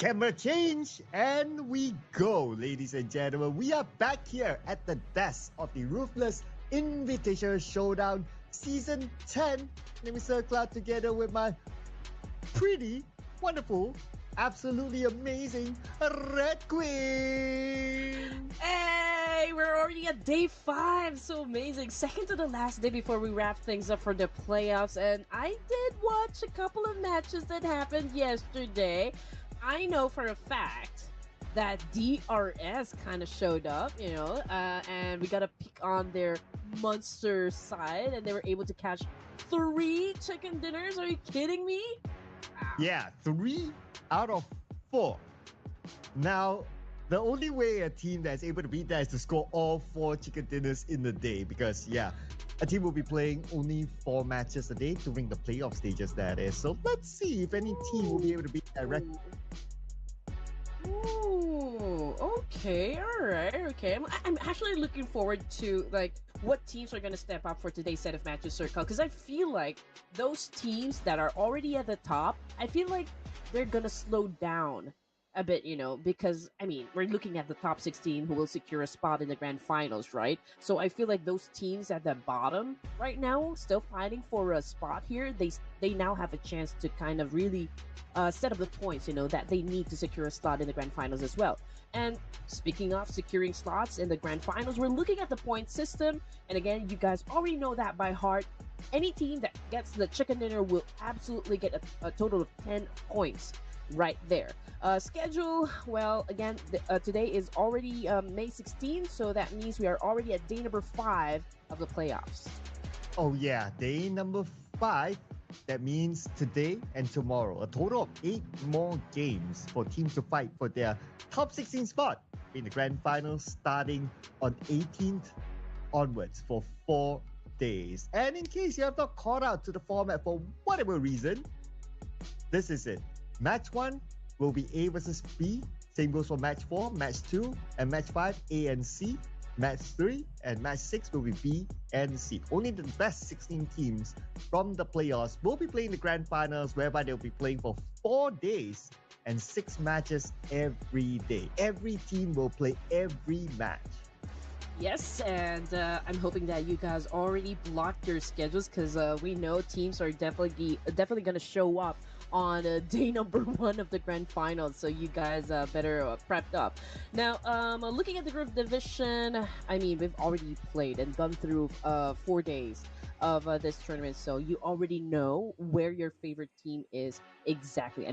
Camera change, and we go, ladies and gentlemen. We are back here at the desk of the Ruthless Invitational Showdown Season 10. Let me circle out together with my pretty, wonderful, absolutely amazing Red Queen. Hey, we're already at day 5. So amazing. Second to the last day before we wrap things up for the playoffs. And I did watch a couple of matches that happened yesterday. I know for a fact that DRS kind of showed up, and we got to pick on their monster side, and they were able to catch 3 chicken dinners. Are you kidding me? Wow. Yeah, 3 out of 4. Now, the only way a team that's able to beat that is to score all 4 chicken dinners in the day because, a team will be playing only 4 matches a day during the playoff stages, that is. So let's see if any team will be able to beat that record. Ooh, okay, all right, okay. I'm actually looking forward to what teams are gonna step up for today's set of matches, Circle, because I feel like those teams that are already at the top, I feel like they're gonna slow down a bit, because we're looking at the top 16 who will secure a spot in the grand finals, right? So I feel like those teams at the bottom right now, still fighting for a spot here, they now have a chance to kind of really set up the points, that they need to secure a slot in the grand finals as well. And speaking of securing slots in the grand finals, we're looking at the point system. And again, you guys already know that by heart. Any team that gets the chicken dinner will absolutely get a total of 10 points right there. Schedule, well, again, today is already May 16th, so that means we are already at day number 5 of the playoffs. Oh yeah, day number 5. That means today and tomorrow, a total of 8 more games for teams to fight for their top 16 spot in the grand finals starting on 18th onwards for 4 days. And in case you have not caught out to the format for whatever reason, this is it. Match 1 will be A versus B. Same goes for match 4, match 2, and match 5, A and C. Match 3 and match 6 will be B and C. Only the best 16 teams from the playoffs will be playing the grand finals, whereby they'll be playing for 4 days and 6 matches every day. Every team will play every match. Yes, and I'm hoping that you guys already blocked your schedules because we know teams are definitely going to show up on day number 1 of the grand finals, so you guys better prepped up. Now, looking at the group division, we've already played and gone through 4 days of this tournament, so you already know where your favorite team is exactly.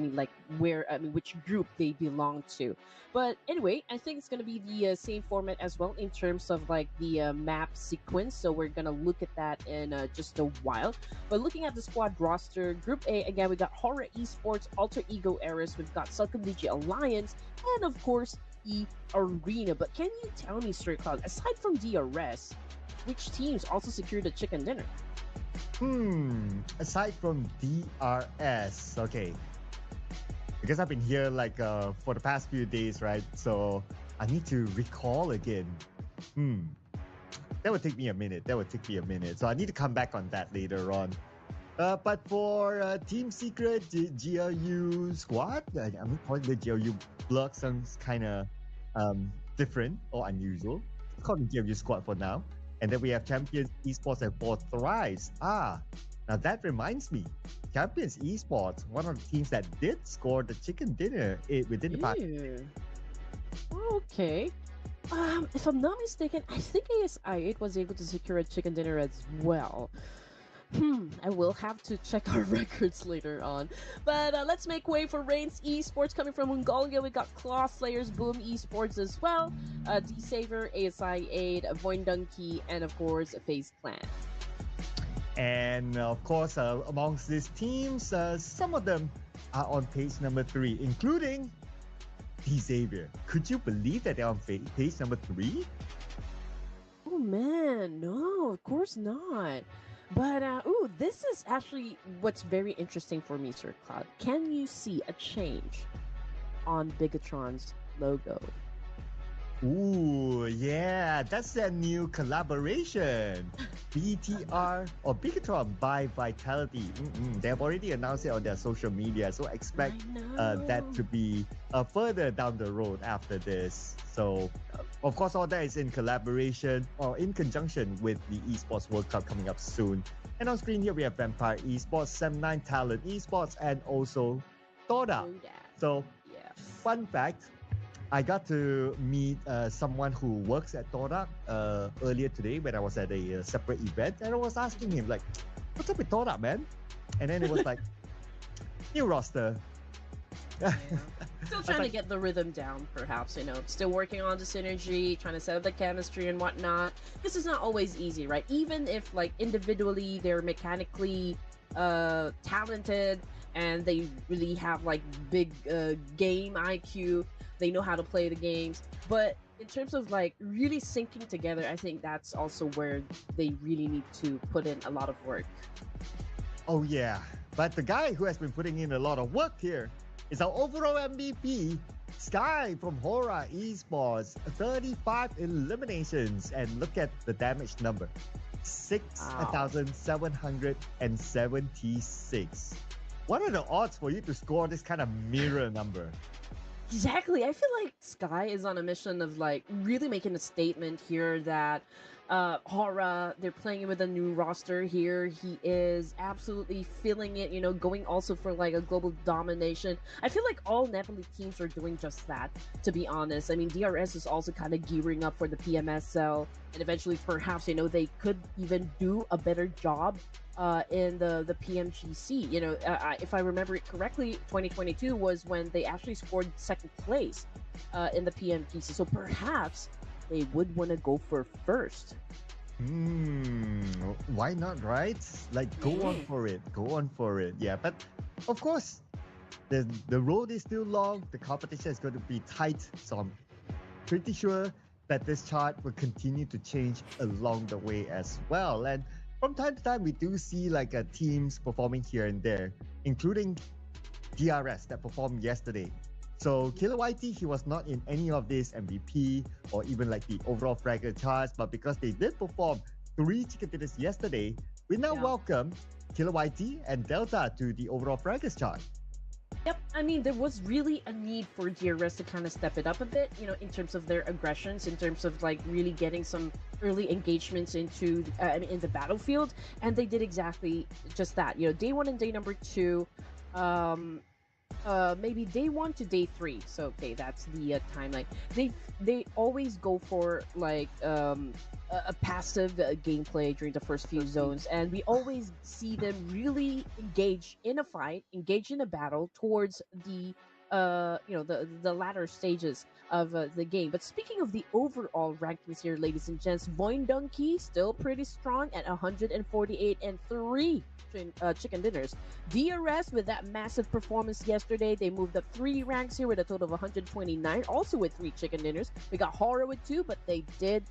Which group they belong to. But anyway, I think it's gonna be the same format as well in terms of the map sequence. So we're gonna look at that in just a while. But looking at the squad roster, Group A again, we got Horror Esports, Alter Ego Eris, we've got Sulcum Digi Alliance, and of course E Arena. But can you tell me, Sir Cloud, aside from DRS, which teams also secured the chicken dinner? Aside from DRS, okay. Because I've been here for the past few days, right? So I need to recall again. That would take me a minute. So I need to come back on that later on. But for Team Secret, GLU Squad, I'm calling the GLU block sounds kind of different or unusual. Let's call it GLU Squad for now. And then we have Champions Esports and 4 Thrives. Now that reminds me, Champions Esports, one of the teams that did score the chicken dinner within the past. Okay. If I'm not mistaken, I think ASI8 was able to secure a chicken dinner as well. I will have to check our records later on. But let's make way for Reigns Esports coming from Mongolia. We got Claw Slayers, Boom Esports as well, D-Saver, ASI8, Void Donkey, and of course, FaZe Clan. And of course, amongst these teams, some of them are on page number 3, including D-Saver. Could you believe that they're on page number 3? Oh man, no, of course not. But this is actually what's very interesting for me, Sir Cloud. Can you see a change on Bigatron's logo? Ooh, yeah, that's a new collaboration. BTR or Bigatron by Vitality. They've already announced it on their social media, so expect I that know. to be further down the road after this. So, of course, all that is in collaboration or in conjunction with the Esports World Cup coming up soon. And on screen here, we have Vampire Esports, Sem9 Talent Esports, and also Toda. True that. So, Yeah. fun fact, I got to meet someone who works at Torak earlier today when I was at a separate event, and I was asking him like, "What's up with Torak, man?" And then it was like, "New roster." Yeah. I Still was trying to like, get the rhythm down, perhaps, still working on the synergy, trying to set up the chemistry and whatnot. This is not always easy, right? Even if, like, individually they're mechanically talented and they really have, like, big game IQ, they know how to play the games. But in terms of, like, really syncing together, I think that's also where they really need to put in a lot of work. "Oh yeah," but the guy who has been putting in a lot of work here is our overall MVP, Sky from Hora Esports. 35 eliminations, and look at the damage number. Wow. 6,776. What are the odds for you to score this kind of mirror number? Exactly. I feel like Sky is on a mission of like really making a statement here that Hora, they're playing with a new roster here. He is absolutely feeling it, going also for like a global domination. I feel like all Nepali teams are doing just that, to be honest. I mean, DRS is also kind of gearing up for the PMSL, and eventually perhaps, they could even do a better job in the PMGC. If I remember it correctly, 2022 was when they actually scored second place in the PMGC. So perhaps they would want to go for first. Why not, right? Like, go on Mhm. for it. Go on for it. Yeah, but of course, the road is still long. The competition is going to be tight. So I'm pretty sure that this chart will continue to change along the way as well. And from time to time, we do see like teams performing here and there, including DRS that performed yesterday. So Killer Whitey, he was not in any of this MVP or even like the overall fragger charts, but because they did perform three chicken dinners yesterday, we now Yeah. welcome Killer Whitey and Delta to the overall fraggers chart. Yep. I mean, there was really a need for DRS to kind of step it up a bit, in terms of their aggressions, in terms of like really getting some early engagements in the battlefield, and they did exactly just that. Day one and day number two, um, maybe day one to day three. So okay, that's the timeline. They always go for like a passive gameplay during the first few zones, and we always see them really engage in a fight, engage in a battle towards the latter stages of the game. But speaking of the overall rankings here, ladies and gents, Voin Donkey still pretty strong at 148 and three chicken dinners. DRS with that massive performance yesterday, they moved up three ranks here with a total of 129, also with three chicken dinners. We got Horror with two, but they did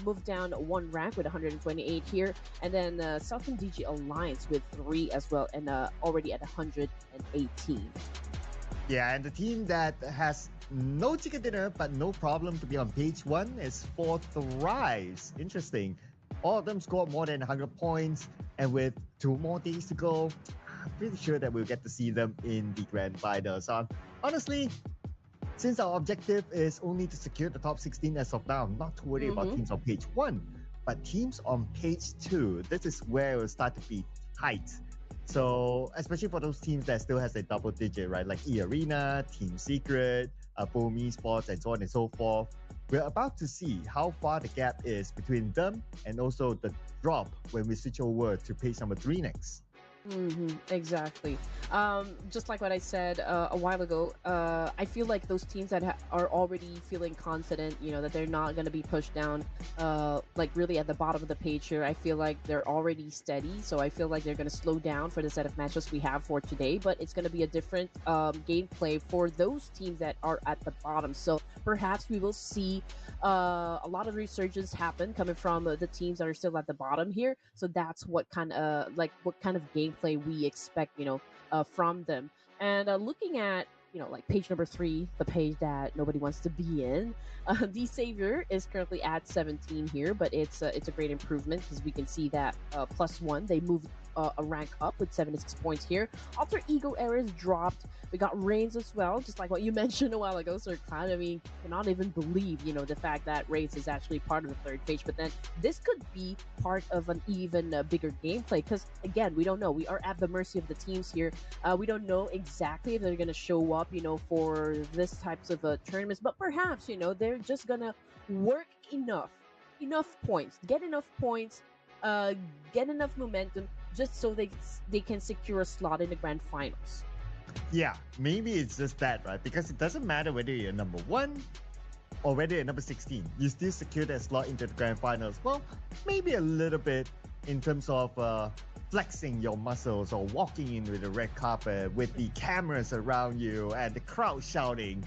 move down one rank with 128 here. And then Southern DG Alliance with three as well, and already at 118. Yeah, and the team that has no chicken dinner but no problem to be on page one is For Thrives. Interesting. All of them scored more than 100 points, and with two more days to go, I'm pretty sure that we'll get to see them in the grand final. So, honestly, since our objective is only to secure the top 16 as of now, I'm not too worried about Mm-hmm. teams on page one, but teams on page two, this is where it will start to be tight. So, especially for those teams that still has a double digit, right? Like E Arena, Team Secret, Boom Esports, and so on and so forth. We're about to see how far the gap is between them and also the drop when we switch over to page number three next. Exactly. Just like what I said a while ago, I feel like those teams that are already feeling confident, that they're not going to be pushed down, like really at the bottom of the page here. I feel like they're already steady, so I feel like they're going to slow down for the set of matches we have for today. But it's going to be a different gameplay for those teams that are at the bottom. So perhaps we will see a lot of resurgence happen coming from the teams that are still at the bottom here. So that's what kind of gameplay we expect, from them. And looking at like page number 3, the page that nobody wants to be in. The Savior is currently at 17 here, but it's a great improvement because we can see that +1 they moved a rank up with 76 points here. Alter Ego errors dropped. We got Reigns as well, just like what you mentioned a while ago, Sir Cloud. I mean, cannot even believe, the fact that Reigns is actually part of the third page. But then this could be part of an even bigger gameplay because, again, we don't know. We are at the mercy of the teams here. We don't know exactly if they're going to show up, for this types of tournaments. But perhaps, they're just going to work enough points, get enough points, get enough momentum just so they can secure a slot in the grand finals. Yeah, maybe it's just that, right? Because it doesn't matter whether you're number 1 or whether you're number 16. You still secure that slot into the grand finals. Well, maybe a little bit in terms of flexing your muscles or walking in with the red carpet with the cameras around you and the crowd shouting.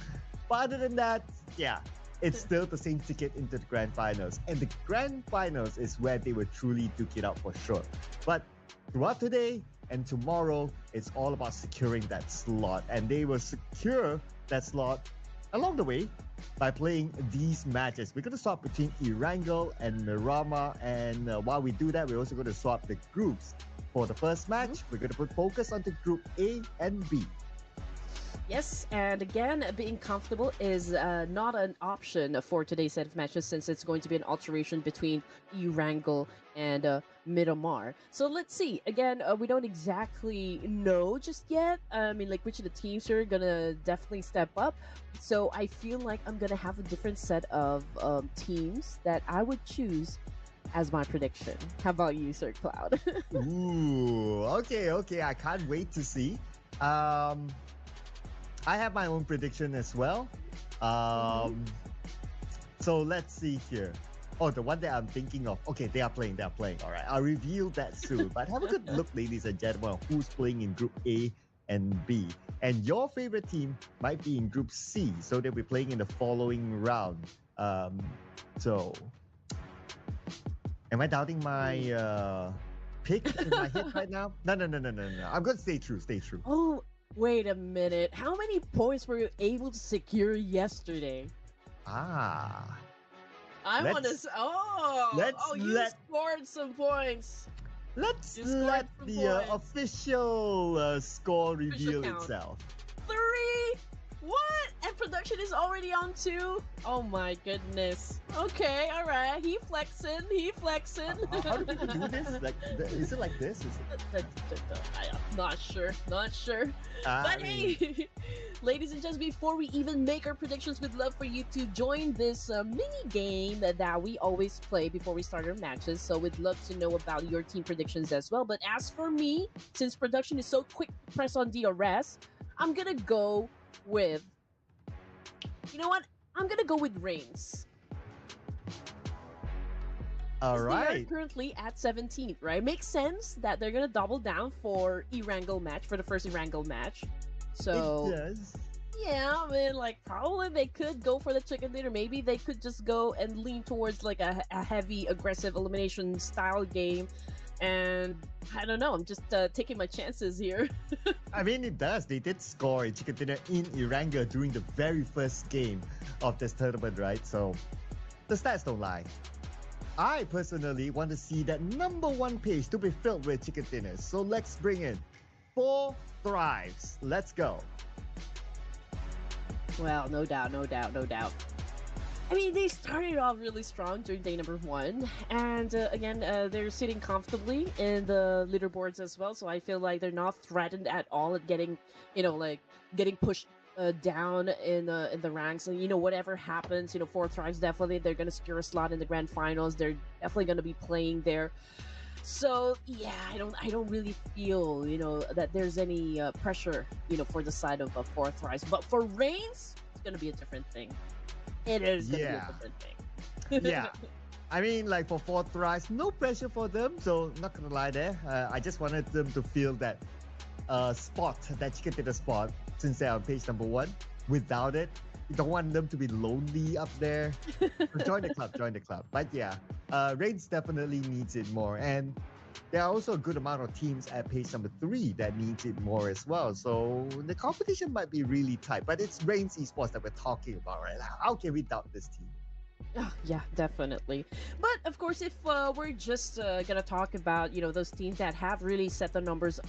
But other than that, yeah, it's still the same ticket into the grand finals. And the grand finals is where they will truly duke it out for sure. But throughout today and tomorrow, it's all about securing that slot. And they will secure that slot along the way by playing these matches. We're going to swap between Erangel and Mirama. And while we do that, we're also going to swap the groups. For the first match, we're going to put focus onto Group A and B. Yes, and again, being comfortable is not an option for today's set of matches since it's going to be an alteration between Erangel and Miramar. So let's see. Again, we don't exactly know just yet. I mean, like, which of the teams are going to definitely step up. So I feel like I'm going to have a different set of teams that I would choose as my prediction. How about you, Sir Cloud? Ooh, okay. I can't wait to see. I have my own prediction as well. So let's see here. Oh, the one that I'm thinking of. Okay, they are playing. All right, I'll reveal that soon. But have a good look, ladies and gentlemen, who's playing in Group A and B. And your favorite team might be in Group C, so they'll be playing in the following round. So, am I doubting my pick in my head right now? No. I'm going to stay true. Oh, wait a minute. How many points were you able to secure yesterday? I want to. You scored some points. Let's let the official score reveal itself. 3. What? And production is already on 2? Oh my goodness. Okay, all right. He flexing. How do people do this? Like, is it like this? I'm not sure. But hey, ladies and gentlemen, before we even make our predictions, we'd love for you to join this mini game that we always play before we start our matches. So we'd love to know about your team predictions as well. But as for me, since production is so quick to press on DRS, I'm gonna go with, you know what? I'm gonna go with Reigns. All right. They are currently at 17th, right? Makes sense that they're gonna double down for the first Erangel match. So it does. Yeah, I mean, like, probably they could go for the chicken dinner. Maybe they could just go and lean towards like a heavy, aggressive elimination style game. And I don't know, I'm just taking my chances here. I mean, it does. They did score a chicken dinner in Erangel during the very first game of this tournament, right? So the stats don't lie. I personally want to see that number 1 page to be filled with chicken dinners. So let's bring in 4 Thrives. Let's go. Well, no doubt. I mean, they started off really strong during day number 1, and again, they're sitting comfortably in the leaderboards as well. So I feel like they're not threatened at all at getting, getting pushed down in the ranks. And whatever happens, 4 Thrives definitely they're gonna secure a slot in the grand finals. They're definitely gonna be playing there. So yeah, I don't really feel that there's any pressure for the side of 4 Thrives. But for Reigns, it's gonna be a different thing. It is gonna be a different thing. Yeah. I mean, like for 4 Thrives, no pressure for them. So not gonna lie there. I just wanted them to feel that spot, that chicken dinner spot, since they're on page number 1. Without it, you don't want them to be lonely up there. So join the club. But yeah, Reigns definitely needs it more. And there are also a good amount of teams at pace number 3 that needs it more as well. So the competition might be really tight, but it's Reigns Esports that we're talking about, right? How can we doubt this team? Yeah, definitely. But of course, if we're just gonna talk about those teams that have really set the numbers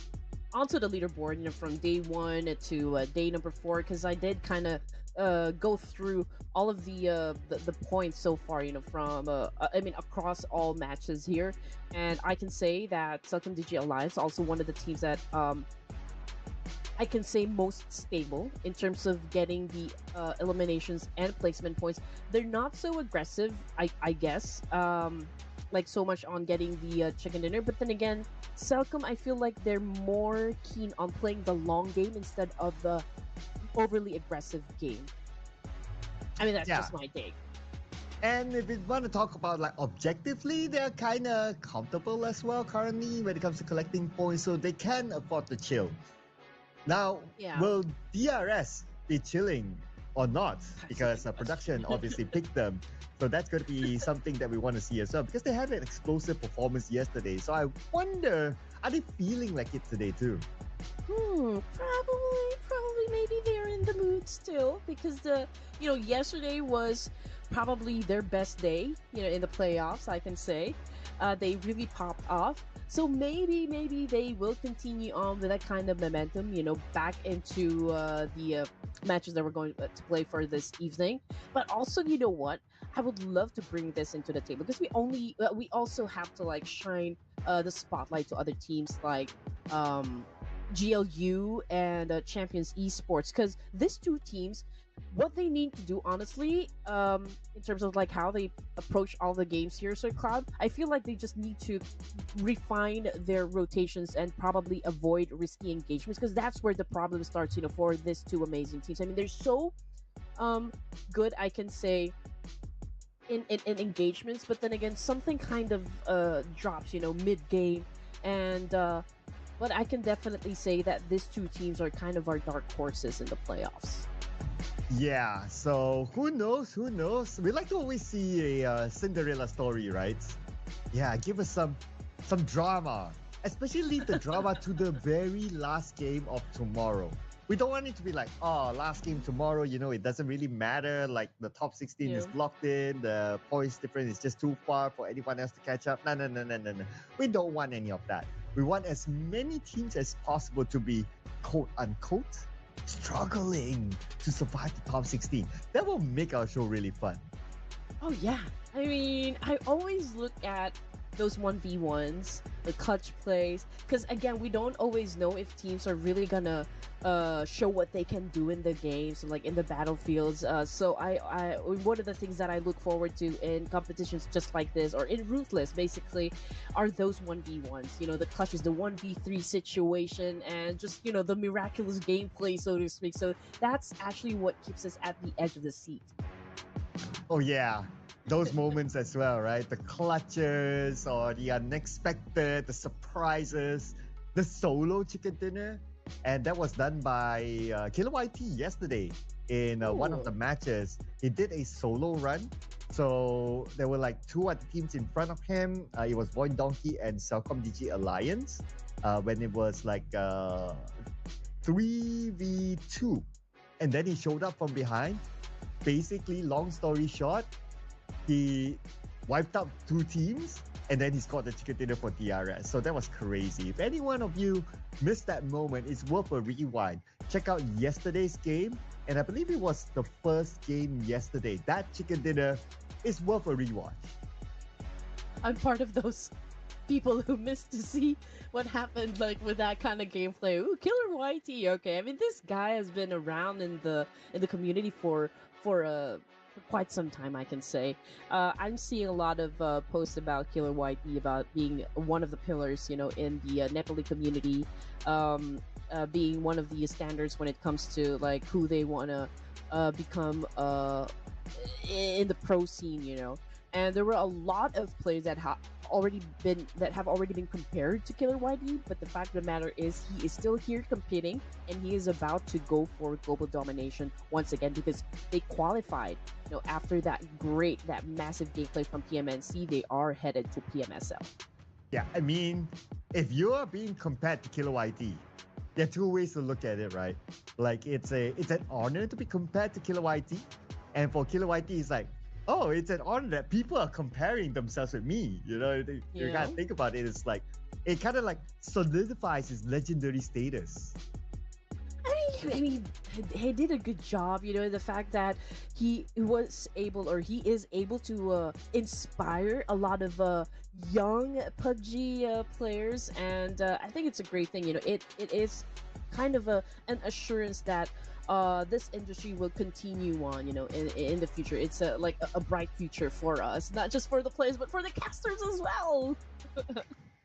onto the leaderboard, from day one to day number 4, because I did kind of go through all of the points so far, from I mean across all matches here, and I can say that Celcom Digi Alliance also one of the teams that I can say most stable in terms of getting the eliminations and placement points. They're not so aggressive, I guess, like so much on getting the chicken dinner. But then again, Celcom, I feel like they're more keen on playing the long game instead of the overly aggressive game. I mean, that's Yeah. just my take. And if we want to talk about like objectively, they're kind of comfortable as well currently when it comes to collecting points, so they can afford to chill. Now, Yeah. will DRS be chilling or not? That's a Because good production question. obviously picked them. So that's going to be something that we want to see as well because they had an explosive performance yesterday. So I wonder, are they feeling like it today too? Probably maybe they're in the mood still because yesterday was probably their best day, in the playoffs, I can say. They really popped off. So maybe they will continue on with that kind of momentum, back into the matches that we're going to play for this evening. But also, you know what? I would love to bring this into the table because we also have to like shine the spotlight to other teams like GLU and Champions Esports because these two teams, what they need to do honestly, in terms of like how they approach all the games here, so Cloud, I feel like they just need to refine their rotations and probably avoid risky engagements because that's where the problem starts. For these two amazing teams. I mean, they're so good, I can say, in engagements, but then again, something kind of drops, mid game, and but I can definitely say that these two teams are kind of our dark horses in the playoffs. Yeah, so who knows? Who knows? We like to always see a Cinderella story, right? Yeah, give us some drama, especially leave the drama to the very last game of tomorrow. We don't want it to be like, oh, last game tomorrow, it doesn't really matter. Like the top 16 is Yeah. locked in, the points difference is just too far for anyone else to catch up. No, no, no, no, no, no. We don't want any of that. We want as many teams as possible to be quote unquote struggling to survive the top 16. That will make our show really fun. Oh yeah. I mean, I always look at those 1v1s, the clutch plays, because again, we don't always know if teams are really gonna show what they can do in the games, like in the battlefields. So I one of the things that I look forward to in competitions just like this, or in Ruthless, basically, are those 1v1s. The clutch is the 1v3 situation, and just the miraculous gameplay, so to speak. So that's actually what keeps us at the edge of the seat. Oh yeah, those moments as well, right? The clutches or the unexpected, the surprises, the solo chicken dinner, and that was done by Killer YT yesterday in one of the Ooh. matches. He did a solo run, so there were like two other teams in front of him. It was Void Donkey and Celcom DG Alliance. When it was like 3v2, and then he showed up from behind. Basically, long story short, he wiped out two teams and then he scored the chicken dinner for DRS. So that was crazy. If any one of you missed that moment, it's worth a rewind. Check out yesterday's game, and I believe it was the first game yesterday. That chicken dinner is worth a rewatch. I'm part of those people who missed to see what happened like with that kind of gameplay. Ooh, Killer YT. Okay, I mean this guy has been around in the community for quite some time, I can say. I'm seeing a lot of posts about Killer YT about being one of the pillars, in the Nepali community, being one of the standards when it comes to like who they want to become in the pro scene, and there were a lot of players that have already been compared to Killer YD, but the fact of the matter is he is still here competing and he is about to go for global domination once again because they qualified. After that massive gameplay from PMNC, they are headed to PMSL. Yeah, I mean, if you are being compared to Killer YT, there are two ways to look at it, right? Like it's an honor to be compared to Killer YT, and for Killer YT, it's like, oh, it's an honor that people are comparing themselves with me. You Yeah. gotta think about it. It's like it kind of like solidifies his legendary status. I mean, he did a good job. The fact that he was able, or he is able to inspire a lot of young PUBG players, and I think it's a great thing. It is kind of an assurance that this industry will continue on. In the future, it's like a bright future for us, not just for the players, but for the casters as well.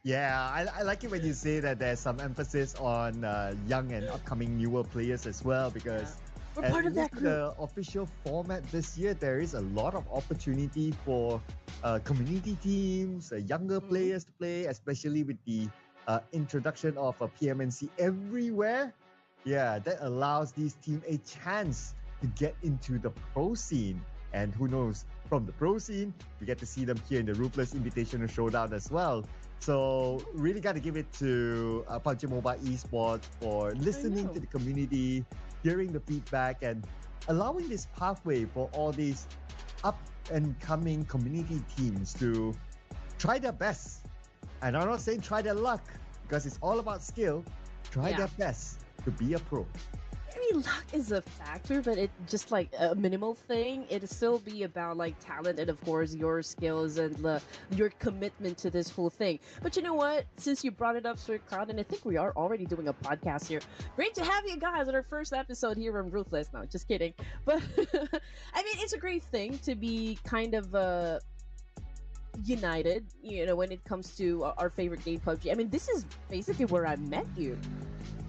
Yeah, I like it when you say that there's some emphasis on young and upcoming newer players as well, Yeah, because we're at part of that least in group. the official format this year, there is a lot of opportunity for community teams, younger Hmm. players to play, especially with the introduction of a PMNC everywhere. Yeah, that allows these teams a chance to get into the pro scene. And who knows, from the pro scene, we get to see them here in the Ruthless Invitational Showdown as well. So really got to give it to Pubg Mobile Esports for I listening to know. the community, hearing the feedback, and allowing this pathway for all these up and coming community teams to try their best. And I'm not saying try their luck, because it's all about skill. Try Yeah. their best to be a pro. I mean, luck is a factor, but it just like a minimal thing. It'd still be about like talent and, of course, your skills and your commitment to this whole thing. But you know what? Since you brought it up, Sir Cloud, and I think we are already doing a podcast here. Great to have you guys on our first episode here on Ruthless. No, just kidding. But I mean, it's a great thing to be kind of united. When it comes to our favorite game, PUBG. I mean, this is basically where I met you.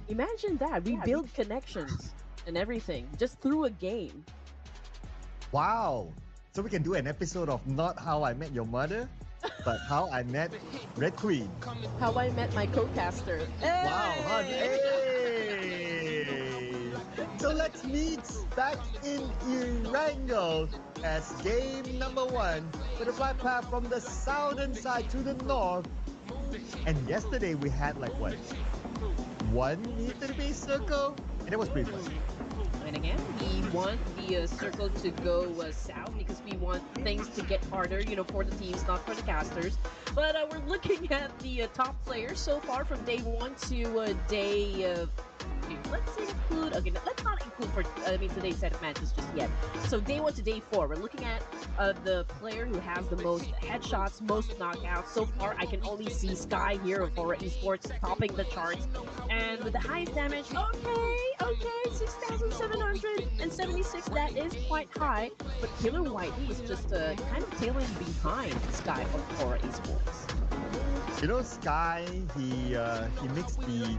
Imagine that. We build connections and everything just through a game. Wow. So we can do an episode of not how I met your mother, but how I met Red Queen. How I met my co-caster. Wow, huh? Hey! Hey! So let's meet back in Erangel as game number one with a flight path from the southern side to the north. And yesterday we had like what? 1 meter base circle? And it was pretty fun. And again, we want the circle to go south because we want things to get harder, for the teams, not for the casters. But we're looking at the top players so far from day one to day. Let's include. Okay, let's not include for. Today's set of matches just yet. So day one to day four, we're looking at the player who has the most headshots, most knockouts. So far, I can only see Sky here of Aura Esports topping the charts, and with the highest damage. Okay, 6,776. That is quite high, but Killer Whitey is just kind of tailing behind Sky of Aura Esports. Sky, he makes the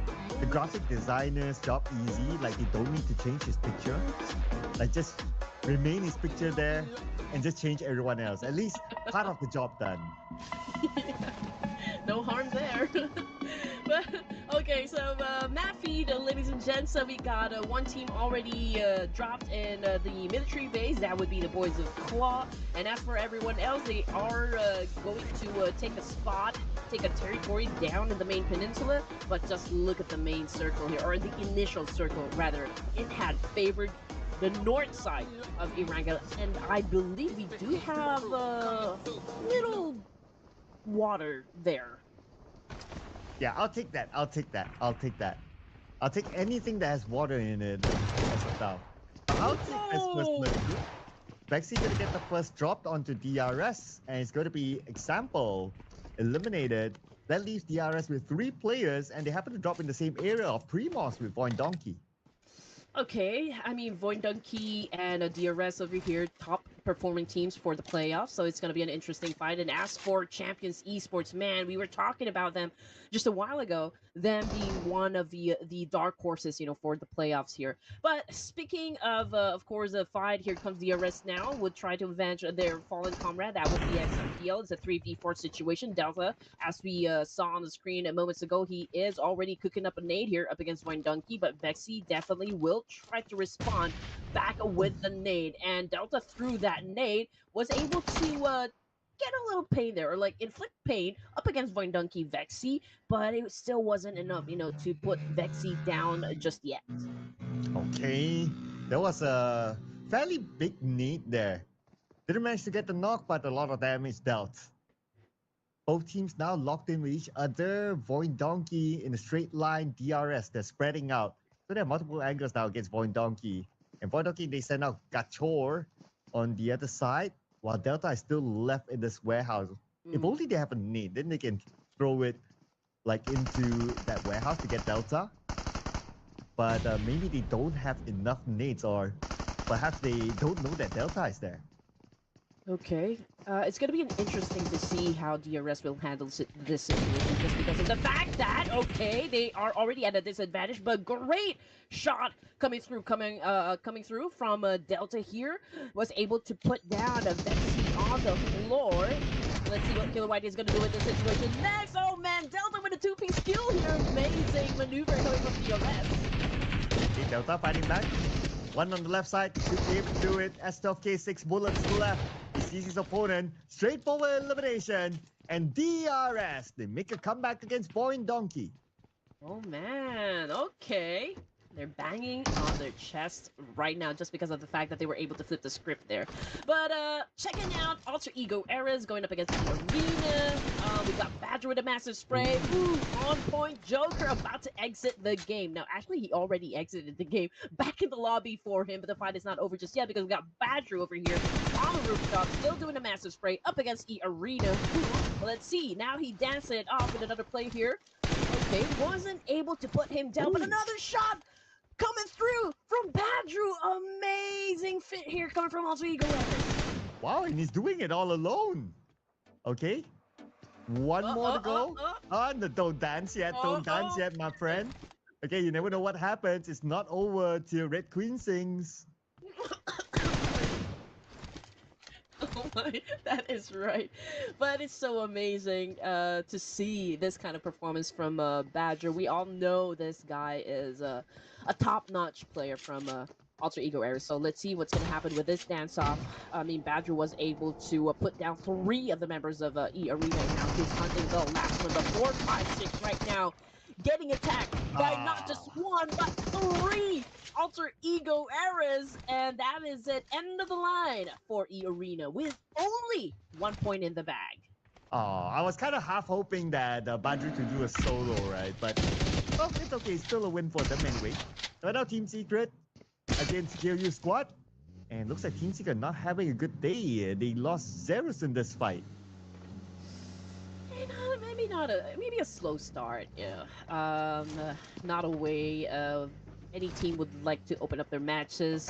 graphic designer's job easy. Like they don't need to change his picture. Like just remain his picture there and just change everyone else. At least part of the job done. No harm there. But okay, so map feed, ladies and gents. So we got one team already dropped in the military base. That would be the boys of Claw. And as for everyone else, they are going to take a spot, take a territory down in the main peninsula. But just look at the main circle here, or the initial circle rather. It had favored the north side of Erangel, and I believe we do have a little water there. Yeah, I'll take that. I'll take anything that has water in it as of now. I'll take this first Oh! blood. Vexy gonna get the first dropped onto DRS, and it's gonna be example eliminated. That leaves DRS with 3 players, and they happen to drop in the same area of Primos with Void Donkey. Okay, Void Donkey and DRS over here, top performing teams for the playoffs, so it's going to be an interesting fight. And as for Champions Esports, man, we were talking about them just a while ago, them being one of the dark horses, for the playoffs here. But speaking of course, a fight, here comes DRS now, would try to avenge their fallen comrade. That would be XMPL. It's a 3v4 situation. Delta, as we saw on the screen moments ago, he is already cooking up a nade here up against Void Donkey, but Vexy definitely will try to respond back with the nade, and Delta through that nade was able to get a little pain there, or like inflict pain up against Voindunky Vexy, but it still wasn't enough, to put Vexy down just yet. Okay, there was a fairly big need there. Didn't manage to get the knock, but a lot of damage dealt. Both teams now locked in with each other. Void Donkey in a straight line, DRS, they're spreading out. So there are multiple angles now against Void Donkey. And Void Donkey, they send out Gachor on the other side, while Delta is still left in this warehouse. If only they have a nade, then they can throw it like into that warehouse to get Delta. But maybe they don't have enough nades, or perhaps they don't know that Delta is there. Okay, it's gonna be interesting to see how DRS will handle this situation, just because of the fact that, okay, they are already at a disadvantage, but great shot coming through from Delta here, was able to put down a Vexy on the floor. Let's see what Killer White is gonna do in this situation next. Oh man, Delta with a two-piece kill here, amazing maneuver coming from DRS. Okay, Delta fighting back. One on the left side, should be able to do it. S10, 6 bullets to the left. He sees his opponent. Straightforward elimination. And DRS, they make a comeback against Void Donkey. Oh man, okay. They're banging on their chest right now just because of the fact that they were able to flip the script there. But checking out Alter Ego Eras going up against the Arena. We got Badger with a massive spray. Ooh, on point Joker about to exit the game. Now, actually, he already exited the game. Back in the lobby for him, but the fight is not over just yet because we got Badger over here on the rooftop, still doing a massive spray up against the Arena. Well, let's see. Now he danced it off with another play here. Okay, wasn't able to put him down, but another shot coming through from Badru. Amazing fit here coming from Alter Ego Eras. Wow, and he's doing it all alone. Okay. One more to go. No, don't dance yet. Don't dance yet, my friend. Okay, you never know what happens. It's not over till Red Queen sings. Oh my, that is right. But it's so amazing to see this kind of performance from Badger. We all know this guy is a top-notch player from Alter Ego Eras. So let's see what's going to happen with this dance-off. I mean, Badger was able to put down 3 of the members of E Arena. Now he's hunting the last one, the 4, 5, 6 right now. Getting attacked by not just 1, but 3 Alter Ego Eras, and that is it. End of the line for E Arena with only 1 point in the bag. I was kind of half hoping that Badru could do a solo, right? But well, it's okay. It's still a win for them anyway. Right now, Team Secret against KU Squad, and looks like Team Secret not having a good day. They lost Zerus in this fight. Maybe a slow start. Yeah. Not a way any team would like to open up their matches.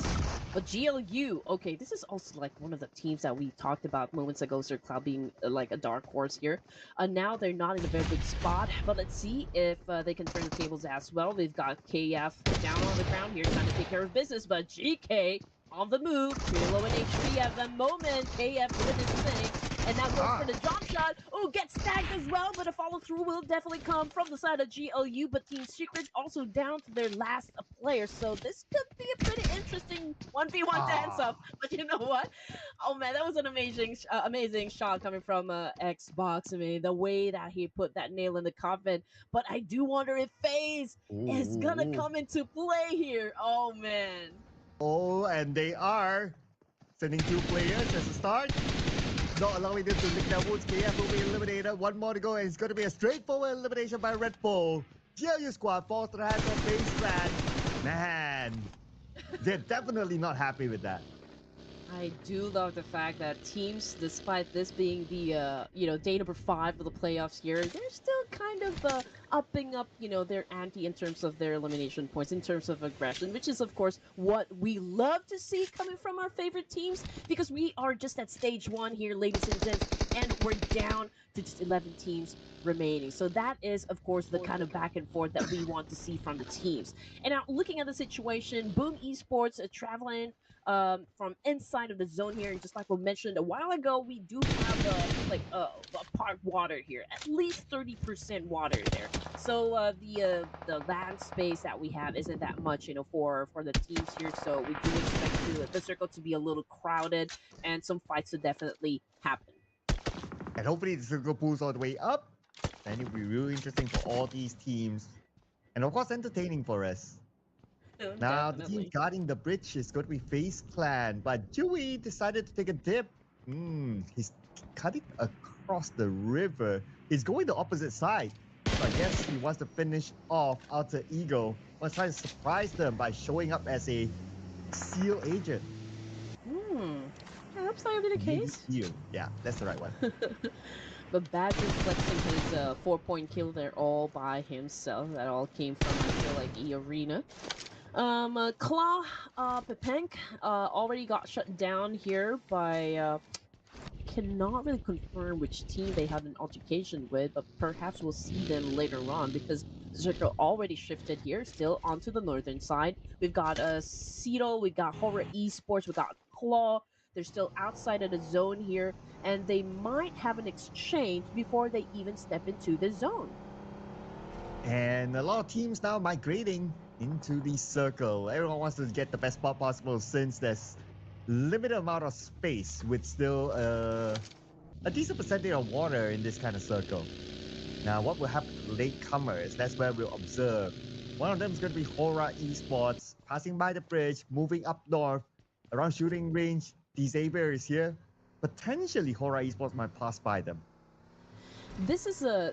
But GLU, okay, this is also like one of the teams that we talked about moments ago, Sir Cloud being like a dark horse here. Now they're not in a very good spot, but let's see if they can turn the tables as well. We've got KF down on the ground here trying to take care of business, but GK on the move, pretty low in HP at the moment. KF doing his thing. And now goes for the drop shot. Oh, gets tagged as well, but a follow-through will definitely come from the side of GLU, but Team Secret also down to their last player, so this could be a pretty interesting 1v1 dance-up. But you know what? Oh man, that was an amazing shot coming from Xbox. I mean, the way that he put that nail in the coffin. But I do wonder if FaZe is gonna come into play here. Oh man. Oh, and they are sending 2 players as a start. Not allowing them to lick their wounds. KF will be eliminated. 1 more to go, and it's going to be a straightforward elimination by Red Bull. GLU Squad falls to the hands of FaZe Clan. Man, they're definitely not happy with that. I do love the fact that teams, despite this being the day number 5 of the playoffs here, they're still kind of upping up their ante in terms of their elimination points, in terms of aggression, which is of course what we love to see coming from our favorite teams, because we are just at stage 1 here, ladies and gents, and we're down to just 11 teams remaining. So that is of course the kind of back and forth that we want to see from the teams. And now looking at the situation, Boom Esports traveling from inside of the zone here, and just like we mentioned a while ago, we do have a park water here, at least 30% water there. So the land space that we have isn't that much, for the teams here. So we do expect the circle to be a little crowded and some fights to definitely happen. And hopefully the circle pulls all the way up. And it'll be really interesting for all these teams. And of course, entertaining for us. Now, the team Definitely. guarding the bridge is going to be Face Clan, but Dewey decided to take a dip. He's cutting across the river. He's going the opposite side. So I guess he wants to finish off Alter Ego. Wants to try to surprise them by showing up as a SEAL agent. Perhaps that would be the Maybe case. SEAL. Yeah, that's the right one. But Badger flexing his 4-point kill there all by himself. That all came from, I feel like, E Arena. Claw, Pepenk, already got shut down here by, cannot really confirm which team they had an altercation with, but perhaps we'll see them later on because Zerko already shifted here, still onto the northern side. We've got Cedo, we got Horror Esports, we got Claw. They're still outside of the zone here, and they might have an exchange before they even step into the zone. And a lot of teams now migrating into the circle. Everyone wants to get the best spot possible since there's limited amount of space with still a decent percentage of water in this kind of circle. Now, what will happen to latecomers? That's where we'll observe. One of them is going to be Hora Esports, passing by the bridge, moving up north, around shooting range. Xavier is here. Potentially, Hora Esports might pass by them. This is the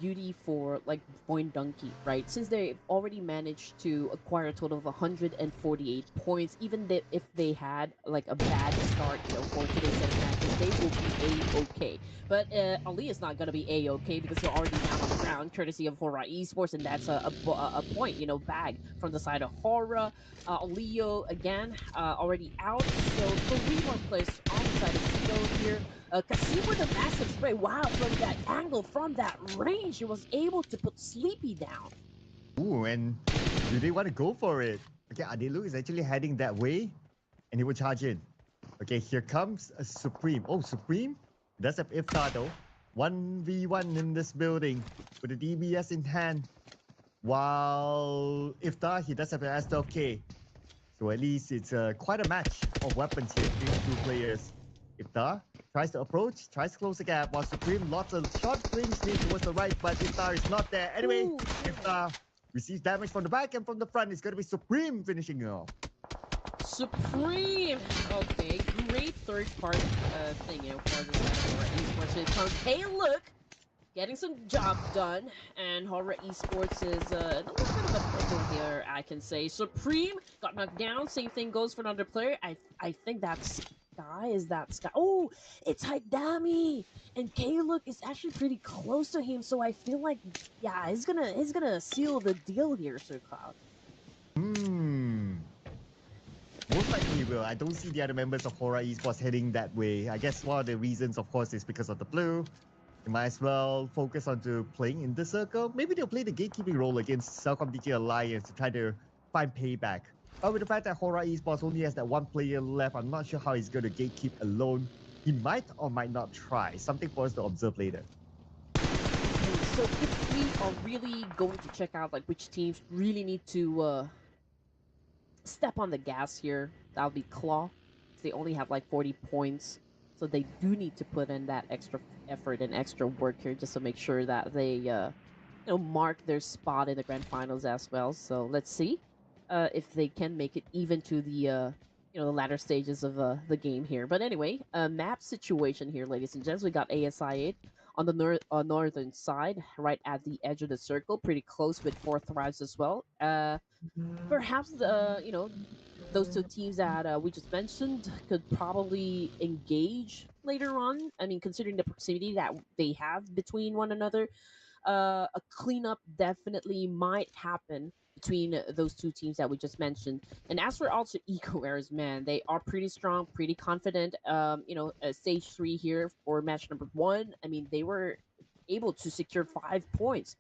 beauty for like Point Donkey, right? Since they've already managed to acquire a total of 148 points, even if they had like a bad start, for today's set of matches, they will be a-okay. But Ali is not gonna be a-okay because they're already down on the ground, courtesy of Hora Esports, and that's a point, bag from the side of Hora. Leo again, already out, so 3 more players on the side of Cedo here. See with a massive spray. Wow, from that angle, from that range, he was able to put Sleepy down. Ooh, and do they want to go for it? Okay, Adelu is actually heading that way, and he will charge in. Okay, here comes a Supreme. Oh, Supreme does have Iftar though. 1v1 in this building with the DBS in hand. While Iftar, he does have an S12K. So at least it's quite a match of weapons here between the two players. Iftar tries to approach, tries to close the gap, while Supreme lots of short range lead towards the right, but Iftar is not there. Anyway, Ooh. Iftar receives damage from the back and from the front. It's going to be Supreme finishing it off. Supreme! Okay, great third part thing, for the Horror Esports. It comes, hey, look! Getting some job done, and Horror Esports is in a little bit of a pickle here, I can say. Supreme got knocked down. Same thing goes for another player. I think that's Sky. Is that Sky? Oh, it's Haidami, and K-Look is actually pretty close to him. So I feel like, yeah, he's gonna seal the deal here, Sir Cloud. Most likely he will. I don't see the other members of Hora Esports heading that way. I guess one of the reasons, of course, is because of the blue. They might as well focus on to playing in the circle. Maybe they'll play the gatekeeping role against Cellcom DG Alliance to try to find payback. But with the fact that Hora Esports only has that one player left, I'm not sure how he's going to gatekeep alone. He might or might not try. Something for us to observe later. So if we are really going to check out like which teams really need to step on the gas here, that'll be Claw. They only have like 40 points, so they do need to put in that extra effort and extra work here just to make sure that they mark their spot in the grand finals as well. So let's see if they can make it even to the the latter stages of the game here. But anyway, map situation here, ladies and gents. We got ASI 8 on the northern side, right at the edge of the circle, pretty close with Fourth Thrives as well. Perhaps those two teams that we just mentioned could probably engage later on. I mean, considering the proximity that they have between one another, a cleanup definitely might happen between those two teams that we just mentioned. And as for also Eco Airs, man, they are pretty strong, pretty confident. Stage 3 here for match number 1. I mean, they were able to secure 5 points.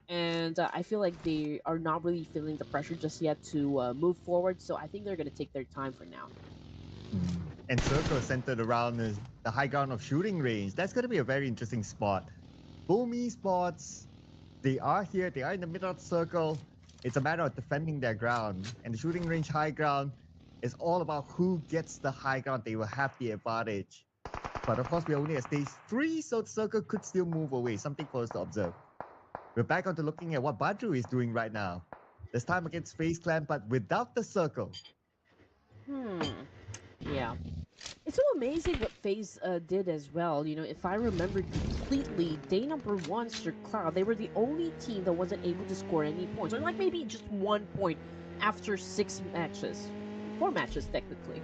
And I feel like they are not really feeling the pressure just yet to move forward. So I think they're going to take their time for now. And circle is centered around the high ground of shooting range. That's going to be a very interesting spot. Boom Esports, they are here. They are in the middle of the circle. It's a matter of defending their ground. And the shooting range high ground is all about who gets the high ground. They will have the advantage. But of course, we're only at stage 3, so the circle could still move away. Something for us to observe. We're back onto looking at what Badru is doing right now. This time against FaZe Clan, but without the circle. Yeah. It's so amazing what FaZe did as well. You know, if I remember completely, day number 1, Sir Cloud, they were the only team that wasn't able to score any points. Or like maybe just 1 point after 6 matches. 4 matches, technically.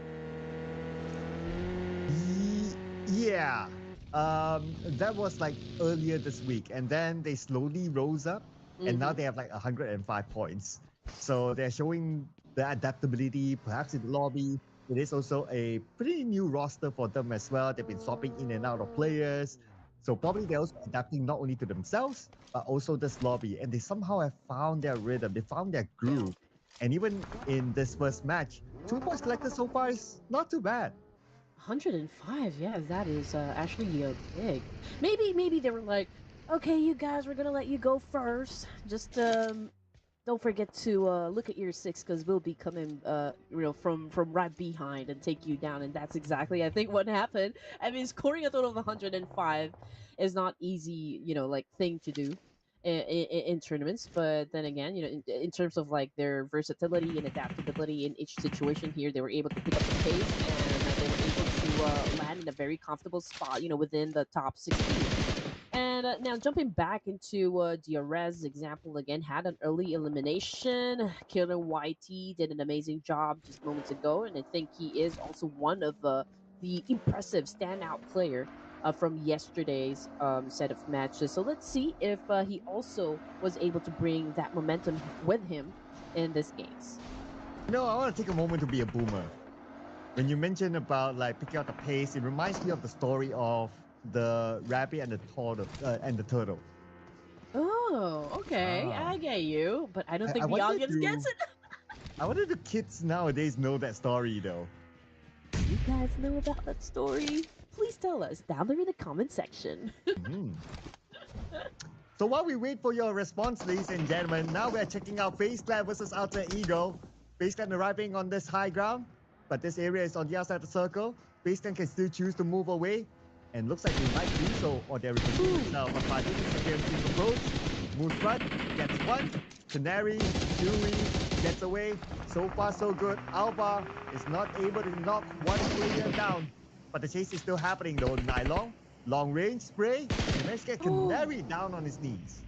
Yeah. That was like earlier this week. And then they slowly rose up. And now they have like 105 points. So they're showing the adaptability, perhaps in the lobby. It is also a pretty new roster for them as well. They've been swapping in and out of players. So probably they're also adapting not only to themselves, but also this lobby. And they somehow have found their rhythm. They found their groove. And even in this first match, 2 points collected so far is not too bad. 105, yeah, that is actually big. Maybe they were like, okay, you guys, we're gonna let you go first. Just don't forget to look at your 6 because we'll be coming from right behind and take you down. And that's exactly, I think, what happened. I mean, scoring a total of 105 is not easy, like thing to do in tournaments. But then again, in terms of like their versatility and adaptability in each situation here, they were able to pick up the pace, and they were able to land in a very comfortable spot, within the top 16. And now jumping back into DRS example again, had an early elimination. Killer YT did an amazing job just moments ago, and I think he is also one of the impressive standout player from yesterday's set of matches. So let's see if he also was able to bring that momentum with him in this games. I want to take a moment to be a boomer. When you mentioned about like picking out the pace, it reminds me of the story of the rabbit and the turtle. Oh, okay. I get you, but I don't think the audience gets it. I wonder the kids nowadays know that story though. Do you guys know about that story? Please tell us down there in the comment section. So while we wait for your response, ladies and gentlemen, now we're checking out FaZe Clan versus Alter Ego. FaZe Clan arriving on this high ground, but this area is on the outside of the circle. FaZe Clan can still choose to move away. And looks like they might do so, or they're reconceiving now. But by doing this again, team approach, moves front, gets one. Canary, Dewey gets away. So far, so good. Alba is not able to knock one player down. But the chase is still happening though. Nylon, long range spray. And let's get Canary down on his knees.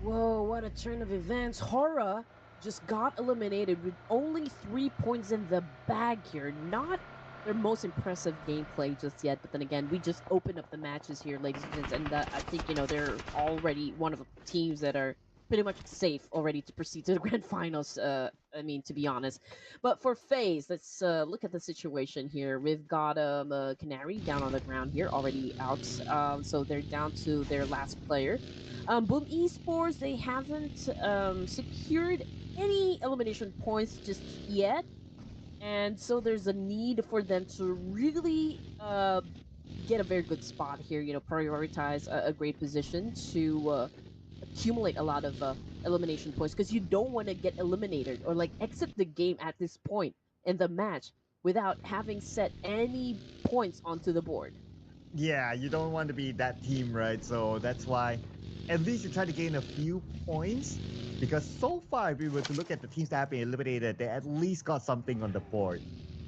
Whoa, what a turn of events. Hora just got eliminated with only 3 points in the bag here. Not their most impressive gameplay just yet, but then again, we just opened up the matches here, ladies and gents, and I think, they're already one of the teams that are pretty much safe already to proceed to the grand finals, I mean, to be honest. But for FaZe, let's look at the situation here. We've got Canary down on the ground here, already out, so they're down to their last player. Boom Esports, they haven't secured any elimination points just yet. And so there's a need for them to really get a very good spot here, prioritize a great position to accumulate a lot of elimination points, because you don't want to get eliminated or like exit the game at this point in the match without having set any points onto the board. Yeah, you don't want to be that team, right? So that's why at least you try to gain a few points, because so far, if we were to look at the teams that have been eliminated, they at least got something on the board.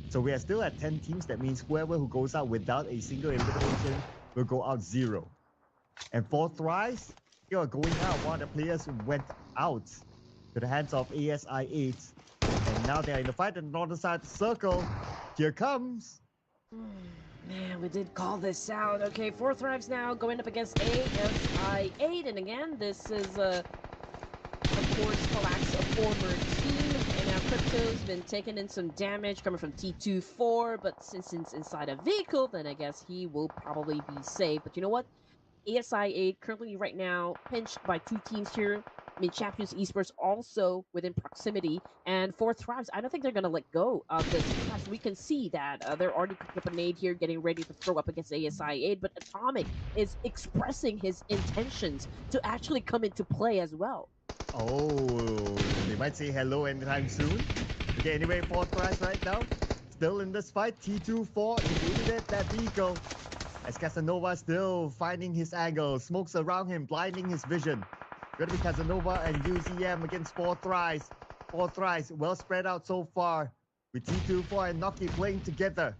So we are still at 10 teams. That means whoever who goes out without a single elimination will go out 0. And for Thrice, you are going out. One of the players who went out to the hands of ASI8. And now they're in the fight on the northern side of the circle. Here comes. Man, we did call this out. Okay, 4 Thrives now going up against ASI8. And again, this is, of course, Pubg's a former team. And now Crypto's been taking in some damage coming from T24. But since it's inside a vehicle, then I guess he will probably be safe. But you know what? ASI8 currently right now pinched by 2 teams here. I mean, Champions Esports also within proximity, and 4 Thrives, I don't think they're going to let go of this. As we can see that they're already cooking up a nade here, getting ready to throw up against ASI8, but Atomic is expressing his intentions to actually come into play as well. Oh, they might say hello anytime soon. Okay, anyway, 4 Thrives right now, still in this fight. T24 invaded that vehicle. as Casanova still finding his angle. Smokes around him, blinding his vision. Gonna be Casanova and UZM against 4 Thrice. 4 Thrice, well spread out so far. With T24 and Noki playing together.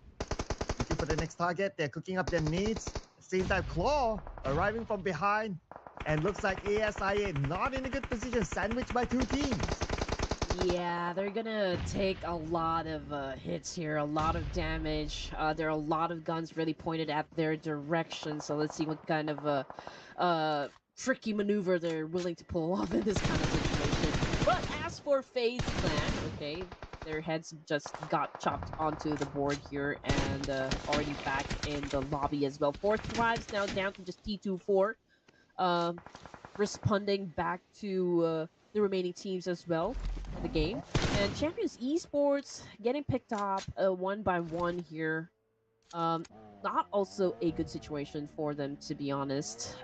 Looking for the next target. They're cooking up their needs. At the same time, Claw arriving from behind. And looks like ASIA not in a good position, sandwiched by 2 teams. Yeah, they're gonna take a lot of hits here, a lot of damage. There are a lot of guns really pointed at their direction. So let's see what kind of tricky maneuver they're willing to pull off in this kind of situation. But as for FaZe Clan, okay, their heads just got chopped onto the board here and already back in the lobby as well. 4 Thrives now down to just T24. Responding back to the remaining teams as well in the game. And Champions Esports getting picked up one by one here. Not also a good situation for them, to be honest.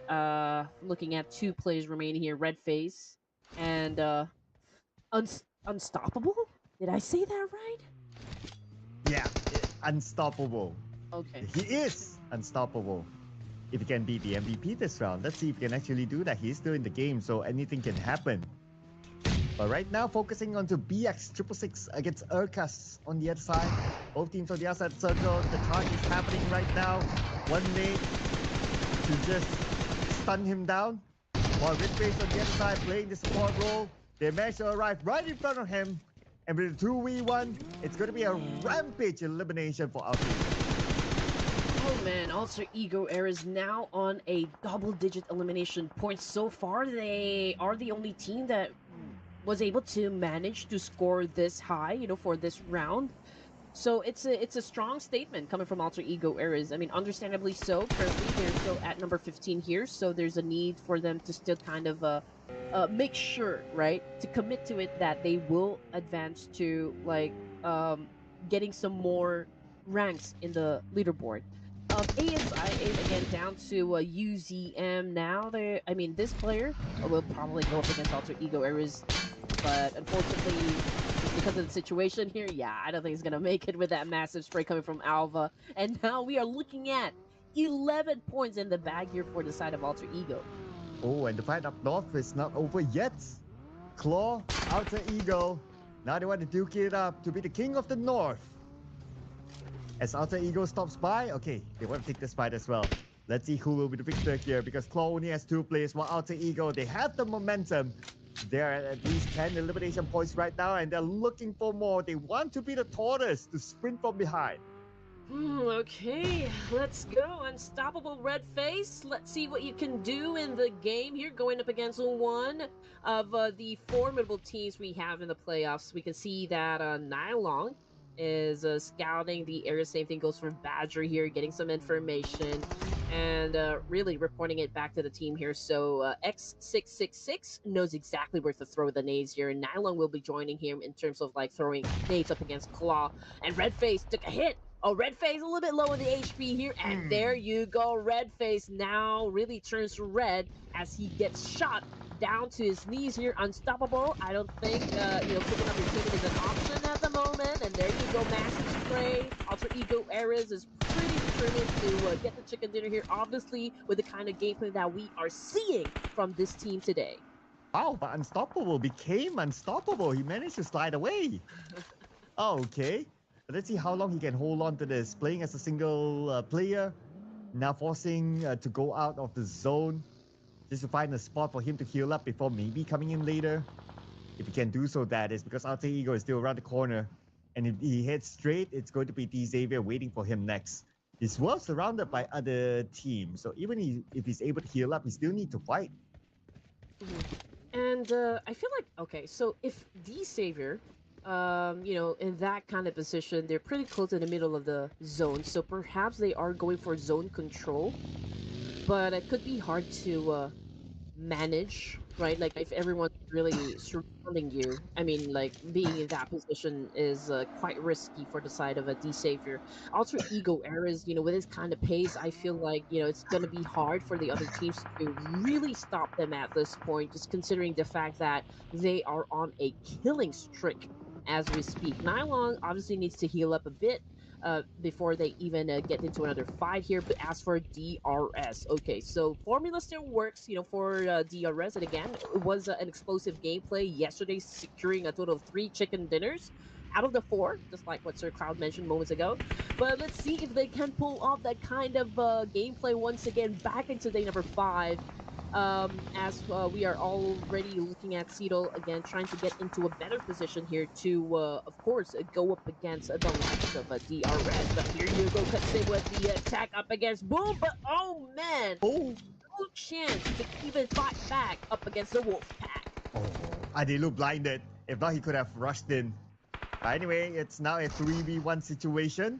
Looking at 2 players remaining here, Red Face and Unstoppable? Did I say that right? Yeah, unstoppable. Okay. He is unstoppable. If he can beat the MVP this round, let's see if he can actually do that. He's still in the game, so anything can happen. But right now, focusing on to BX666 against Urkas on the other side. Both teams on the outside circle. The charge is happening right now. One nade to just stun him down. While Redface on the other side playing the support role. They managed to arrive right in front of him. And with a 2v1, it's going to be a rampage elimination for our team. Oh man, Alter Ego Air is now on a double-digit elimination points. So far, they are the only team that was able to manage to score this high, you know, for this round. So it's a strong statement coming from Alter Ego Ares. I mean, understandably so. Currently, they're still at number 15 here, so there's a need for them to still kind of make sure, right, to commit to it that they will advance to like getting some more ranks in the leaderboard. ASIA again down to UZM now. I mean, this player will probably go up against Alter Ego Ares, but unfortunately, just because of the situation here, yeah, I don't think he's gonna make it with that massive spray coming from Alva. And now we are looking at 11 points in the bag here for the side of Alter Ego. Oh, and the fight up north is not over yet. Claw, Alter Ego. Now they want to duke it up to be the king of the north. As Alter Ego stops by, okay, they want to take this fight as well. Let's see who will be the victor here, because Claw only has 2 players, while Alter Ego, they have the momentum. They're at least 10 elimination points right now, and they're looking for more. They want to be the tortoise to sprint from behind. Okay, let's go. Unstoppable Red Face. Let's see what you can do in the game here, going up against one of the formidable teams we have in the playoffs. We can see that Nylon is scouting the area. Same thing goes for Badger here, getting some information and really reporting it back to the team here. So X666 knows exactly where to throw the nades here, and Nylon will be joining him in terms of like throwing nades up against Claw. And Redface took a hit. Oh, Redface a little bit low on the HP here, and there you go. Redface now really turns red as he gets shot down to his knees here. Unstoppable. I don't think picking up your teammate is an option at the moment. And there you go, massive spray. Alter Ego Ares is pretty determined to get the chicken dinner here, obviously with the kind of gameplay that we are seeing from this team today. Wow, but Unstoppable became unstoppable. He managed to slide away. Okay, let's see how long he can hold on to this. Playing as a single player, now forcing to go out of the zone just to find a spot for him to heal up before maybe coming in later. If he can do so, that is, because Alter Ego is still around the corner. And if he heads straight, it's going to be D Xavier waiting for him next. He's well surrounded by other teams, so even if he's able to heal up, he still needs to fight. And I feel like, okay, so if D Xavier, in that kind of position, they're pretty close in the middle of the zone, so perhaps they are going for zone control. But it could be hard to manage, right? Like if everyone's really surrounding you, I mean, like being in that position is quite risky for the side of a D Savior. Alter Ego Ares, with this kind of pace, I feel like it's gonna be hard for the other teams to really stop them at this point, just considering the fact that they are on a killing streak as we speak. Nylon obviously needs to heal up a bit. before they even get into another fight here. But as for DRS, okay, so formula still works, for DRS. And again, it was an explosive gameplay yesterday, securing a total of 3 chicken dinners out of the 4, just like what Sir Cloud mentioned moments ago. But let's see if they can pull off that kind of gameplay once again back into day number 5. As we are already looking at Seedle again, trying to get into a better position here to, of course, go up against the likes of DRS. But here you go, Katsim with the attack up against Boom. But oh man, Oh, no chance to even fight back up against the Wolf Pack. oh, I did look blinded. If not, he could have rushed in. But anyway, it's now a 3v1 situation.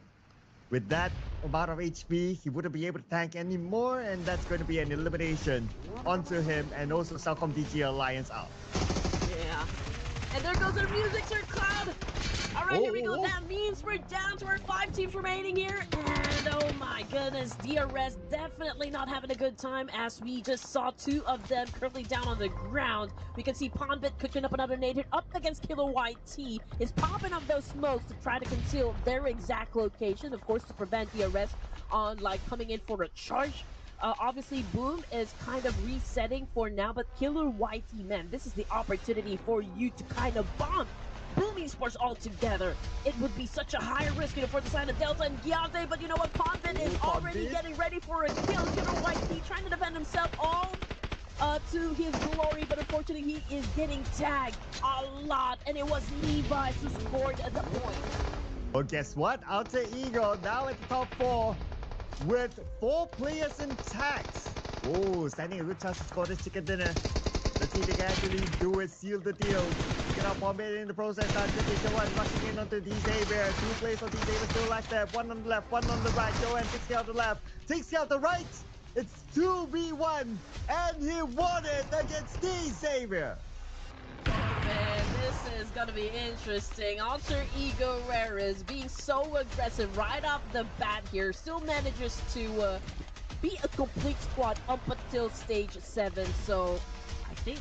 With that amount of HP, he wouldn't be able to tank anymore, and that's going to be an elimination onto him, and also Celcom DG Alliance out. Yeah. And there goes our music, Sir Cloud. All right, here we go. That means we're down to our 5 teams remaining here. And oh my goodness, DRS definitely not having a good time, as we just saw 2 of them currently down on the ground. We can see Pondbit cooking up another nade hit up against Killer YT. Is popping up those smokes to try to conceal their exact location, of course, to prevent DRS on coming in for a charge. Obviously, Boom is kind of resetting for now, but Killer YT, man, this is the opportunity for you to kind of bomb Boom Esports altogether. It would be such a higher risk, for the side of Delta and Giante, but you know what? Pondbit is already getting ready for a kill. Killer YT trying to defend himself all to his glory, but unfortunately he is getting tagged a lot, and it was Levi who scored the point. Well, guess what? Alter Ego now at the top 4 with 4 players intact. Oh, standing a good chance to score this chicken dinner. Let's see if they can actually do it, seal the deal. Get up on it in the process. Now, one rushing in onto D-Xavier. 2 players on D-Xavier still like that. 1 on the left, 1 on the right. Joanne takes out the left, takes out the right. It's 2v1, and he won it against D-Xavier. Oh man, this is gonna be interesting. Alter Ego Rares being so aggressive right off the bat here, still manages to be a complete squad up until stage 7. So I think,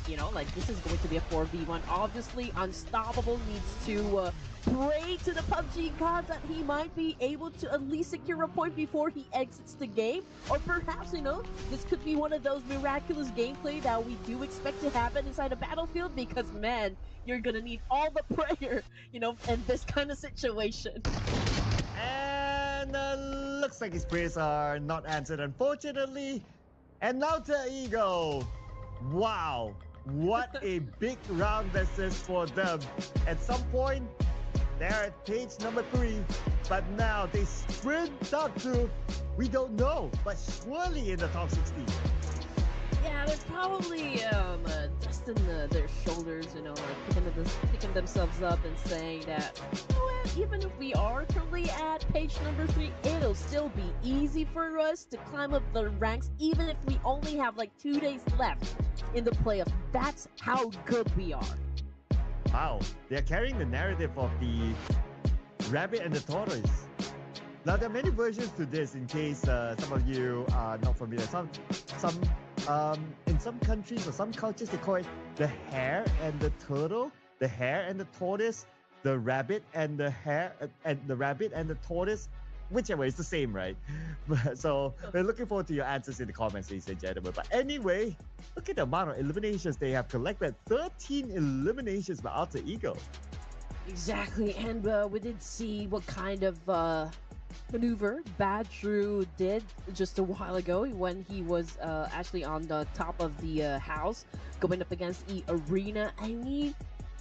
this is going to be a 4v1. Obviously, Unstoppable needs to pray to the Pubg gods that he might be able to at least secure a point before he exits the game. Or perhaps, this could be one of those miraculous gameplay that we do expect to happen inside a battlefield, because, man, you're gonna need all the prayer, in this kind of situation. And looks like his prayers are not answered, unfortunately. And now to Ego. Wow, what a big round this is for them. At some point, they're at page number 3, but now they sprint up to, we don't know, but surely in the top 16. Yeah, they're probably dusting their shoulders, picking themselves up and saying that, even if we are currently at page number 3, it'll still be easy for us to climb up the ranks, even if we only have 2 days left in the playoffs. That's how good we are. Wow, they're carrying the narrative of the rabbit and the tortoise. Now, there are many versions to this, in case some of you are not familiar. In some countries or some cultures, they call it the hare and the turtle, the hare and the tortoise, the rabbit and the hare, and the rabbit and the tortoise. Whichever, it's the same, right? So we're looking forward to your answers in the comments, ladies and gentlemen. But anyway, look at the amount of eliminations they have collected. 13 eliminations by Alter Ego. Exactly, and we did see what kind of maneuver Bad Drew did just a while ago when he was actually on the top of the house going up against E Arena. I mean,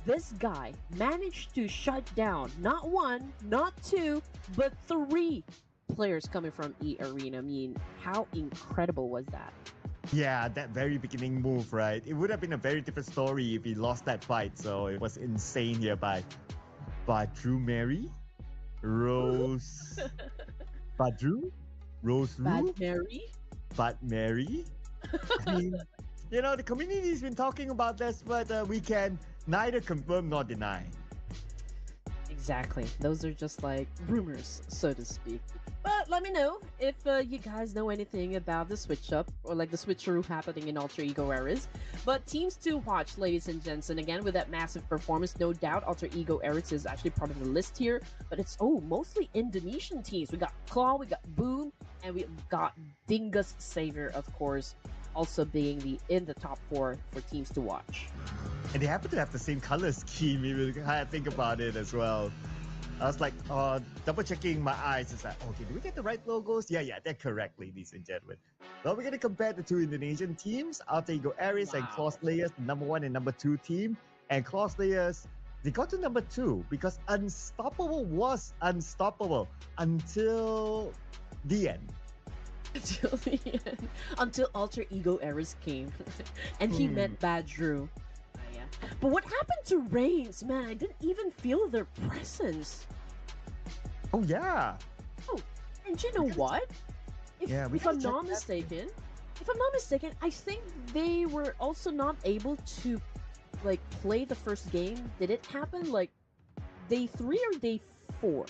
this guy managed to shut down not 1, not 2, but 3 players coming from E Arena. I mean, how incredible was that? Yeah, that very beginning move, right? It would have been a very different story if he lost that fight. So it was insane here by Drew Mary, Rose, Badru, Rose Lu, Bad Mary. I mean, the community's been talking about this, but we can neither confirm nor deny. Exactly. Those are just like rumors, so to speak. But let me know if you guys know anything about the switch up or like the switcheroo happening in Alter Ego Eras. But teams to watch, ladies and gents, and again with that massive performance, no doubt Alter Ego Eras is actually part of the list here. But it's mostly Indonesian teams. We got Claw, we got Boom, and we got Dingus Savior, of course, also being in the top four for teams to watch. And they happen to have the same color scheme if you think about it as well. I was like, double checking my eyes. It's like, okay, do we get the right logos? Yeah, they're correct, ladies and gentlemen. Well, we're going to compare the two Indonesian teams, Alter Ego Aries and Claw Slayers, the number 1 and number 2 team. And Claw Slayers, they got to number 2 because Unstoppable was unstoppable until the end. Until the end. Until Alter Ego Eras came. And he met Badru. Yeah. But what happened to Reigns? Man, I didn't even feel their presence. Oh, yeah. Oh, and you know what? If I'm not mistaken, I think they were also not able to like play the first game. Did it happen like day 3 or day 4?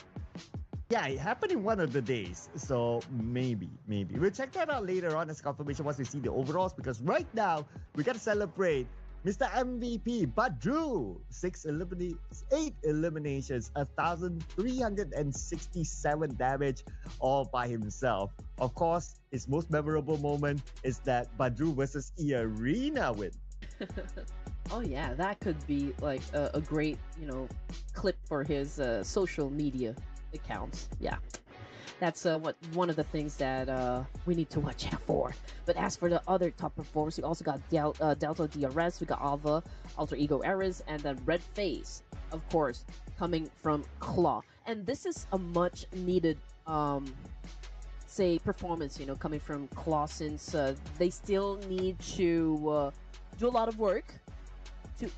Yeah, it happened in one of the days. So maybe. We'll check that out later on as confirmation once we see the overalls, because right now we gotta celebrate Mr. MVP Badru. 8 eliminations, 1,367 damage all by himself. Of course, his most memorable moment is that Badru versus E-Arena win. Oh yeah, that could be like a great, clip for his social media accounts. Yeah. That's one of the things that we need to watch out for. But as for the other top performers, we also got Delta DRS, we got Alva, Alter Ego Eras, and then Red Face, of course, coming from Claw. And this is a much needed performance, coming from Claw, since they still need to do a lot of work to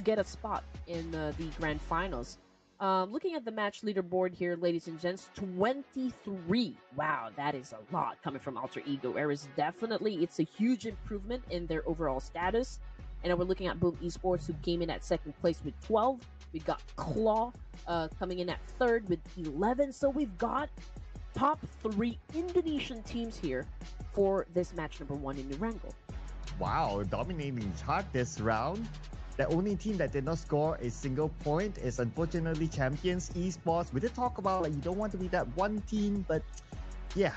get a spot in the grand finals. Looking at the match leaderboard here, ladies and gents, 23. Wow, that is a lot coming from Alter Ego Eras. Definitely, it's a huge improvement in their overall status. And then we're looking at Boom Esports, who came in at second place with 12. We got Claw coming in at third with 11. So we've got top 3 Indonesian teams here for this match number 1 in Erangel. Wow, dominating chart this round. The only team that did not score a single point is unfortunately Champions Esports. We did talk about you don't want to be that one team, but yeah,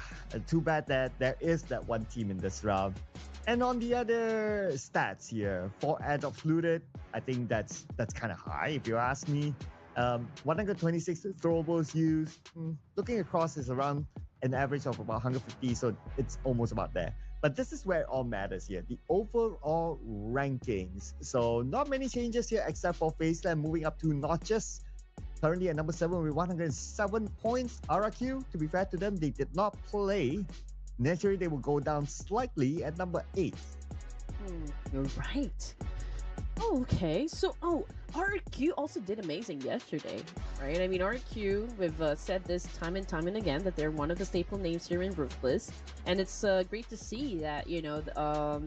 too bad that there is that one team in this round. And on the other stats here, 4 airdrops looted, I think that's kind of high if you ask me. 126 throwables used. Looking across is around an average of about 150, so it's almost about there. But this is where it all matters here, the overall rankings. So not many changes here except for Faceland moving up 2 notches. Currently at number 7 with 107 points. RRQ, to be fair to them, they did not play. Naturally, they will go down slightly at number 8. You're right. Oh, okay. So, RQ also did amazing yesterday, right? I mean, RQ, we've said this time and time and again that they're one of the staple names here in Ruthless, and it's great to see that,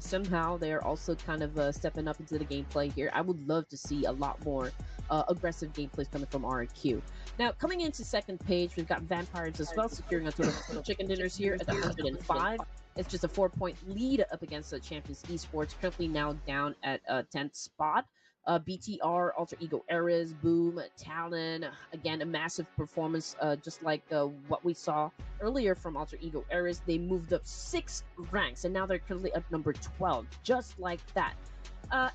somehow they're also kind of stepping up into the gameplay here. I would love to see a lot more aggressive gameplays coming from RQ. Now, coming into second page, we've got Vampires as well, securing a total of chicken dinners here at 105. It's just a 4-point lead up against the Champions Esports, currently now down at 10th spot. BTR, Alter Ego Eras, Boom, Talon. Again, a massive performance, just like what we saw earlier from Alter Ego Eras. They moved up 6 ranks, and now they're currently at number 12, just like that.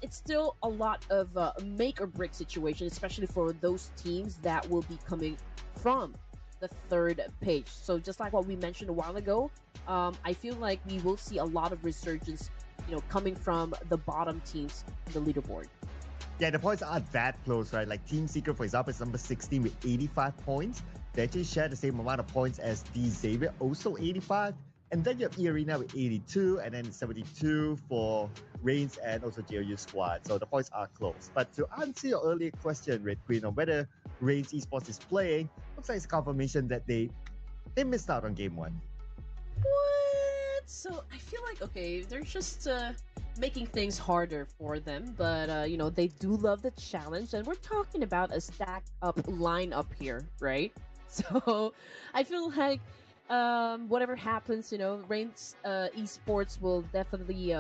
It's still a lot of make or break situation, especially for those teams that will be coming from the third page. So just like what we mentioned a while ago, I feel like we will see a lot of resurgence, coming from the bottom teams in the leaderboard. Yeah, the points aren't that close, right? Like Team Secret, for example, is number 16 with 85 points. They actually share the same amount of points as the Xavier, also 85. And then you have E-Arena with 82, and then 72 for Reigns and also JOU Squad. So the points are close. But to answer your earlier question, Red Queen, on whether Reigns Esports is playing, looks like it's a confirmation that they missed out on game 1. What? So I feel like, okay, they're just making things harder for them. But they do love the challenge, and we're talking about a stacked up lineup here, right? So I feel like whatever happens, Reigns Esports will definitely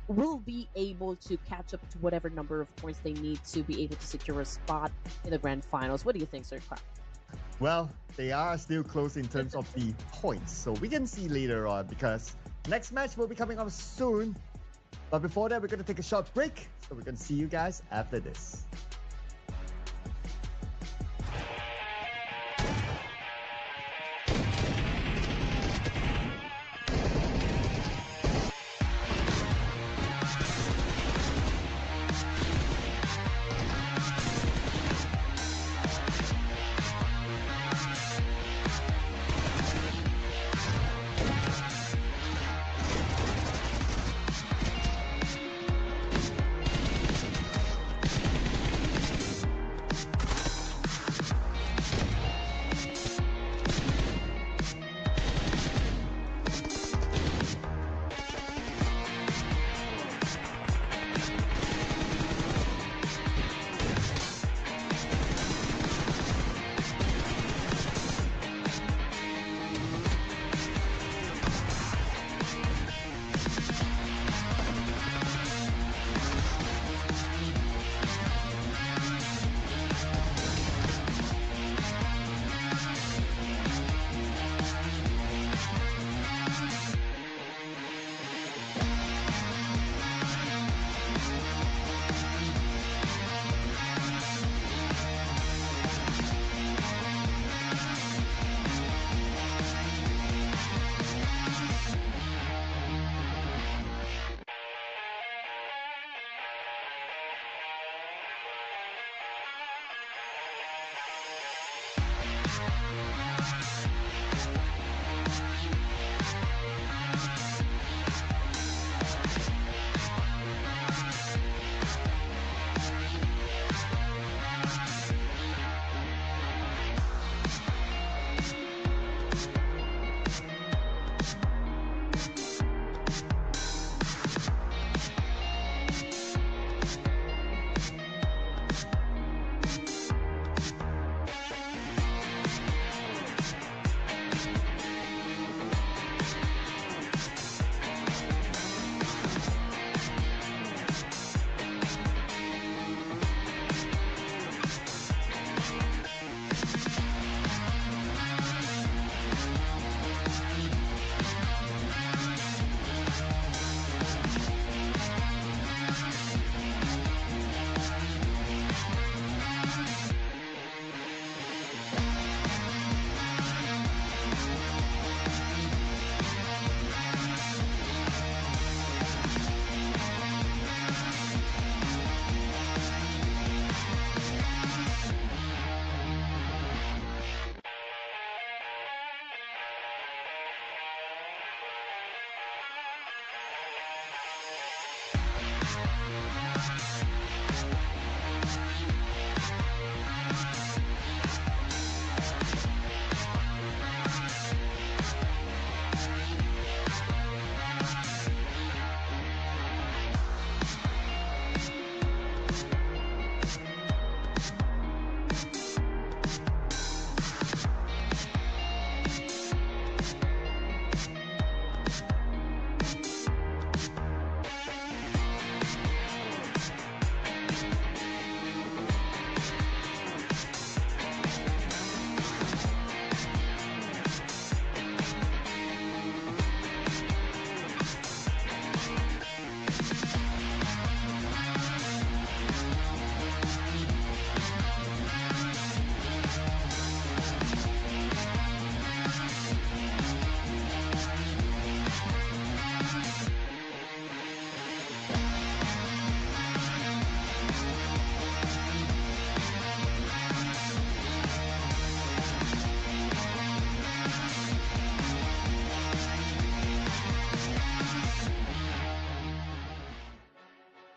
will be able to catch up to whatever number of points they need to be able to secure a spot in the grand finals. What do you think, Sir Cloud? Well, they are still close in terms of the points, so we can see later on because next match will be coming up soon. But before that, we're going to take a short break, so we're going to see you guys after this.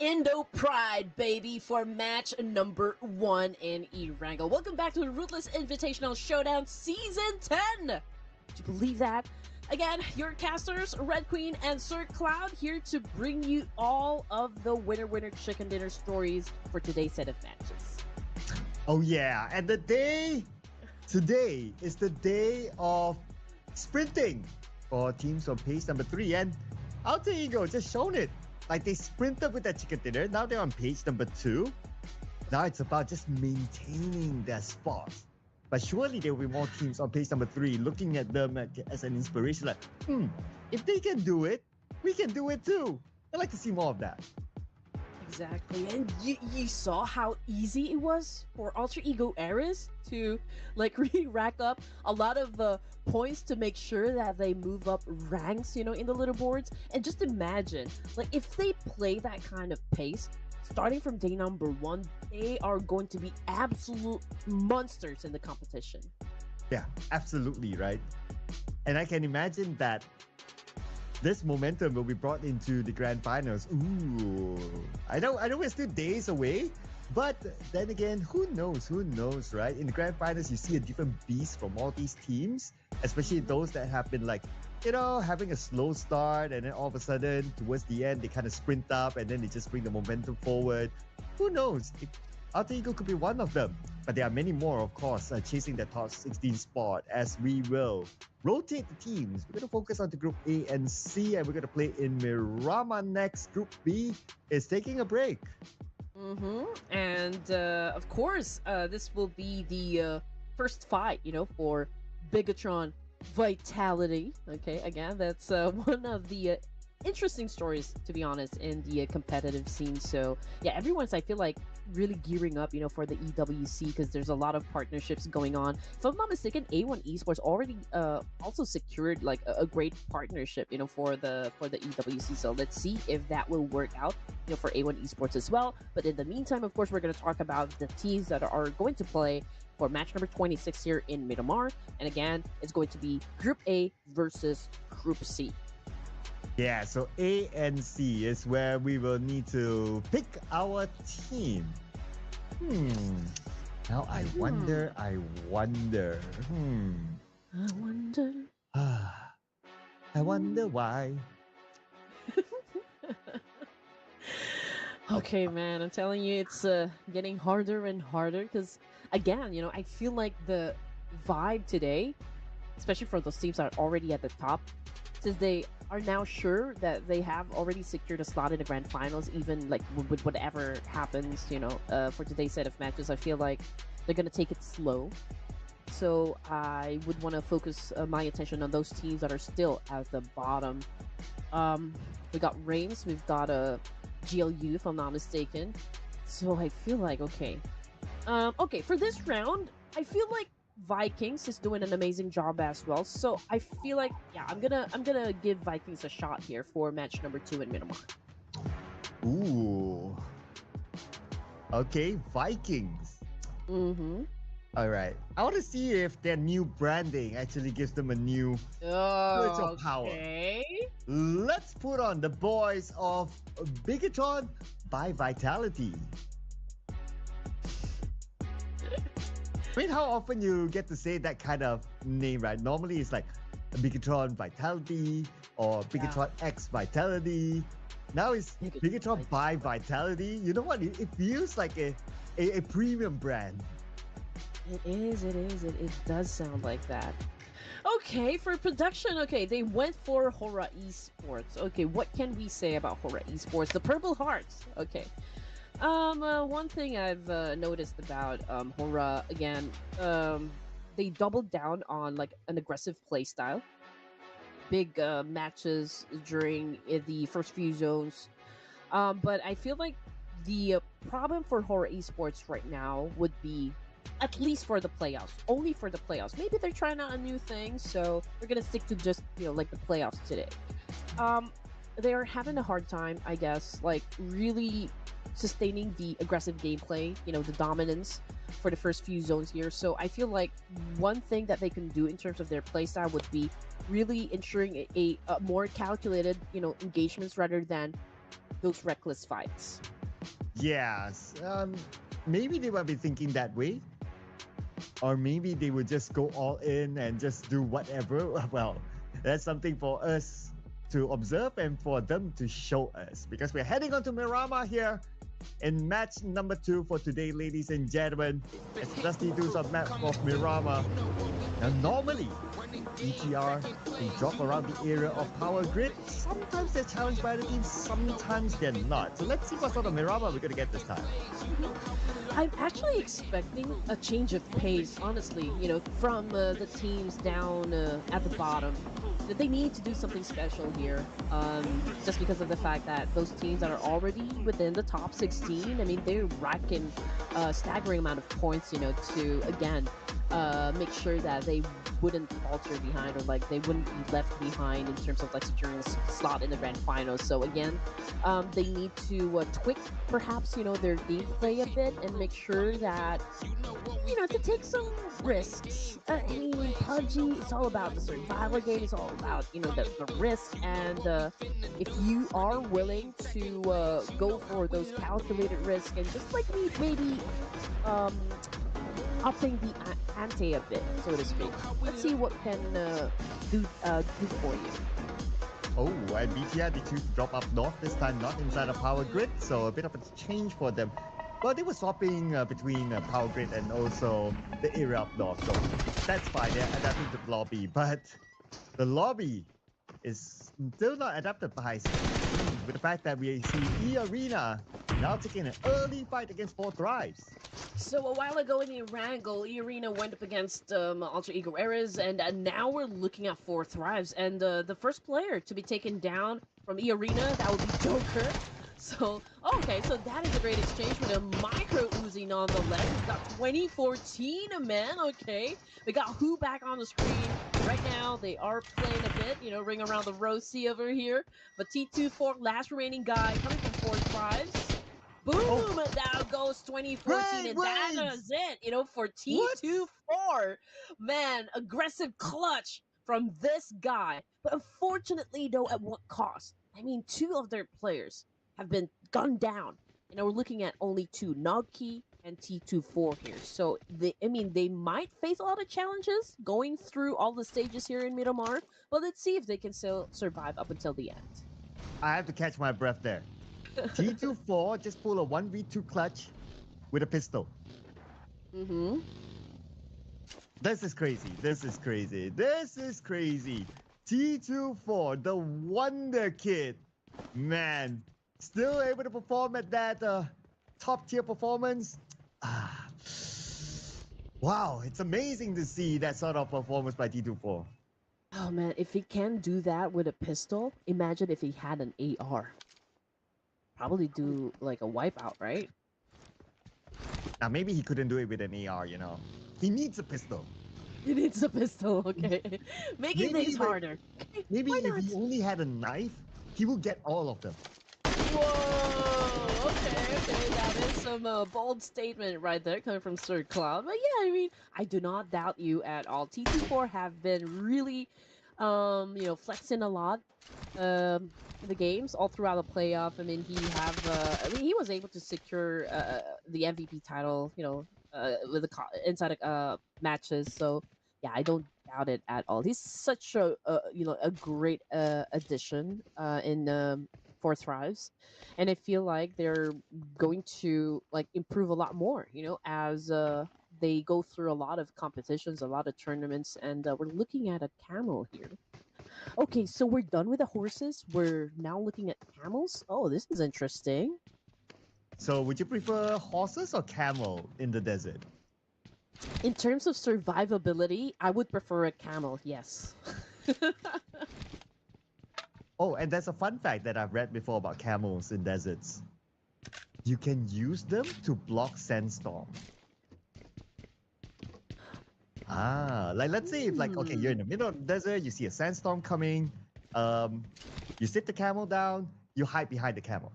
Indo Pride, baby, for match number 1 in Erangel. Welcome back to the Ruthless Invitational Showdown Season 10! Would you believe that? Again, your casters, Red Queen and Sir Cloud, here to bring you all of the winner chicken dinner stories for today's set of matches. Oh yeah, and today is the day of sprinting for teams on pace number 3, and Alter Ego just shown it. Like they sprinted with that chicken dinner, now they're on page number 2. Now it's about just maintaining their spot. But surely there will be more teams on page number 3 looking at them as an inspiration. Like, if they can do it, we can do it too. I'd like to see more of that. Exactly, and you saw how easy it was for Alter Ego Ares to like really rack up a lot of points to make sure that they move up ranks, in the leaderboards. And just imagine, like if they play that kind of pace, starting from day number 1, they are going to be absolute monsters in the competition. Yeah, absolutely, right? And I can imagine that this momentum will be brought into the grand finals. Ooh, I know we're still days away, but then again, who knows, right? In the grand finals, you see a different beast from all these teams, especially those that have been like, having a slow start, and then all of a sudden, towards the end, they kind of sprint up, and then they just bring the momentum forward. Who knows? Alter Ego could be one of them, but there are many more, of course, chasing the top 16 spot, as we will rotate the teams. We're going to focus on the Group A and C, and we're going to play in Miramar next. Group B is taking a break. And of course, this will be the first fight, for Bigatron Vitality. Okay, again, that's one of the interesting stories, to be honest, in the competitive scene. So yeah, everyone's, I feel like, really gearing up, for the EWC, because there's a lot of partnerships going on. If I'm not mistaken, A1 Esports already also secured like a great partnership, for the EWC. So let's see if that will work out, for A1 Esports as well. But in the meantime, of course, we're going to talk about the teams that are going to play for match number 26 here in Miramar. And again, it's going to be Group A versus Group C. Yeah, so A and C is where we will need to pick our team. Now I wonder. I wonder. I wonder why. Okay, man, I'm telling you, it's getting harder and harder because, again, I feel like the vibe today, especially for those teams that are already at the top, since they are now sure that they have already secured a slot in the grand finals, even like with whatever happens, for today's set of matches, I feel like they're going to take it slow. So I would want to focus my attention on those teams that are still at the bottom. We got Reims, we've got a GLU, if I'm not mistaken. So I feel like, okay, for this round, I feel like Vikings is doing an amazing job as well. So I feel like, yeah, I'm gonna give Vikings a shot here for match number 2 in Miramar. Ooh. Okay, Vikings. All right. I want to see if their new branding actually gives them a new surge of power. Let's put on the boys of Bigatron by Vitality. I mean, how often you get to say that kind of name, right? Normally it's like Bigatron Vitality or Bigatron X Vitality. Now it's Bigatron by Vitality. You know what? It feels like a premium brand. It does sound like that. Okay, for production, okay, they went for Hora Esports. Okay, what can we say about Hora Esports? The Purple Hearts. Okay. One thing I've noticed about Hora, again, they doubled down on like an aggressive play style. Big matches during the first few zones. But I feel like the problem for Hora Esports right now would be, at least for the playoffs, only for the playoffs. Maybe they're trying out a new thing, so we're gonna stick to just, like the playoffs today. They're having a hard time, I guess, like really sustaining the aggressive gameplay, the dominance for the first few zones here. So I feel like one thing that they can do in terms of their playstyle would be really ensuring a more calculated, engagements rather than those reckless fights. Yes. Maybe they might be thinking that way. Or maybe they would just go all in and just do whatever. Well, That's something for us to observe and for them to show us, because we're heading on to Miramar here in match number 2 for today, ladies and gentlemen. As Dusty does on map of Miramar. Now, normally, EGR they drop around the area of power grid. Sometimes they're challenged by the team, sometimes they're not. So let's see what sort of Miramar we're going to get this time. I'm actually expecting a change of pace, honestly, from the teams down at the bottom. That they need to do something special here, just because of the fact that those teams that are already within the top 16, I mean, they're racking a staggering amount of points, to, again, make sure that they wouldn't falter behind, or like they wouldn't be left behind in terms of like securing a slot in the grand finals. So again, they need to tweak perhaps their gameplay a bit and make sure that to take some risks. I mean, PUBG, it's all about the survival game. It's all about the risk, and if you are willing to go for those calculated risks and just like maybe upping the ante a bit, so to speak. Let's see what can do for you. Oh, and BTR, they choose to drop up north this time, not inside a power grid, so a bit of a change for them. Well, they were swapping between power grid and also the area up north, so that's fine. They're adapting to the lobby, but the lobby is still not adapted by with the fact that we see E-Arena now taking an early fight against 4 Thrives. So a while ago in the Wrangle, E-Arena went up against Alter Ego Eras, and now we're looking at 4 Thrives. And the first player to be taken down from E-Arena, that would be Joker. So, okay, so that is a great exchange with a micro Uzi nonetheless. We've got 2014, man, okay. We got Who back on the screen. Right now, they are playing a bit, ring around the Rosie over here. But T24, last remaining guy, coming from 4 Thrives. Boom! Oh. Down goes 2014, and that is it, for T24. What? Man, aggressive clutch from this guy. But unfortunately, though, at what cost? I mean, 2 of their players have been gunned down. We're looking at only 2, Nogki and T24 here. So, they might face a lot of challenges going through all the stages here in Miramar, but let's see if they can still survive up until the end. I have to catch my breath there. T24 just pull a 1v2 clutch with a pistol. Mm-hmm. This is crazy. This is crazy. This is crazy. T24, the Wonder Kid. Man, still able to perform at that top tier performance. Wow, it's amazing to see that sort of performance by T24. Oh man, if he can do that with a pistol, imagine if he had an AR. Probably do like a wipeout, right? Now maybe he couldn't do it with an AR, He needs a pistol. He needs a pistol, okay. Making things harder. Maybe if he only had a knife, he will get all of them. Whoa! Okay. That is some bold statement right there coming from Sir Cloud. But yeah, I mean, I do not doubt you at all. T24 have been really, flexing a lot. The games all throughout the playoff. I mean, he was able to secure the MVP title, with the inside matches. So yeah, I don't doubt it at all. He's such a great addition in 4 Thrives, and I feel like they're going to like improve a lot more, as they go through a lot of competitions, a lot of tournaments, and we're looking at a camel here. Okay, so we're done with the horses. We're now looking at camels. Oh, this is interesting. So would you prefer horses or camel in the desert? In terms of survivability, I would prefer a camel, yes. Oh, and there's a fun fact that I've read before about camels in deserts. You can use them to block sandstorm. Like let's say if okay, you're in the middle of the desert, you see a sandstorm coming, you sit the camel down, you hide behind the camel.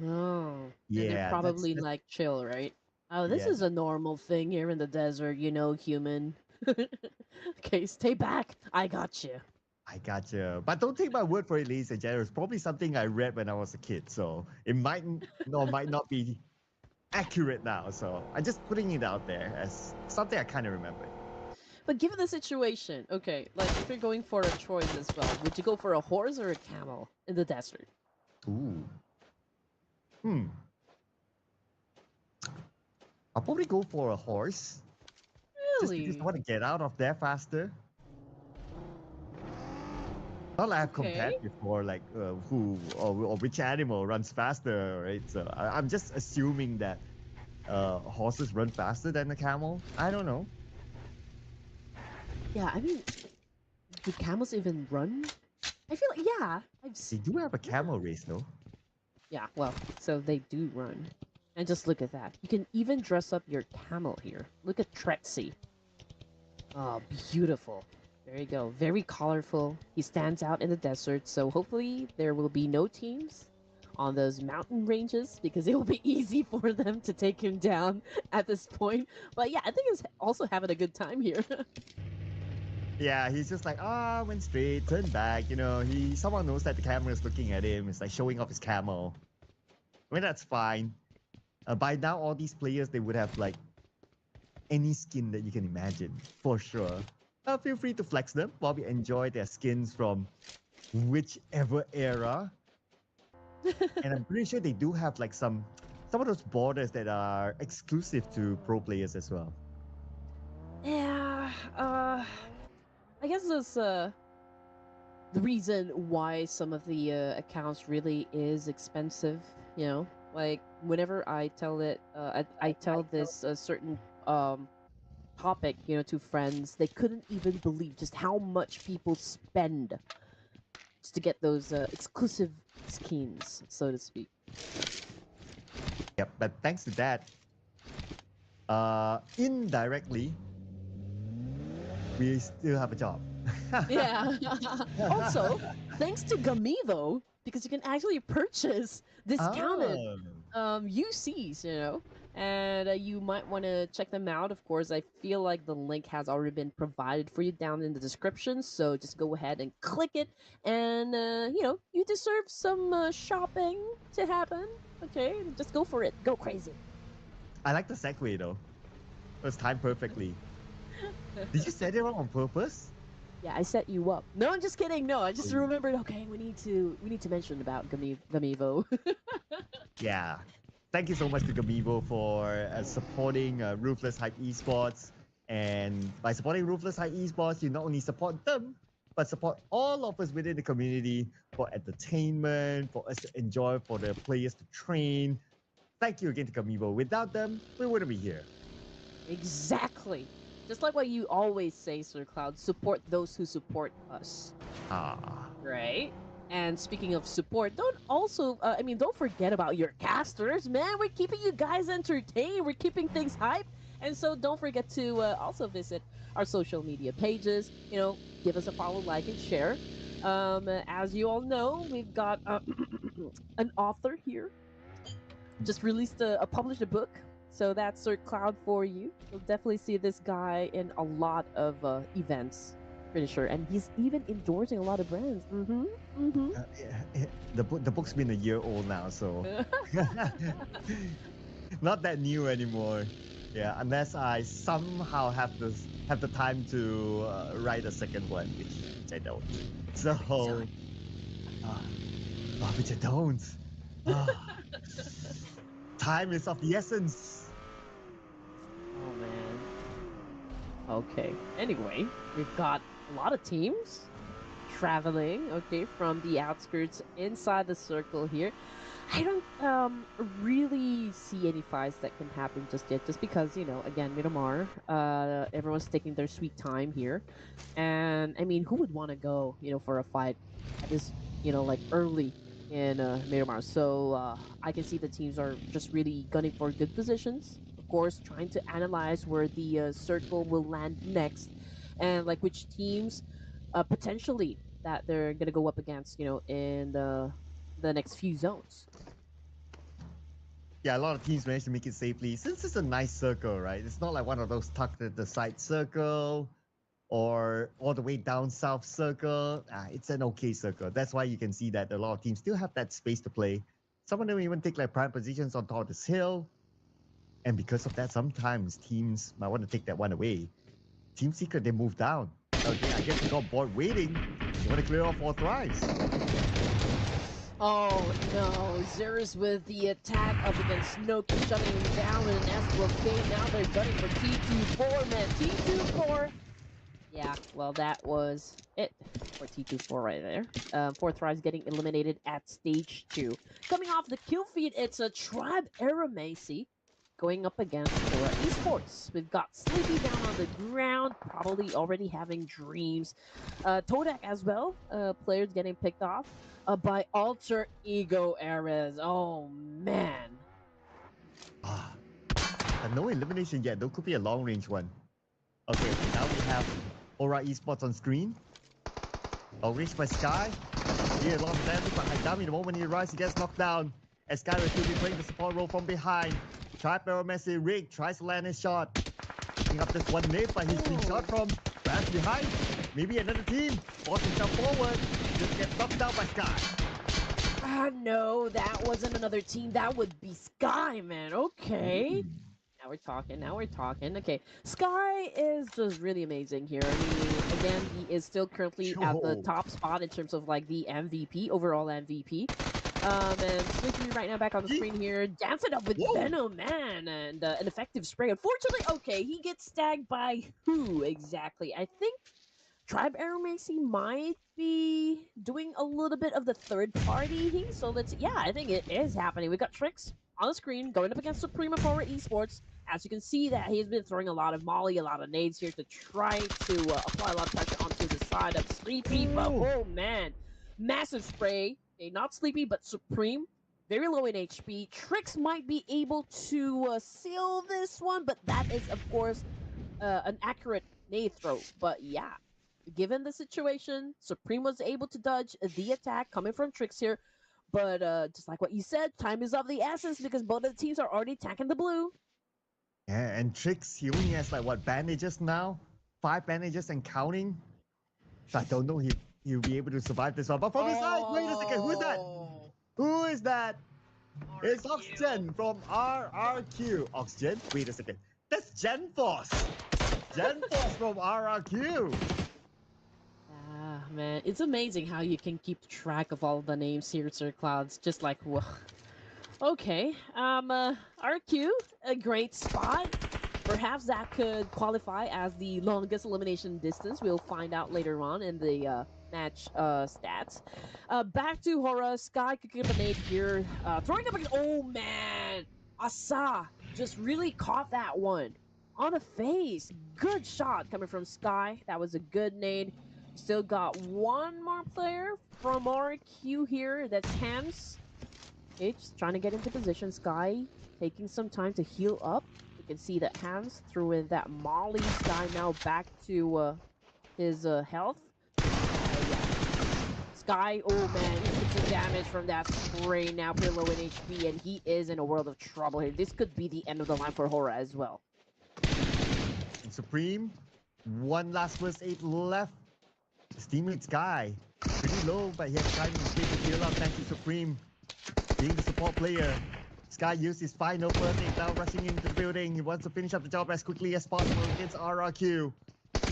Oh, yeah, and they're probably like chill, right? Oh, this is a normal thing here in the desert, human. Okay, stay back. I got you. I gotcha. But don't take my word for it, ladies and gentlemen. It's probably something I read when I was a kid, so it might not be accurate now. So I'm just putting it out there as something I kind of remember. But given the situation, okay, like if you're going for a choice as well, would you go for a horse or a camel in the desert? Ooh. Hmm. I'll probably go for a horse just because I Really? want to get out of there faster. Not like I've Okay. compared before, like who or which animal runs faster, right? So I'm just assuming that horses run faster than a camel. I don't know. Yeah, I mean, do camels even run? I feel like yeah, They do have a yeah. camel race, though. Yeah, well, so they do run. And just look at that. You can even dress up your camel here. Look at Trexie. Oh, beautiful. There you go. Very colorful. He stands out in the desert, so hopefully there will be no teams on those mountain ranges because it will be easy for them to take him down at this point. But yeah, I think he's also having a good time here. Yeah, he's just like, went straight, turned back. You know, someone knows that the camera is looking at him. It's like showing off his camel. I mean, that's fine. By now, all these players, they would have like any skin that you can imagine, for sure. Feel free to flex them while we enjoy their skins from whichever era. And I'm pretty sure they do have like some of those borders that are exclusive to pro players as well. Yeah, I guess that's the reason why some of the accounts really is expensive. You know, like whenever I tell it, I tell this certain um topic, you know, to friends, they couldn't even believe just how much people spend just to get those exclusive skins, so to speak. Yep, but thanks to that, indirectly, we still have a job. Yeah. Also, thanks to Gamivo, because you can actually purchase discounted Oh, UCs, you know, and you might want to check them out. Of course, I feel like the link has already been provided for you down in the description, so just go ahead and click it, and you know, you deserve some shopping to happen. Okay, just go for it, go crazy. I like the segue though. It was timed perfectly. Did you set it up on purpose? Yeah, I set you up. No, I'm just kidding. No, I Oh, just remembered. Okay, we need to mention about Gamivo. yeah. Thank you so much to Gamibo for supporting Ruthless Hype Esports. And by supporting Ruthless Hype Esports, you not only support them, but support all of us within the community for entertainment, for us to enjoy, for the players to train. Thank you again to Gamibo. Without them, we wouldn't be here. Exactly. Just like what you always say, Sir Cloud, support those who support us. Ah. Right? And speaking of support, don't forget about your casters, man. We're keeping you guys entertained. We're keeping things hype. And so don't forget to also visit our social media pages. You know, give us a follow, like, and share. As you all know, we've got an author here just released published a book. So that's Sir Cloud for you. You'll definitely see this guy in a lot of events, pretty sure. And he's even endorsing a lot of brands. Mm-hmm. Mm-hmm. The book's been a year old now, so not that new anymore. Yeah, unless I somehow have the time to write a second one, which I don't. So, which I don't. Ah, time is of the essence. Oh man. Okay. Anyway, we've got a lot of teams traveling, okay, from the outskirts inside the circle here. I don't really see any fights that can happen just yet, just because, you know, again, Miramar, everyone's taking their sweet time here. And I mean, who would want to go, you know, for a fight at this, you know, like early in Miramar? So I can see the teams are just really gunning for good positions. Of course, trying to analyze where the circle will land next, and like which teams potentially that they're gonna go up against, you know, in the next few zones. Yeah, a lot of teams managed to make it safely. Since it's a nice circle, right? It's not like one of those tucked at the side circle or all the way down south circle. It's an okay circle. That's why you can see that a lot of teams still have that space to play. Some of them even take like prime positions on top of this hill. And because of that, sometimes teams might want to take that one away. Team Secret, they moved down. Okay, I guess they got bored waiting. They want to clear off all thrives. Oh no, Zerus with the attack up against Noki, shutting him down, and as for Fade, now they're gunning for T24, man. T24! Yeah, well, that was it for T24 right there. Fourth Rise getting eliminated at stage 2. Coming off the kill feed, it's a Tribe Aramacy going up against Aura Esports. We've got Sleepy down on the ground, probably already having dreams. Todak as well, players getting picked off by Alter Ego Ares. Oh, man. Ah, but no elimination yet. There could be a long range one. Okay, now we have Aura Esports on screen. Reached by Sky. Here, a lot of damage, but Haidami, the moment he arrives, he gets knocked down. As Sky will still be playing the support role from behind. Tribe Messi Rig tries to land his shot. Picking up this one nade, but he's being shot from back behind. Maybe another team forcing himself forward. Just gets knocked down by Sky. No, that wasn't another team. That would be Sky, man. Okay. Now we're talking. Now we're talking. Okay, Sky is just really amazing here. I mean, again, he is still currently at the top spot in terms of like the MVP, overall MVP. And Sleepy right now back on the screen here, dancing up with Venom, man, and an effective spray. Unfortunately, okay, he gets tagged by who exactly? I think Tribe Aramacy might be doing a little bit of the third party. So let's, yeah, I think it is happening. We've got Tricks on the screen going up against Supreme Power Esports. As you can see, that he's been throwing a lot of molly, a lot of nades here to try to apply a lot of pressure onto the side of Sleepy. But oh man, massive spray. Okay, not Sleepy, but Supreme. Very low in HP. Tricks might be able to seal this one, but that is, of course, an accurate nade throw. But yeah, given the situation, Supreme was able to dodge the attack coming from Tricks here. But just like what you said, time is of the essence because both of the teams are already attacking the blue. Yeah, and Tricks, he only has like what, bandages now? 5 bandages and counting. So I don't know he'll be able to survive this one. But from his side, wait a second, who's that? Who is that? It's Oxygen from RRQ. Oxygen? Wait a second. That's GenForce. GenForce from RRQ. Ah, man, it's amazing how you can keep track of all the names here, Sir Clouds. Just like, well, okay, RQ, a great spot. Perhaps that could qualify as the longest elimination distance. We'll find out later on in the match stats. Back to Hora. Sky could get a nade here. Throwing up again. Oh, man. Asa just really caught that one on the face. Good shot coming from Sky. That was a good nade. Still got one more player from RQ here. That's Hams. Okay, just trying to get into position. Sky taking some time to heal up. You can see that Hams threw in that Molly. Sky now back to his health. Yeah. Sky, oh man, he took some damage from that spray. Now pretty low in HP, and he is in a world of trouble here. This could be the end of the line for Hora as well. And Supreme, one last first 8 left. His teammate Sky, pretty low, but he has time to heal up thanks to Supreme being the support player. Sky used his final first aid, now rushing into the building. He wants to finish up the job as quickly as possible against RRQ.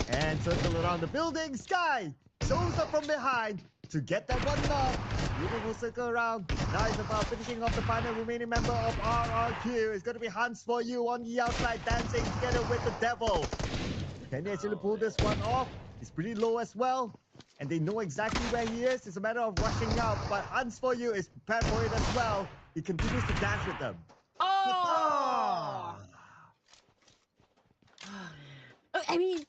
And circle around the building. Sky shows up from behind to get that one knock. Ruben will circle around. Now it's about finishing off the final remaining member of RRQ. It's going to be Hans for you on the outside, dancing together with the devil. Can he actually pull this one off? He's pretty low as well. And they know exactly where he is. It's a matter of rushing out. But Hans for you is prepared for it as well. He continues to dance with them. Oh! I mean,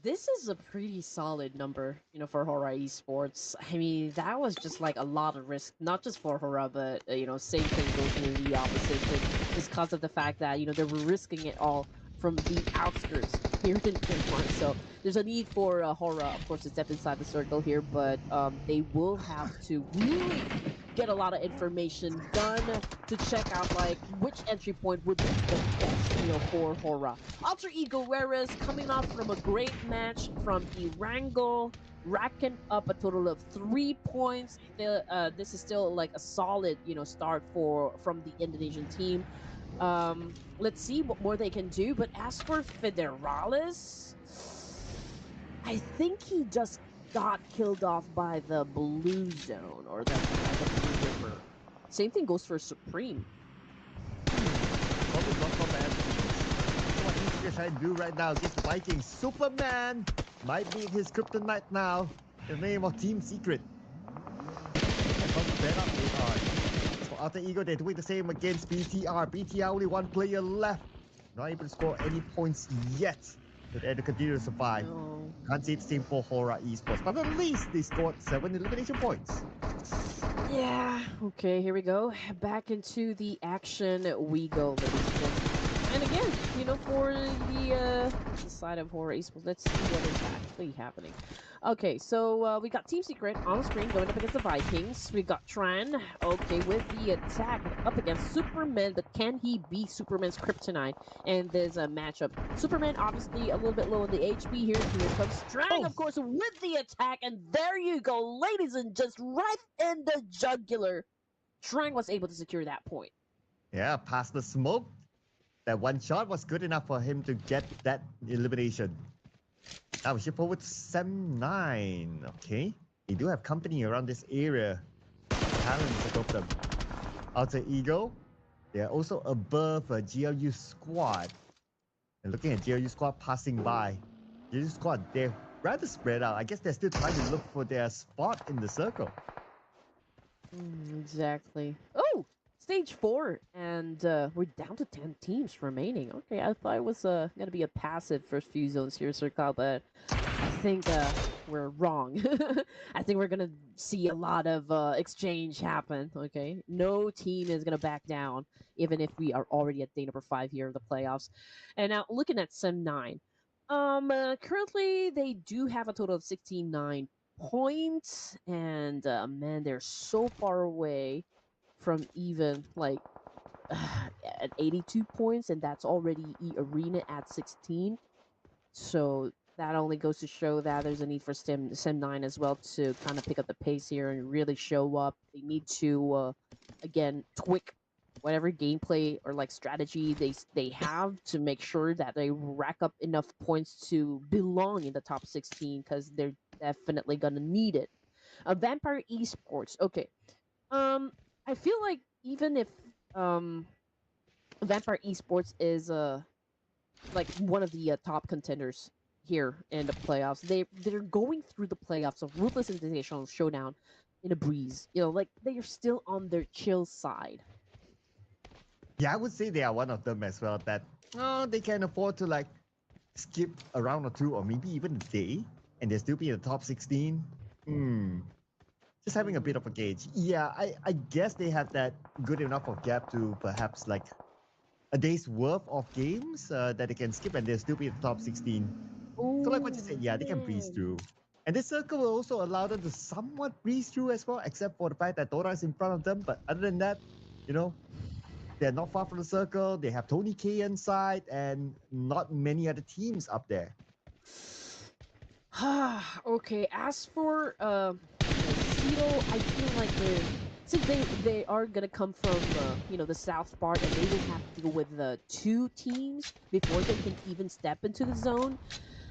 this is a pretty solid number, you know, for Hora Esports. I mean, that was just like a lot of risk, not just for Hora, but, you know, same thing goes in the opposite, just because of the fact that, you know, they were risking it all from the outskirts here in Denmark. So there's a need for Hora, of course, to step inside the circle here, but they will have to really get a lot of information done to check out like which entry point would be the best, you know, for Hora. Alter Ego Whereas coming off from a great match from Erangel, racking up a total of 3 points. This is still like a solid, you know, start from the Indonesian team. Let's see what more they can do. But as for Federalis, I think he just got killed off by the blue zone or the blue river. Same thing goes for Supreme. Probably not for bad teams. So what he's trying to do right now against the Vikings. Superman might be his kryptonite now in the name of Team Secret. And from the up they are. For Alter Ego, they're doing the same against BTR. BTR only one player left. Not able to score any points yet. But they continue to survive. No. Can't say the same for Hora Esports, but at least they scored 7 elimination points. Yeah, okay, here we go. Back into the action we go, ladies and gentlemen. And again, you know, for the side of Horror Esports, let's see what is actually happening. Okay, so we got Team Secret on the screen going up against the Vikings. We got Tran, okay, with the attack up against Superman, but can he beat Superman's kryptonite? And there's a matchup. Superman obviously a little bit low on the HP here. Here comes Tran, of course, with the attack, and there you go, ladies and just right in the jugular. Tran was able to secure that point. Yeah, past the smoke. That one shot was good enough for him to get that elimination. Now we shift forward to Sem9. Okay. They do have company around this area. Talents above them. Alter Ego. They are also above a GLU squad. And looking at GLU squad passing by. GLU squad, they're rather spread out. I guess they're still trying to look for their spot in the circle. Exactly. Oh, stage 4, and we're down to 10 teams remaining. Okay, I thought it was gonna be a passive first few zones here, Circle, but I think we're wrong. I think we're gonna see a lot of exchange happen. Okay, no team is gonna back down, even if we are already at day number 5 here in the playoffs. And now looking at Sem 9, currently they do have a total of 69 points, and man, they're so far away from even like at 82 points, and that's already Arena at 16. So that only goes to show that there's a need for Sim 9 as well to kind of pick up the pace here and really show up. They need to again tweak whatever gameplay or like strategy they have to make sure that they rack up enough points to belong in the top 16, because they're definitely gonna need it. Vampire Esports. Okay. I feel like even if um Vampire Esports is like one of the top contenders here in the playoffs, they're going through the playoffs of Ruthless Invitational Showdown in a breeze. You know, like they are still on their chill side. Yeah, I would say they are one of them as well. That they can afford to like skip a round or two, or maybe even a day, and they'll still be in the top 16. Just having a bit of a gauge. Yeah, I guess they have that good enough of gap to perhaps like a day's worth of games that they can skip, and they'll still be in the top 16. Oh, So like what you said, yeah, they can breeze through. And this circle will also allow them to somewhat breeze through as well, except for the fact that Dora is in front of them. But other than that, you know, they're not far from the circle. They have Tony K inside and not many other teams up there. Okay, as for Seattle, I feel like since they are gonna come from you know, the south part, and they will have to deal with the two teams before they can even step into the zone.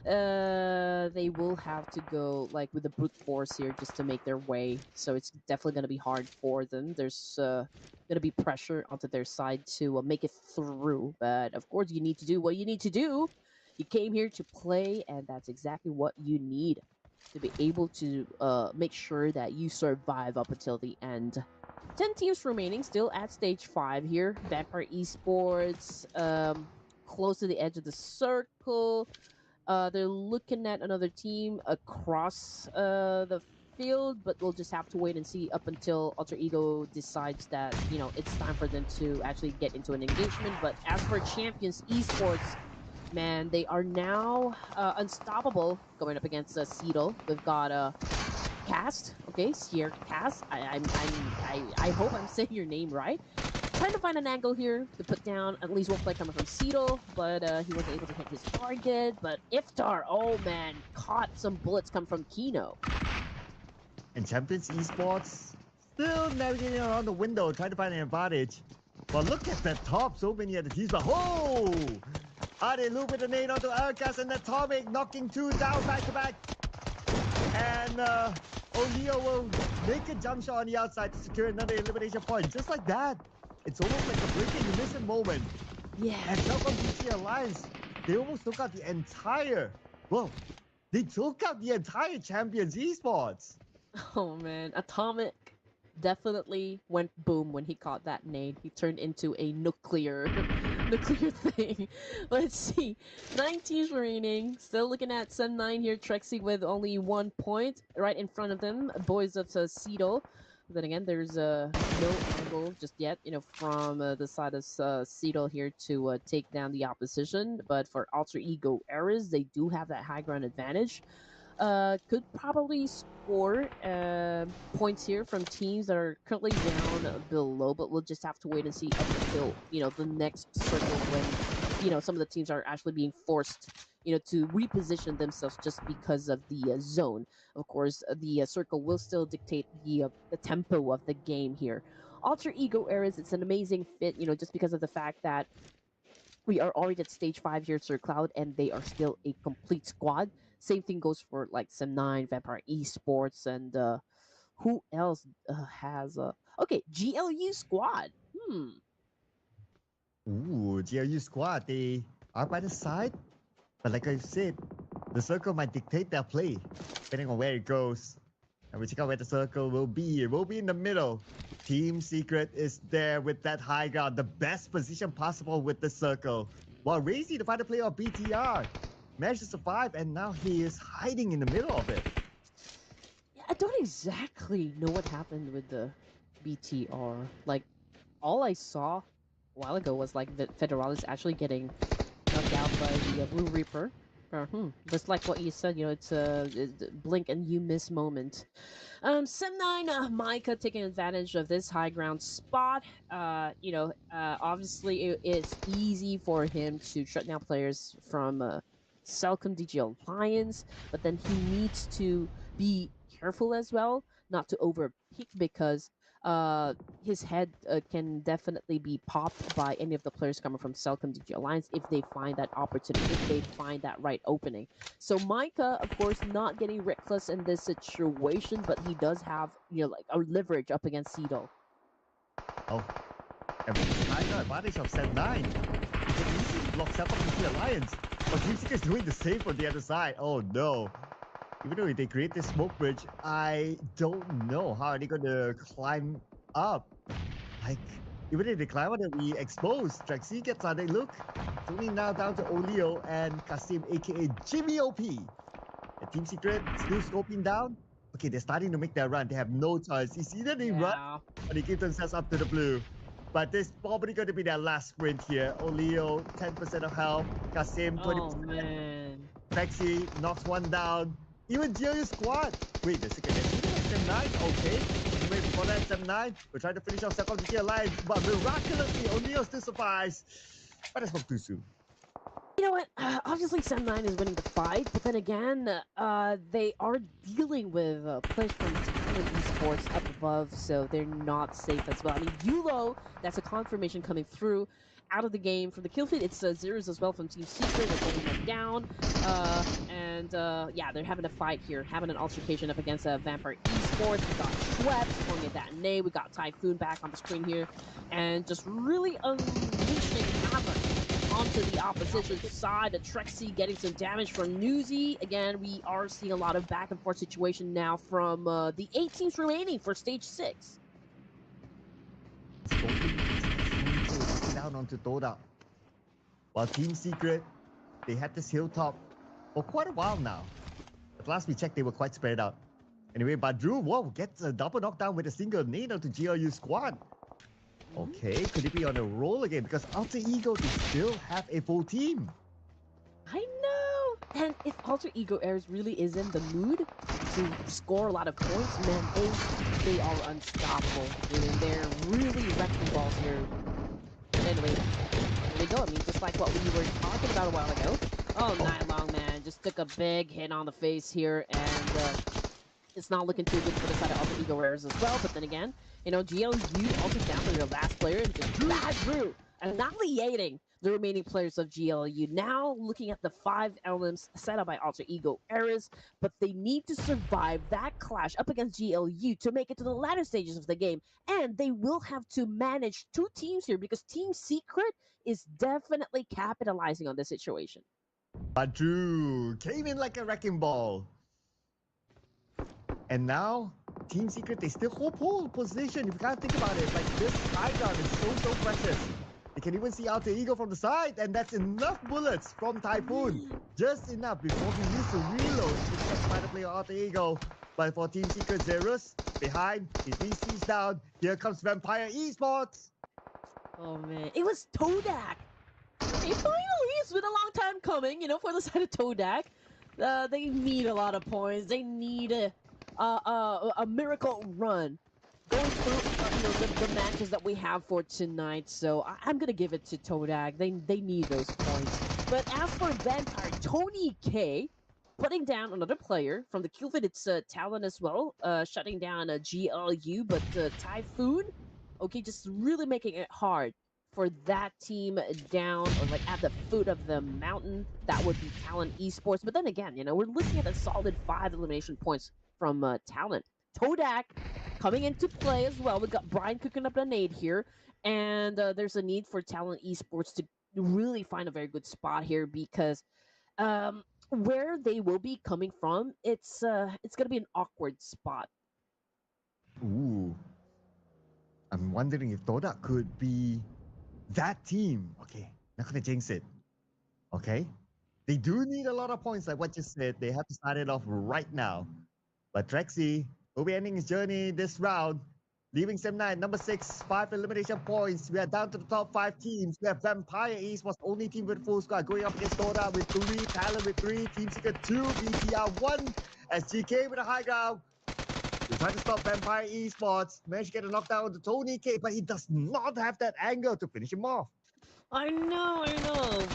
They will have to go like with the brute force here just to make their way. So it's definitely gonna be hard for them. There's gonna be pressure onto their side to make it through. But of course, you need to do what you need to do. You came here to play, and that's exactly what you need to be able to make sure that you survive up until the end. 10 teams remaining, still at stage 5 here. Vampire Esports, close to the edge of the circle. They're looking at another team across the field, but we'll just have to wait and see up until Alter Ego decides that, you know, it's time for them to actually get into an engagement. But as for Champions Esports, man, they are now unstoppable going up against Seedle. We've got Cast, okay, Sierra Cast. I hope I'm saying your name right. Trying to find an angle here to put down at least one play coming from Seedle, but he wasn't able to hit his target. But Iftar, oh man, caught some bullets come from Kino. And Champions Esports still navigating around the window, trying to find an advantage. But look at that top, so many other teams. But oh, They loop with the nade onto Arcas and Atomic, knocking two down back to back. And O'Neill will make a jump shot on the outside to secure another elimination point. Just like that. It's almost like a blink and you miss it moment. Yeah. And Telkom BT Alliance, they almost took out the entire, they took out the entire Champions Esports. Oh man, Atomic definitely went boom when he caught that nade. He turned into a nuclear thing. Let's see. 9 teams remaining. Still looking at Sun 9 here. Trexie with only 1 point right in front of them. Boys of Seedle. Then again, there's no angle just yet, from the side of Seedle here to take down the opposition. But for Alter Ego Eras, they do have that high ground advantage. Could probably score points here from teams that are currently down below, but we'll just have to wait and see up until the next circle when some of the teams are actually being forced to reposition themselves just because of the zone. Of course, the circle will still dictate the tempo of the game here. Alter Ego Eras, it's an amazing fit, just because of the fact that we are already at stage 5 here, Sir Cloud, and they are still a complete squad. Same thing goes for like Sem9, Vampire Esports, and who else has okay, GLU squad. Ooh, GLU squad, they are by the side. But like I said, the circle might dictate their play, depending on where it goes. And we check out where the circle will be. It will be in the middle. Team Secret is there with that high ground, the best position possible with the circle. While Razy, the final player of BTR, managed to survive, and now he is hiding in the middle of it. Yeah, I don't exactly know what happened with the BTR. Like, all I saw a while ago was like Federalis actually getting knocked out by the Blue Reaper. Just like what you said, it's a blink and you miss moment. Sem9, Micah taking advantage of this high ground spot. Obviously it's easy for him to shut down players from Celcom DG Alliance, but then he needs to be careful as well, not to overpeak, because his head can definitely be popped by any of the players coming from Celcom DG Alliance if they find that opportunity, if they find that right opening. So Micah, of course, not getting reckless in this situation, but he does have, like a leverage up against Cedo. Oh, and I got advantage of Sem9. He can easily block Celcom DG Alliance. But Team Secret is doing the same for the other side. Oh no. Even though they create this smoke bridge, I don't know how are they going to climb up. Like, even if they climb up, they'll be exposed. Trexie gets on a look. It's only now down to Olio and Kasim, aka Jimmy OP. And Team Secret still scoping down. Okay, they're starting to make their run. They have no choice. It's either they run or they give themselves up to the blue. But this probably going to be their last sprint here. Olio, 10% of health. Kasim, 20%. Oh, man. Trexie knocks one down. Even GLU squad. Wait, the second Sem9. Okay. Wait for that Sem9. We're trying to finish off Celcom DG Alliance, but miraculously O'Neill still survives. But I spoke too soon. You know what? Obviously, Sem9 is winning the fight, but then again, they are dealing with players from Talent Esports up above, so they're not safe as well. I mean, Yulo, that's a confirmation coming through. Out of the game from the kill feed, it's zeros as well from Team Secret. They're holding them down, yeah, they're having a fight here, having an altercation up against Vampire Esports. We got Schweppes pulling at that nade. We got Typhoon back on the screen here, and just really unleashing havoc onto the opposition side. Trexie getting some damage from Newsy. Again, we are seeing a lot of back and forth situation now from the 8 teams remaining for stage 6. Down onto Toda. While Team Secret, they had this hilltop for quite a while now. But last we checked, they were quite spread out. Anyway, Badru, gets a double knockdown with a single nade onto GLU squad. Okay, could it be on a roll again? Because Alter Ego, they still have a full team. I know! And if Alter Ego Airs really is in the mood to score a lot of points, man, they are unstoppable. I mean, they're really wrecking balls here. But anyway, here we go. I mean, just like what we were talking about a while ago. Oh, Night Long, man, just took a big hit on the face here, and it's not looking too good for the side of Alter Ego Airs as well. But then again, GLU also down for their last player, and just Badru annihilating the remaining players of GLU. Now looking at the 5 elements set up by Alter Ego Eras, but they need to survive that clash up against GLU to make it to the latter stages of the game. And they will have to manage two teams here because Team Secret is definitely capitalizing on this situation. But Drew came in like a wrecking ball. And now, Team Secret, they still hold pole position. If you can't think about it, like this high ground is so precious. You can even see Alter Ego from the side, and that's enough bullets from Typhoon. Just enough before he needs to reload to catch by the player Alter Ego. But for Team Secret, Zerus behind, his VC's down. Here comes Vampire Esports. Oh man, it was Todak. Hey, finally, it's been a long time coming, for the side of Todak. They need a lot of points. They need a miracle run going through the matches that we have for tonight. So I'm gonna give it to Todak. They need those points. But as for Vampire, Tony K putting down another player from the Qfit, it's Talon as well, shutting down GLU, but Typhoon, okay, just really making it hard for that team down or like at the foot of the mountain. That would be Talon Esports. But then again, we're looking at a solid 5 elimination points from Talon. Todak coming into play as well. We got Brian cooking up a nade here, and there's a need for Talon Esports to really find a very good spot here because where they will be coming from, it's gonna be an awkward spot. Ooh. I'm wondering if Todak could be that team. Okay, not gonna jinx it. Okay? They do need a lot of points, like what you said. They have to start it off right now. But Trexie will be ending his journey this round, leaving Sem9, number 6, 5 elimination points. We are down to the top 5 teams. We have Vampire Esports, only team with full squad, going up against Todak with 3, Talon with 3, Team Secret 2, BTR 1, SGK with a high ground. We try to stop Vampire Esports, managed to get a knockdown on the Tony K, but he does not have that angle to finish him off. I know,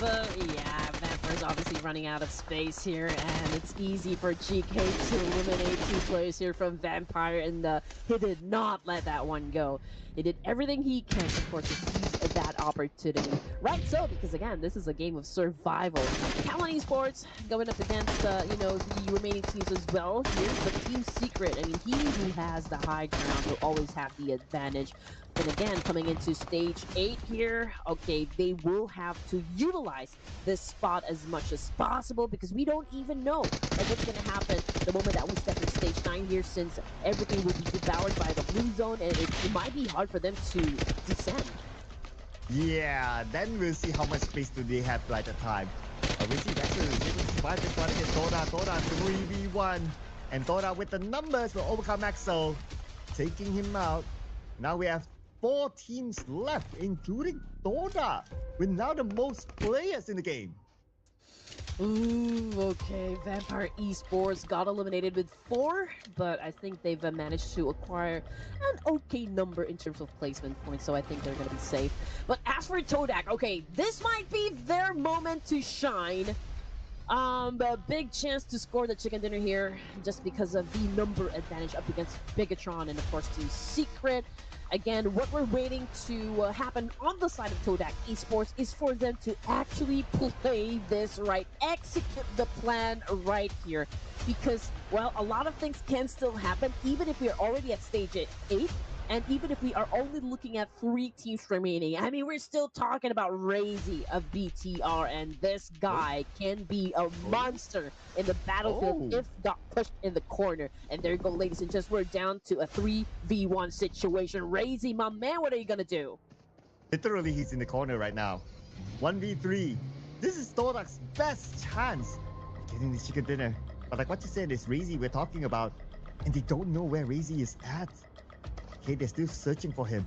but yeah, Vampire's obviously running out of space here, and it's easy for GK to eliminate 2 players here from Vampire, and he did not let that one go. He did everything he can, of course, to seize that opportunity. Right so, because again, this is a game of survival. Talon Esports going up against, the remaining teams as well here, but Team Secret, I mean, he who has the high ground will always have the advantage. And again, coming into stage 8 here, okay, they will have to utilize this spot as much as possible because we don't even know what's going to happen the moment that we step in stage 9 here, since everything will be devoured by the blue zone and it might be hard for them to descend. Yeah, then we'll see how much space do they have by the time. We'll see actually able to survive this one against Todak. Todak 3v1. And Todak with the numbers will overcome Axel, taking him out. Now we have 4 teams left, including Todak, with now the most players in the game. Ooh, okay. Vampire Esports got eliminated with 4, but I think they've managed to acquire an okay number in terms of placement points, so I think they're going to be safe. But as for Todak, okay, this might be their moment to shine. But big chance to score the chicken dinner here just because of the number advantage up against Bigatron and of course Team Secret. Again, what we're waiting to happen on the side of Todak Esports is for them to actually play this right, execute the plan right here. Because, well, a lot of things can still happen even if we're already at stage 8. And even if we are only looking at 3 teams remaining, I mean, we're still talking about Razy of BTR, and this guy can be a monster in the battlefield if got pushed in the corner. And there you go, ladies and gents, we're down to a 3v1 situation. Razy, my man, what are you gonna do? Literally, he's in the corner right now. 1v3. This is Todak's best chance of getting this chicken dinner. But like what you said, it's Razy we're talking about, and they don't know where Razy is at. Okay, they're still searching for him.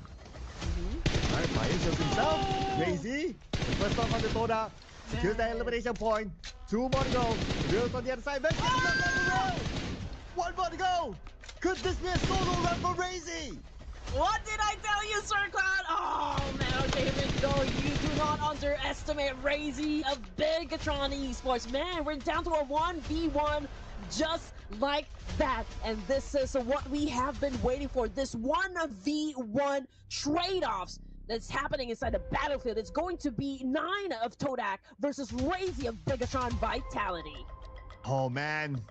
Alright, Fire shows himself. Razy, the first one on the Todak. Secures that elimination point. 2 more to go. Reels on the other side. One more to go. Could this be a solo run for Razy? What did I tell you, Sir Cloud? Oh, man, okay, here we go. You do not underestimate Razy of Bigatron Esports. Man, we're down to a 1v1 just like that. And this is what we have been waiting for. This 1v1 trade-offs that's happening inside the battlefield. It's going to be 9 of Todak versus Razy of Bigatron Vitality. Oh man.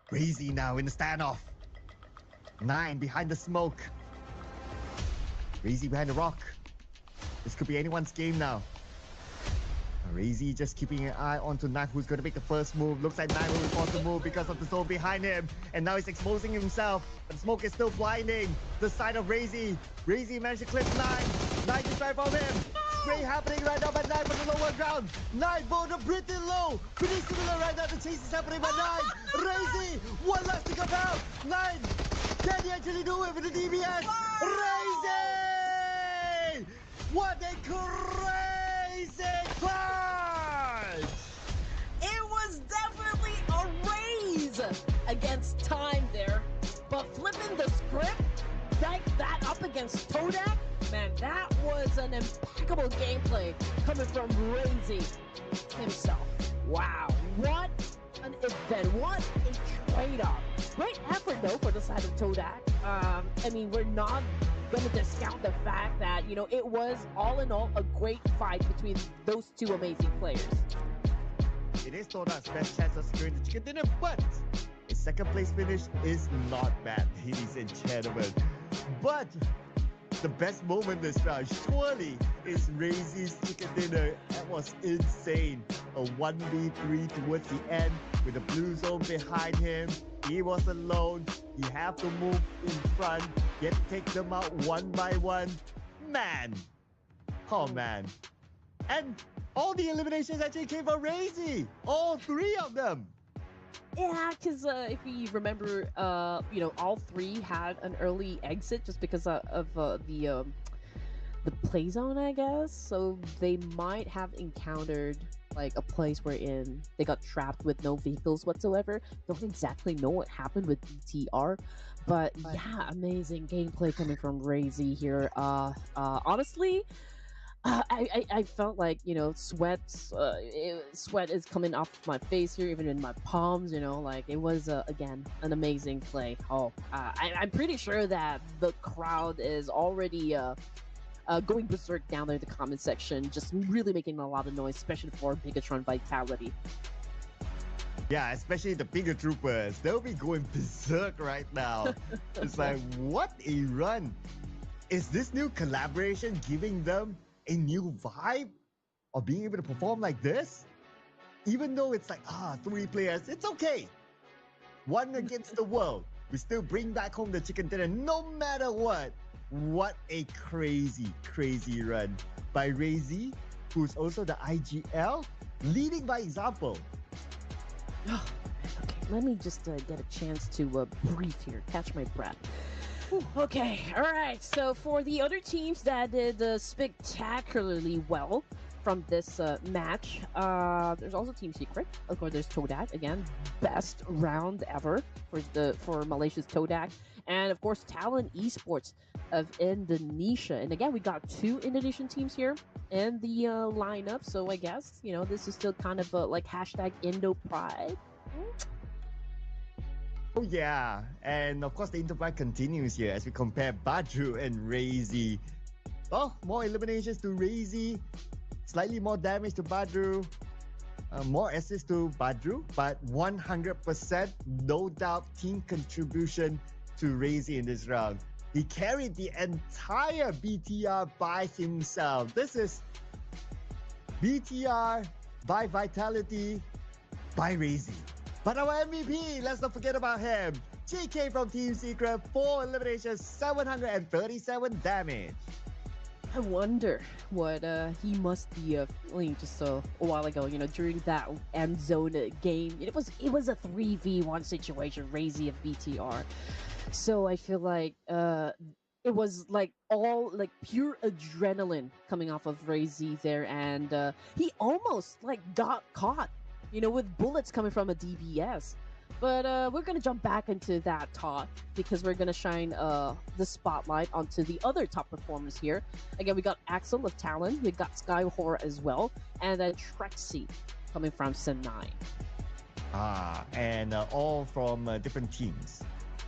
Crazy now in the standoff. 9 behind the smoke. Razy behind the rock. This could be anyone's game now. Razy just keeping an eye onto 9, who's going to make the first move. Looks like 9 will be forced to move because of the zone behind him. And now he's exposing himself. But the smoke is still blinding the side of Razy. Razy managed to clip 9. 9 just right from him. Spray happening right now by 9 from the lower ground. 9 voted pretty low. Pretty similar right now. The chase is happening by 9. Razy, one last to come out. 9, can he actually do it with the DBS? Razy! What a crazy punch! It was definitely a raise against time there. But flipping the script, back that up against Todak, man, that was an impeccable gameplay coming from Razy himself. Wow, what an event, what a trade-off. Great effort though for the side of Todak. I mean, we're not gonna discount the fact that, you know, it was all in all a great fight between those two amazing players. It is Todak's best chance of securing the chicken dinner, but his second place finish is not bad, ladies and gentlemen. But the best moment this round surely is Razy's chicken dinner. That was insane. A 1v3 towards the end with the blue zone behind him. He was alone. He had to move in front, yet take them out one by one. Man. Oh man. And all the eliminations actually came from Razy. All 3 of them. Yeah, because if you remember, you know, all 3 had an early exit just because of the play zone, I guess. So they might have encountered like a place wherein they got trapped with no vehicles whatsoever. Don't exactly know what happened with BTR, but yeah, amazing gameplay coming from Razy here. Honestly, I felt like, you know, sweat is coming off my face here, even in my palms, you know, like it was again an amazing play. I'm pretty sure that the crowd is already going berserk down there in the comment section, just really making a lot of noise, especially for Bigatron Vitality. Yeah, especially the bigger troopers. They'll be going berserk right now. It's like, what a run. Is this new collaboration giving them a new vibe of being able to perform like this? Even though it's like, 3 players, it's okay. 1 against the world. We still bring back home the chicken dinner no matter what. What a crazy, crazy run by Razy, who's also the IGL, leading by example. Okay, let me just get a chance to breathe here, catch my breath. Okay, all right. So for the other teams that did spectacularly well from this match, there's also Team Secret. Of course, there's Todak again, best round ever for Malaysia's Todak, and of course Talon Esports of Indonesia. And again, we got 2 Indonesian teams here in the lineup. So I guess, you know, this is still kind of like hashtag Indo Pride. Oh yeah, and of course the interplay continues here as we compare Badru and Razy. Oh, more eliminations to Razy, slightly more damage to Badru, more assists to Badru, but 100% no doubt team contribution to Razy in this round. He carried the entire BTR by himself. This is BTR by Vitality by Razy. But our MVP, let's not forget about him. GK from Team Secret, 4 eliminations, 737 damage. I wonder what he must be feeling just a while ago, you know, during that end zone game. It was a 3v1 situation, Razy of BTR. So I feel like it was like all like pure adrenaline coming off of Razy there, and he almost like got caught, you know, with bullets coming from a DBS. But we're going to jump back into that talk because we're going to shine the spotlight onto the other top performers here. Again, we got Axel of Talon, we got Skyhor as well, and then Trexie coming from Senai. And all from different teams.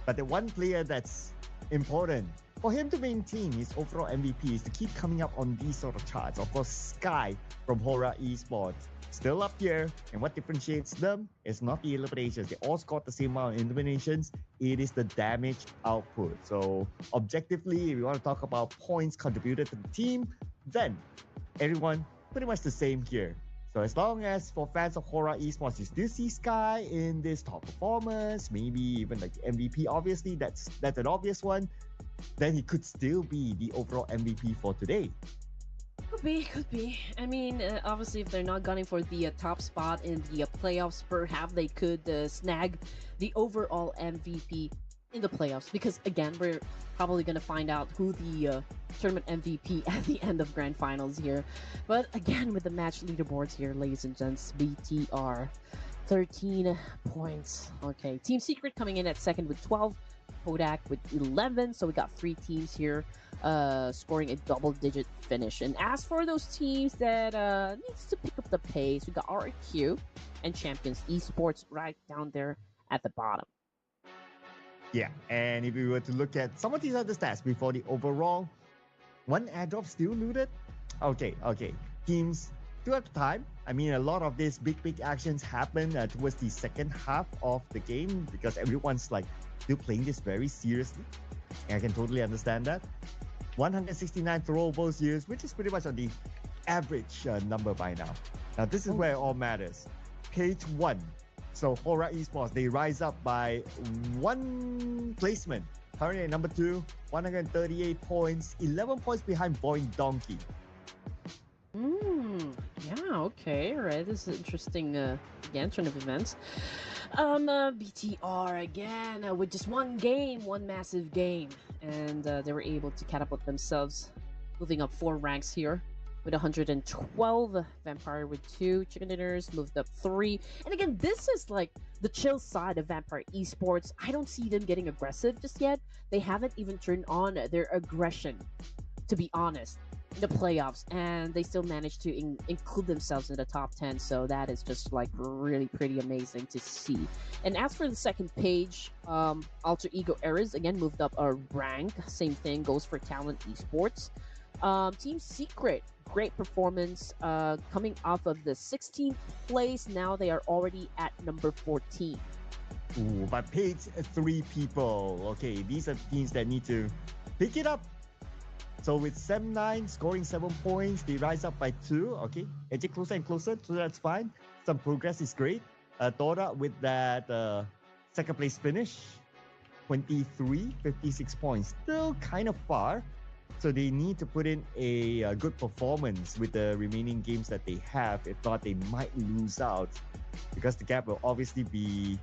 But the one player that's important for him to maintain his overall MVP is to keep coming up on these sort of charts. Of course, Sky from Hora Esports still up here, and what differentiates them is not the eliminations. They all scored the same amount of eliminations. It is the damage output. So objectively, if we want to talk about points contributed to the team, then everyone pretty much the same here. So as long as for fans of Hora Esports, you still see Sky in this top performance, maybe even like MVP, obviously, that's an obvious one, then he could still be the overall MVP for today. Could be. I mean, obviously, if they're not gunning for the top spot in the playoffs, perhaps they could snag the overall MVP in the playoffs. Because again, we're probably gonna find out who the tournament MVP at the end of grand finals here. But again, with the match leaderboards here, ladies and gents, BTR 13 points. Okay, Team Secret coming in at second with 12. Kodak with 11. So we got 3 teams here scoring a double-digit finish. And as for those teams that needs to pick up the pace, we got RQ and Champions Esports right down there at the bottom. Yeah, and if we were to look at some of these other stats before the overall, one airdrop still looted. Okay. Teams still have time. I mean, a lot of these big actions happen towards the second half of the game because everyone's like still playing this very seriously. And I can totally understand that. 169 throwables used, which is pretty much on the average number by now. Now, this is where it all matters. Page 1. So, Hora Esports, they rise up by 1 placement. Currently at number 2, 138 points, 11 points behind Void Donkey. Yeah, okay, alright. This is interesting, again, turn of events. BTR again, with just one massive game, and they were able to catapult themselves, moving up 4 ranks here with 112. Vampire with 2, Chicken Dinners moved up 3, and again, this is like the chill side of Vampire Esports. I don't see them getting aggressive just yet. They haven't even turned on their aggression, to be honest, in the playoffs, and they still managed to include themselves in the top 10. So that is just like really pretty amazing to see. And as for the second page, Alter Ego Errors again moved up a rank. Same thing goes for Talent Esports. Team Secret, great performance, coming off of the 16th place. Now they are already at number 14. Ooh, but page 3 people. Okay, these are teams that need to pick it up. So with 7-9 scoring 7 points, they rise up by 2. Okay, edging closer and closer, so that's fine. Some progress is great. Tora with that second place finish, 23, 56 points, still kind of far. So they need to put in a good performance with the remaining games that they have. If not, they might lose out because the gap will obviously be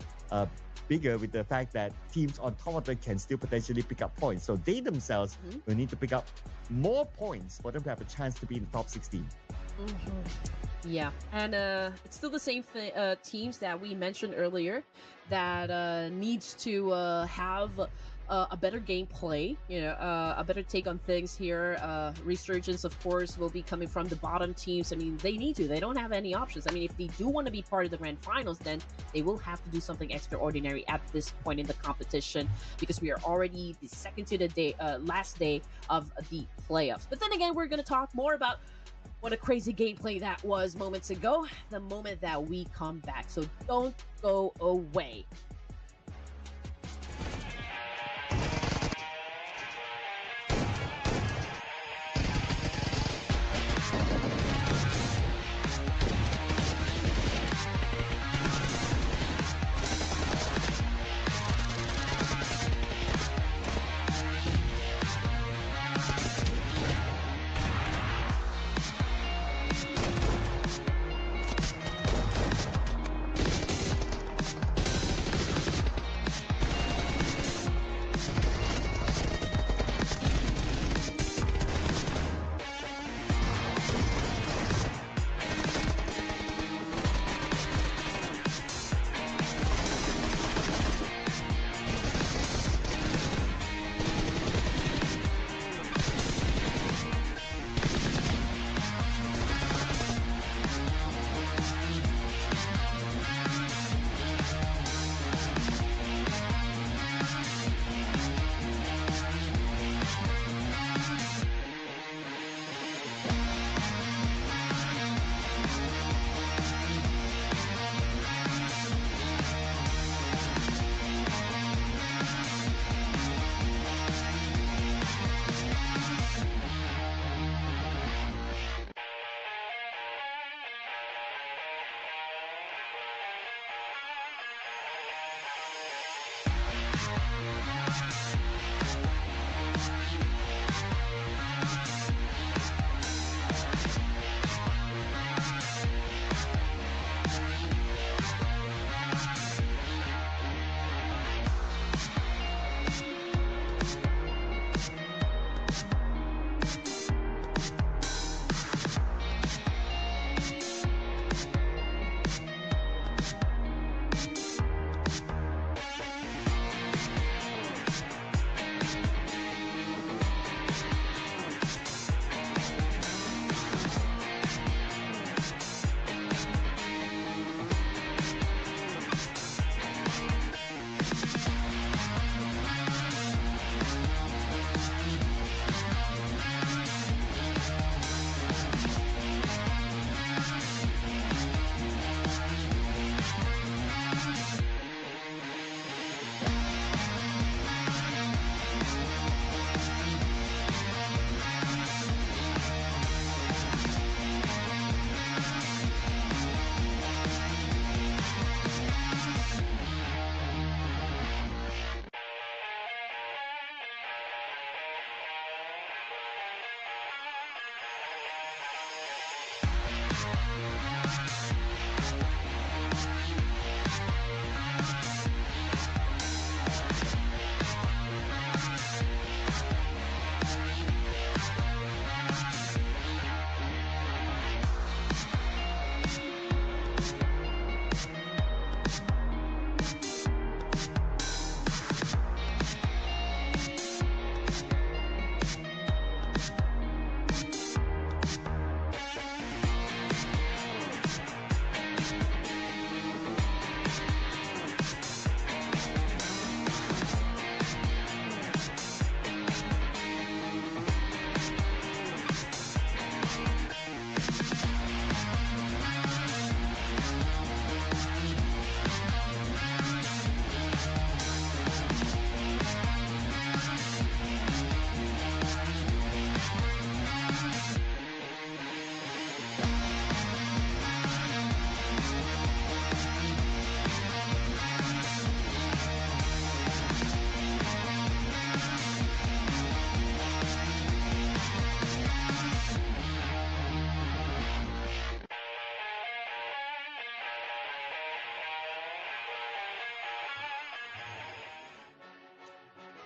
bigger with the fact that teams on top of it can still potentially pick up points. So they themselves will need to pick up more points for them to have a chance to be in the top 16. Yeah, and it's still the same teams that we mentioned earlier that needs to have a better gameplay, a better take on things here. Resurgence, of course, will be coming from the bottom teams. I mean, they need to. They don't have any options. I mean, if they do want to be part of the grand finals, then they will have to do something extraordinary at this point in the competition because we are already the second to the day, last day of the playoffs. But then again, we're going to talk more about what a crazy gameplay that was moments ago, the moment that we come back. So don't go away.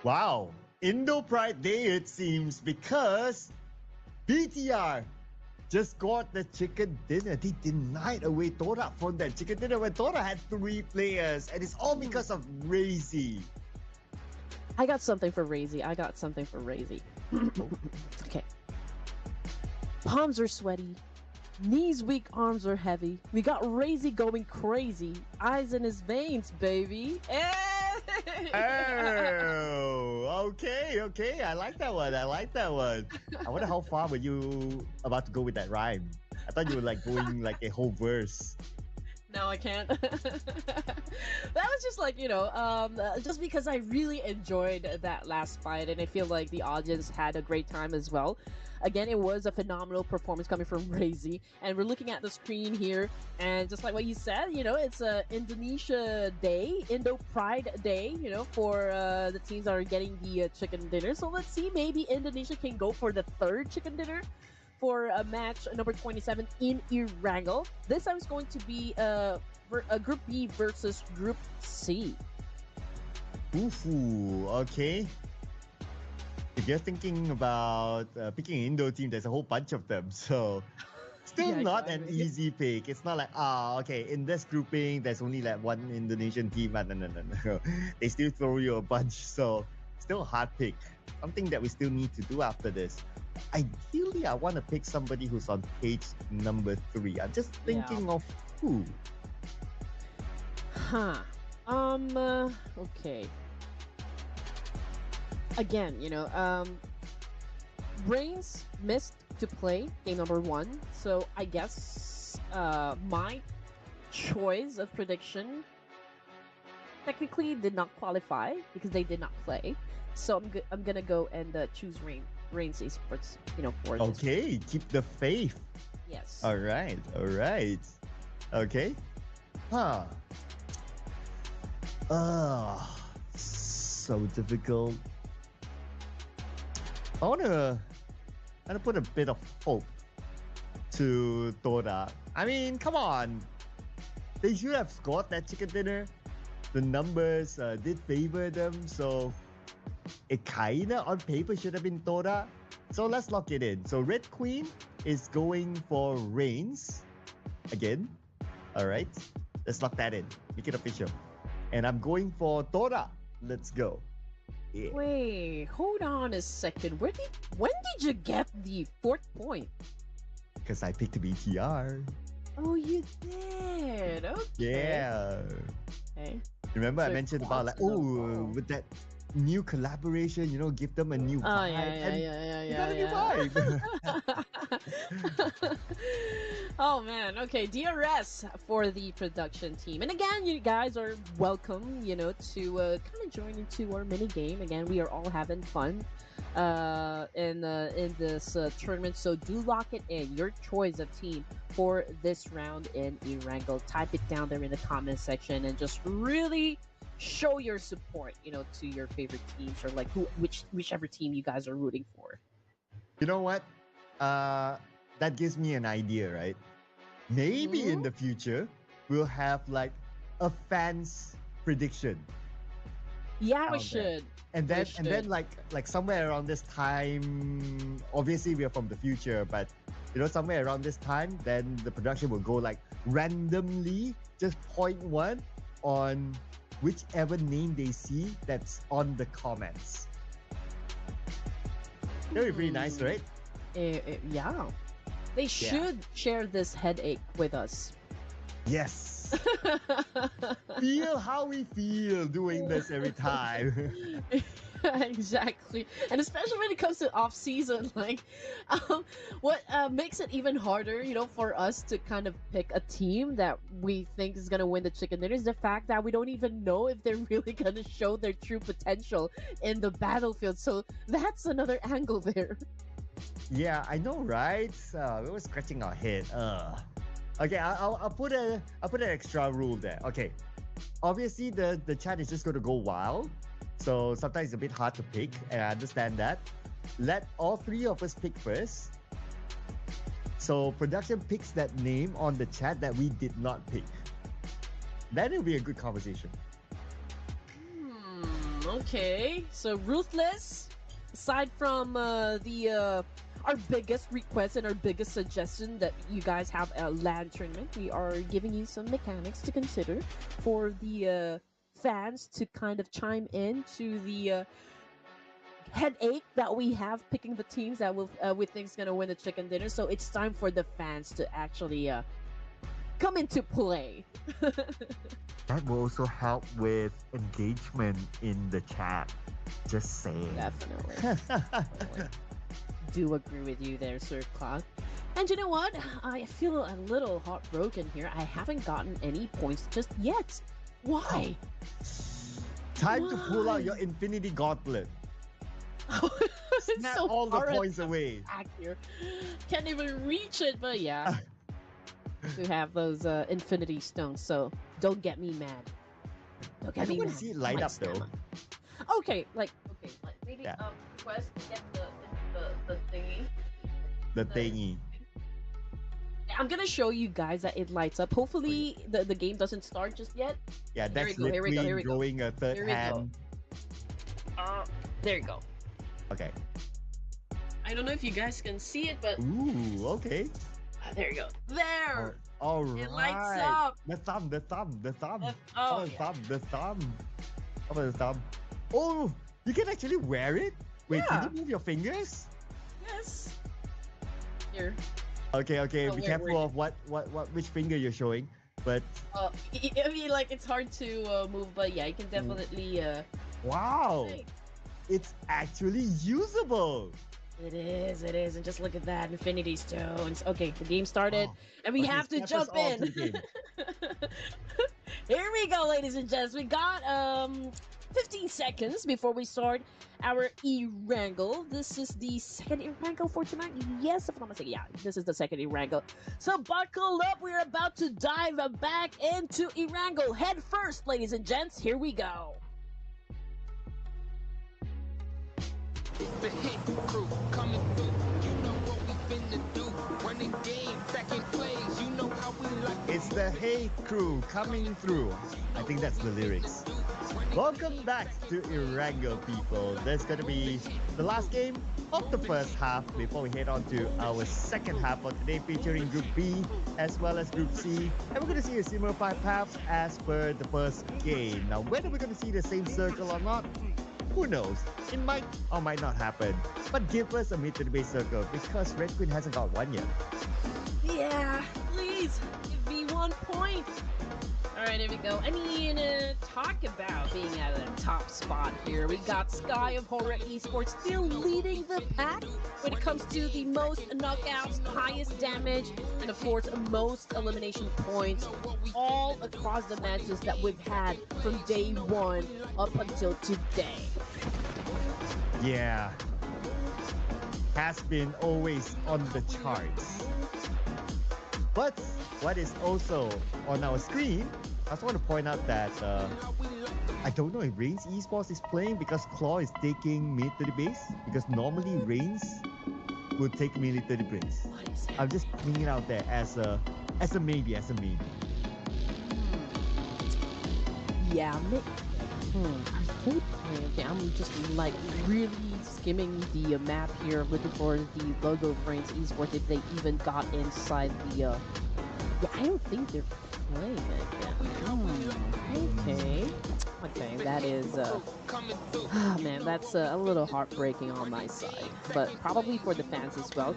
Wow, Indo Pride Day it seems because BTR just got the chicken dinner. They denied away Tora from that chicken dinner when Tora had 3 players, and it's all because of Razy. I got something for Razy. Okay. Palms are sweaty. Knees weak, arms are heavy. We got Razy going crazy. Eyes in his veins, baby. Oh, okay. I like that one. I wonder how far were you about to go with that rhyme? I thought you were like going like a whole verse. No, I can't. That was just like, just because I really enjoyed that last fight, and I feel like the audience had a great time as well. Again, it was a phenomenal performance coming from Razy, and we're looking at the screen here, and just like what you said, it's a Indonesia Day, Indo Pride Day, for the teams that are getting the chicken dinner. So let's see, maybe Indonesia can go for the 3rd chicken dinner for match number 27 in Erangel. This time is going to be a Group B versus Group C. Ooh, okay. If you're thinking about picking an Indo team, there's a whole bunch of them. So still Yeah, not an exactly. easy pick. It's not like, okay, in this grouping, there's only like one Indonesian team. No. They still throw you a bunch. So still a hard pick. Something that we still need to do after this. Ideally, I want to pick somebody who's on page number 3. I'm just thinking of who. Okay. Again, Brains missed to play game number 1, so I guess my choice of prediction technically did not qualify because they did not play. So I'm gonna go and choose Rain Esports, for this. Okay, keep the faith. Yes. All right. Okay. So so difficult. I wanna put a bit of hope to Toda. I mean, come on. They should have scored that chicken dinner. The numbers did favor them, so it kinda on paper should have been Toda. So let's lock it in. So Red Queen is going for Reigns again. All right, let's lock that in. Make it official. And I'm going for Toda. Let's go. Yeah. Wait, hold on a second. When did you get the 4th point? Because I picked BTR. Oh, you did. Okay. Yeah. Okay. Remember, I So mentioned about like, cross oh, with that new collaboration, you know, give them a new vibe. Oh yeah, and you got a new yeah. vibe. Oh man, okay, DRS for the production team. And again, you guys are welcome, you know, to kind of join into our mini game. Again, we are all having fun in this tournament, so do lock it in, your choice of team for this round in Erangel. Type it down there in the comment section and just really show your support, you know, to your favorite teams, or like whichever team you guys are rooting for. You know what? That gives me an idea, right? Maybe in the future we'll have like a fans prediction. Yeah, we out there. should. And then We should. like somewhere around this time, obviously we are from the future, but you know, somewhere around this time, then the production will go like randomly just point one on whichever name they see that's on the comments. That would be pretty nice, right? Yeah. They should share this headache with us. Yes. Feel how we feel doing this every time. Exactly, and especially when it comes to off season, like what makes it even harder, you know, for us to kind of pick a team that we think is gonna win the chicken dinner is the fact that we don't even know if they're really gonna show their true potential in the battlefield. So that's another angle there. Yeah, I know, right? We were scratching our head. Okay, I'll put an extra rule there. Okay, obviously the chat is just going to go wild, so sometimes it's a bit hard to pick, and I understand that. Let all three of us pick first. So production picks that name on the chat that we did not pick. Then it'll be a good conversation. Okay, so ruthless. Aside from our biggest request and our biggest suggestion that you guys have a LAN tournament, we are giving you some mechanics to consider for the fans to kind of chime in to the headache that we have picking the teams that we think is gonna win the chicken dinner. So it's time for the fans to actually come into play. That will also help with engagement in the chat. Just saying. Definitely. Do agree with you there, Sir Cloud. And you know what? I feel a little heartbroken here. I haven't gotten any points just yet. Why? Time to pull out your Infinity Gauntlet. Snap so all the far at points away. back here. Can't even reach it, but yeah. To have those Infinity Stones, so don't get me mad. Don't I get me don't want mad. to see it light up though. Okay, like maybe Yeah. request to get the thingy. The thingy. I'm gonna show you guys that it lights up. Hopefully the game doesn't start just yet. Yeah, Here that's we go, here we go, here we go. growing a third Here we go. hand. There you go. Okay. I don't know if you guys can see it, but Ooh, okay. there you go. There. All right. It lights up. The thumb. Oh, Oh, yeah. the thumb. How about the thumb? Oh, you can actually wear it? Wait, Yeah. can you move your fingers? Yes. Here. Okay, Oh, be where- careful of which finger you're showing. But I mean, like it's hard to move, but yeah, you can definitely. wow, Hey. it's actually usable. It is, and just look at that, Infinity Stones. Okay, the game started, Oh, and we okay, have to step us jump all in. to the game. Here we go, ladies and gents. We got 15 seconds before we start our E-Wrangle. This is the second E-Wrangle for tonight. Yes, if I'm not mistaken. Yeah, this is the second E-Wrangle. So buckle up. We're about to dive back into E-Wrangle. Head first, ladies and gents. Here we go. The hit crew coming through. You know what we finna do. Running game, stacking plays. You know how we like. It's the Hey Crew coming through. I think that's the lyrics. Welcome back to Irango, people. There's going to be the last game of the first half before we head on to our second half for today, featuring Group B as well as Group C. And we're going to see a similar five paths as per the first game. Now, whether we're going to see the same circle or not, who knows? It might or might not happen. But give us a mid to the base circle because Red Queen hasn't got one yet. Yeah, please give me 1 point. All right, here we go. I mean, talk about being at a top spot here. We got Sky of Horror Esports still leading the pack when it comes to the most knockouts, highest damage, and of course, most elimination points, all across the matches that we've had from day one up until today. Yeah. Has been always on the charts. But what is also on our screen, I just want to point out that I don't know if Reigns Esports is playing because Claw is taking mid to the base. Because normally Reigns would take mid to the base. I'm just putting it out there as a maybe, Yeah, okay, I'm just like really skimming the map here, looking for the logo of Reigns Esports if they even got inside the. Yeah, I don't think they're playing it yet. Okay, that is. Man, that's a little heartbreaking on my side, but probably for the fans as well.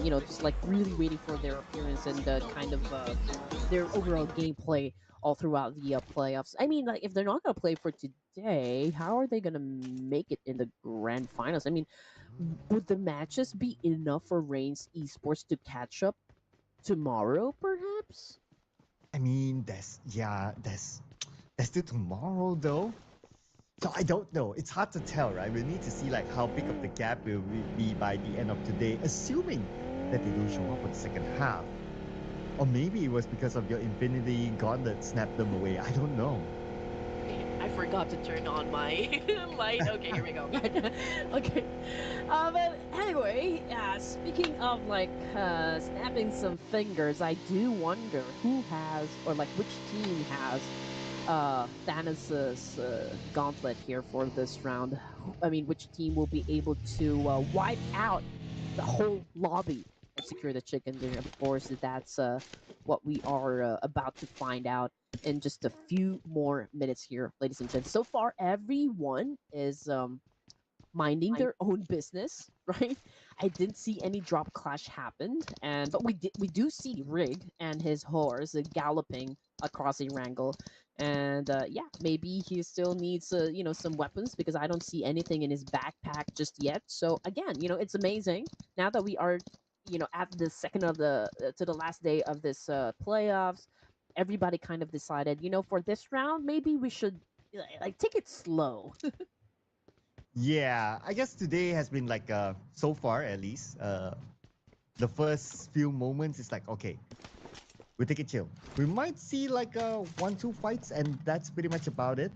Just like really waiting for their appearance and kind of their overall gameplay all throughout the playoffs. I mean, like if they're not gonna play for today, how are they gonna make it in the grand finals? I mean, would the matches be enough for Reigns Esports to catch up tomorrow, perhaps? I mean, there's still tomorrow though. So I don't know. It's hard to tell, right? We need to see like how big of the gap will be by the end of today, assuming that they don't show up for the second half. Or maybe it was because of your Infinity Gauntlet snapped them away. I don't know. I forgot to turn on my light. Okay, here we go. Okay. But anyway, speaking of like snapping some fingers, I do wonder who has, or like which team has Thanos' gauntlet here for this round. I mean, which team will be able to wipe out the whole lobby and secure the chicken dinner? Of course, that's what we are about to find out in just a few more minutes here, ladies and gents. So far, everyone is minding their own business, right? I didn't see any drop clash happen, and but we do see Rig and his horse galloping across a wrangle, and yeah, maybe he still needs some weapons because I don't see anything in his backpack just yet. So again, it's amazing now that we are at the second of the to the last day of this playoffs. Everybody kind of decided, for this round, maybe we should like take it slow. Yeah, I guess today has been like so far at least the first few moments is like okay, we take it chill. We might see like 1-2 fights and that's pretty much about it.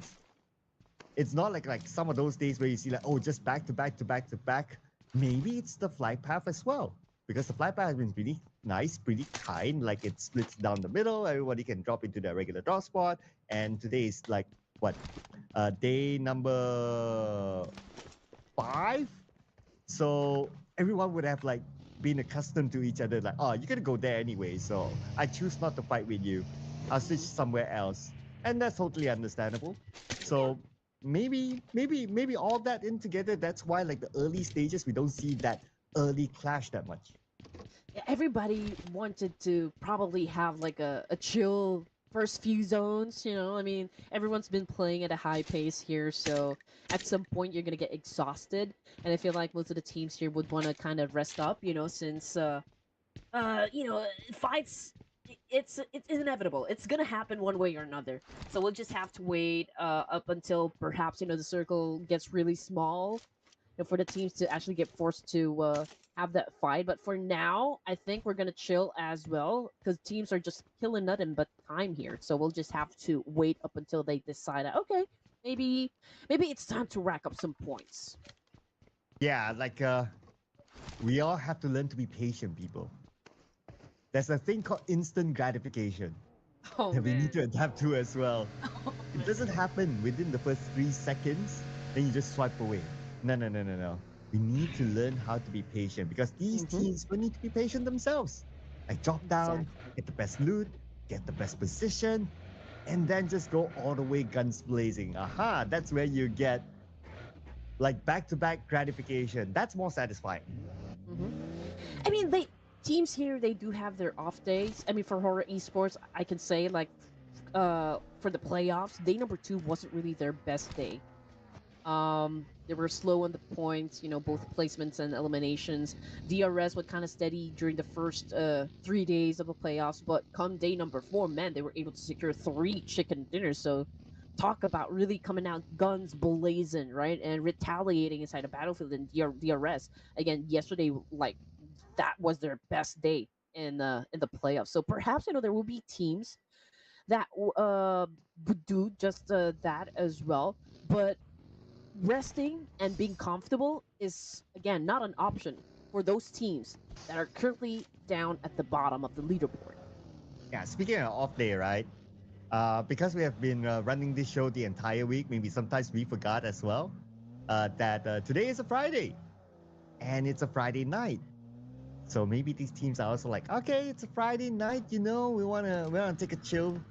It's not like some of those days where you see like oh just back to back to back to back. Maybe it's the flight path as well because the flight path has been pretty nice, pretty kind. Like it splits down the middle. Everybody can drop into their regular drop spot. And today is like what day number 5. So everyone would have like been accustomed to each other. Like, oh, you're gonna go there anyway, so I choose not to fight with you. I'll switch somewhere else, and that's totally understandable. So maybe all that in together. That's why like the early stages we don't see that early clash that much. Everybody wanted to probably have like a chill first few zones, I mean, everyone's been playing at a high pace here, so at some point you're gonna get exhausted, and I feel like most of the teams here would want to kind of rest up, since fights, it's inevitable. It's gonna happen one way or another. So we'll just have to wait up until perhaps the circle gets really small, for the teams to actually get forced to have that fight. But for now, I think we're gonna chill as well because teams are just killing nothing but time here. So we'll just have to wait up until they decide that, okay, maybe it's time to rack up some points. Yeah, we all have to learn to be patient, people. There's a thing called instant gratification Oh that we need man. to adapt to as well. Oh It man. doesn't happen within the first 3 seconds, then you just swipe away. No, no, no, no, no. We need to learn how to be patient because these Mm-hmm. teams will need to be patient themselves. Like drop down, Exactly. get the best loot, get the best position, and then just go all the way guns blazing. Aha, that's where you get like back to back gratification. That's more satisfying. Mm-hmm. I mean, they teams here they do have their off days. I mean, for horror esports, I can say like, for the playoffs, day number two wasn't really their best day. They were slow on the points, both placements and eliminations. DRS was kind of steady during the first 3 days of the playoffs, but come day number four, man, they were able to secure three chicken dinners. So, talk about really coming out guns blazing, right, and retaliating inside the battlefield in DRS. Again, yesterday, like that was their best day in the playoffs. So perhaps there will be teams that would do just that as well, but resting and being comfortable is again not an option for those teams that are currently down at the bottom of the leaderboard. Yeah, speaking of off day, right? Because we have been running this show the entire week, maybe sometimes we forgot as well that today is a Friday and it's a Friday night. So maybe these teams are also like, okay, it's a Friday night, we wanna take a chill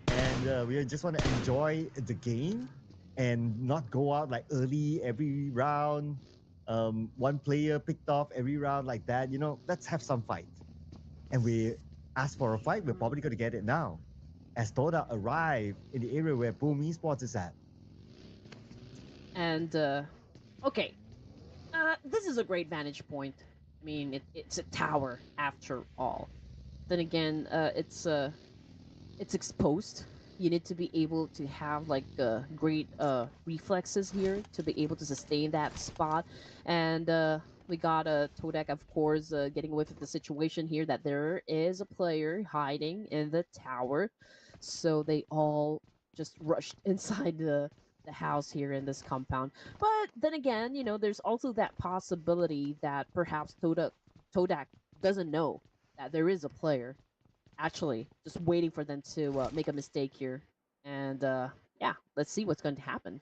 and we just want to enjoy the game and not go out like early every round. One player picked off every round like that. Let's have some fight. And we ask for a fight. We're probably going to get it now. As Toda arrived in the area where Boom Esports is at. And okay, this is a great vantage point. I mean, it's a tower after all. Then again, it's exposed. You need to be able to have like great reflexes here to be able to sustain that spot. And we got Todak, of course, getting away with the situation here that there is a player hiding in the tower. So they all just rushed inside the house here in this compound. But then again, there's also that possibility that perhaps Todak doesn't know that there is a player actually just waiting for them to make a mistake here. And yeah, let's see what's going to happen.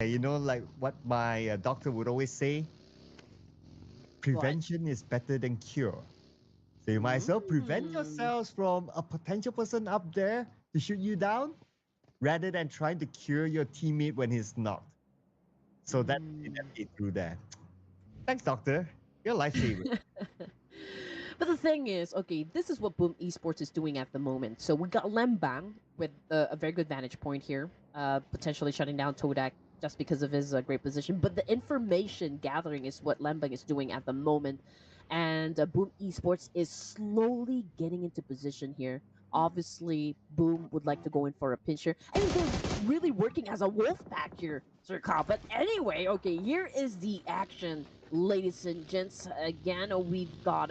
Like what my doctor would always say, What? prevention is better than cure. So you might as well prevent Mm. yourselves from a potential person up there to shoot you down rather than trying to cure your teammate when he's knocked. So that we Mm. navigate through that. Thanks, Doctor. You're a lifesaver. But the thing is, okay, this is what Boom Esports is doing at the moment. So we got Lembang with a very good vantage point here, potentially shutting down Todak just because of his great position. But the information gathering is what Lembang is doing at the moment. And Boom Esports is slowly getting into position here. Obviously, Boom would like to go in for a pincher. I mean, they're really working as a wolf pack here, Sir Kyle. But anyway, okay, here is the action, ladies and gents. Again, we've got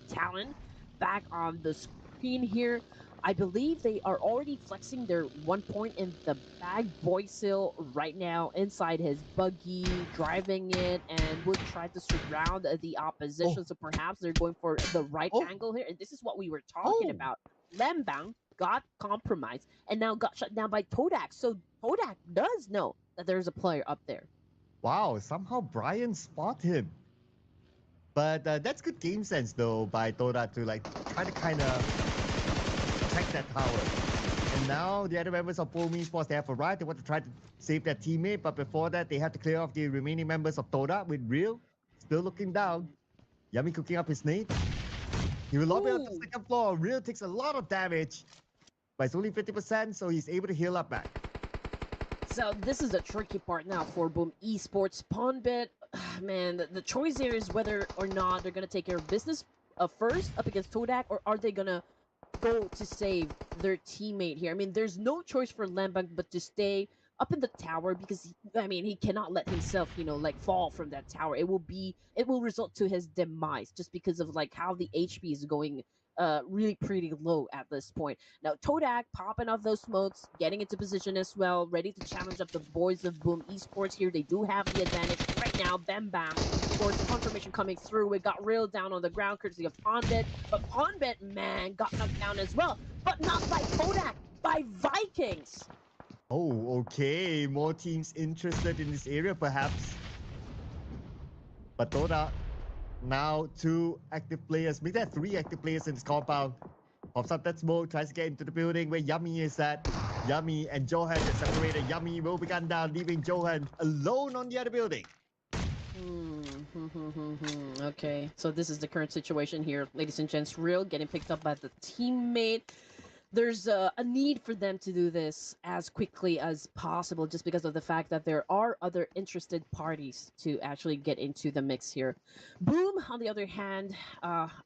Talon back on the screen here. I believe they are already flexing their 1 point in the bag. Boysil right now inside his buggy, driving it, and would try to surround the Oh, opposition. So perhaps they're going for the right oh, angle here. And this is what we were talking oh. about. Lembang got compromised and now got shut down by Todak. So Todak does know that there's a player up there. Wow, somehow Brian spot him. But that's good game sense though by Toda to like try to kind of protect that tower. And now the other members of Pubg Sports, they have arrived. They want to try to save their teammate, but before that, they have to clear off the remaining members of Toda with Real still looking down. Yummy cooking up his nade. He will lobby out to the Ooh. second floor. Real takes a lot of damage, but it's only 50%, so he's able to heal up back. So this is the tricky part now for Boom Esports. Pawn bet, man, the choice here is whether or not they're gonna take care of business first up against Todak, or are they gonna go to save their teammate here? I mean, there's no choice for Lembang but to stay up in the tower because I mean he cannot let himself, like fall from that tower. It will result to his demise just because of like how the HP is going really pretty low at this point. Now Todak popping off those smokes, getting into position as well, ready to challenge up the boys of Boom Esports here. They do have the advantage right now. Bam Bam, of course, confirmation coming through. It got reeled down on the ground courtesy of Pondbet, but Pondbet, man, got knocked down as well, but not by Todak, by Vikings. Oh, okay. More teams interested in this area, perhaps. But Toda, now 2 active players. Maybe there are 3 active players in this compound. Pops up that smoke, tries to get into the building where Yummy is at. Yummy and Johan are separated. Yummy will be gunned down, leaving Johan alone on the other building. Okay, so this is the current situation here, ladies and gents. Real getting picked up by the teammate. There's a need for them to do this as quickly as possible just because of the fact that there are other interested parties to actually get into the mix here. Boom, on the other hand,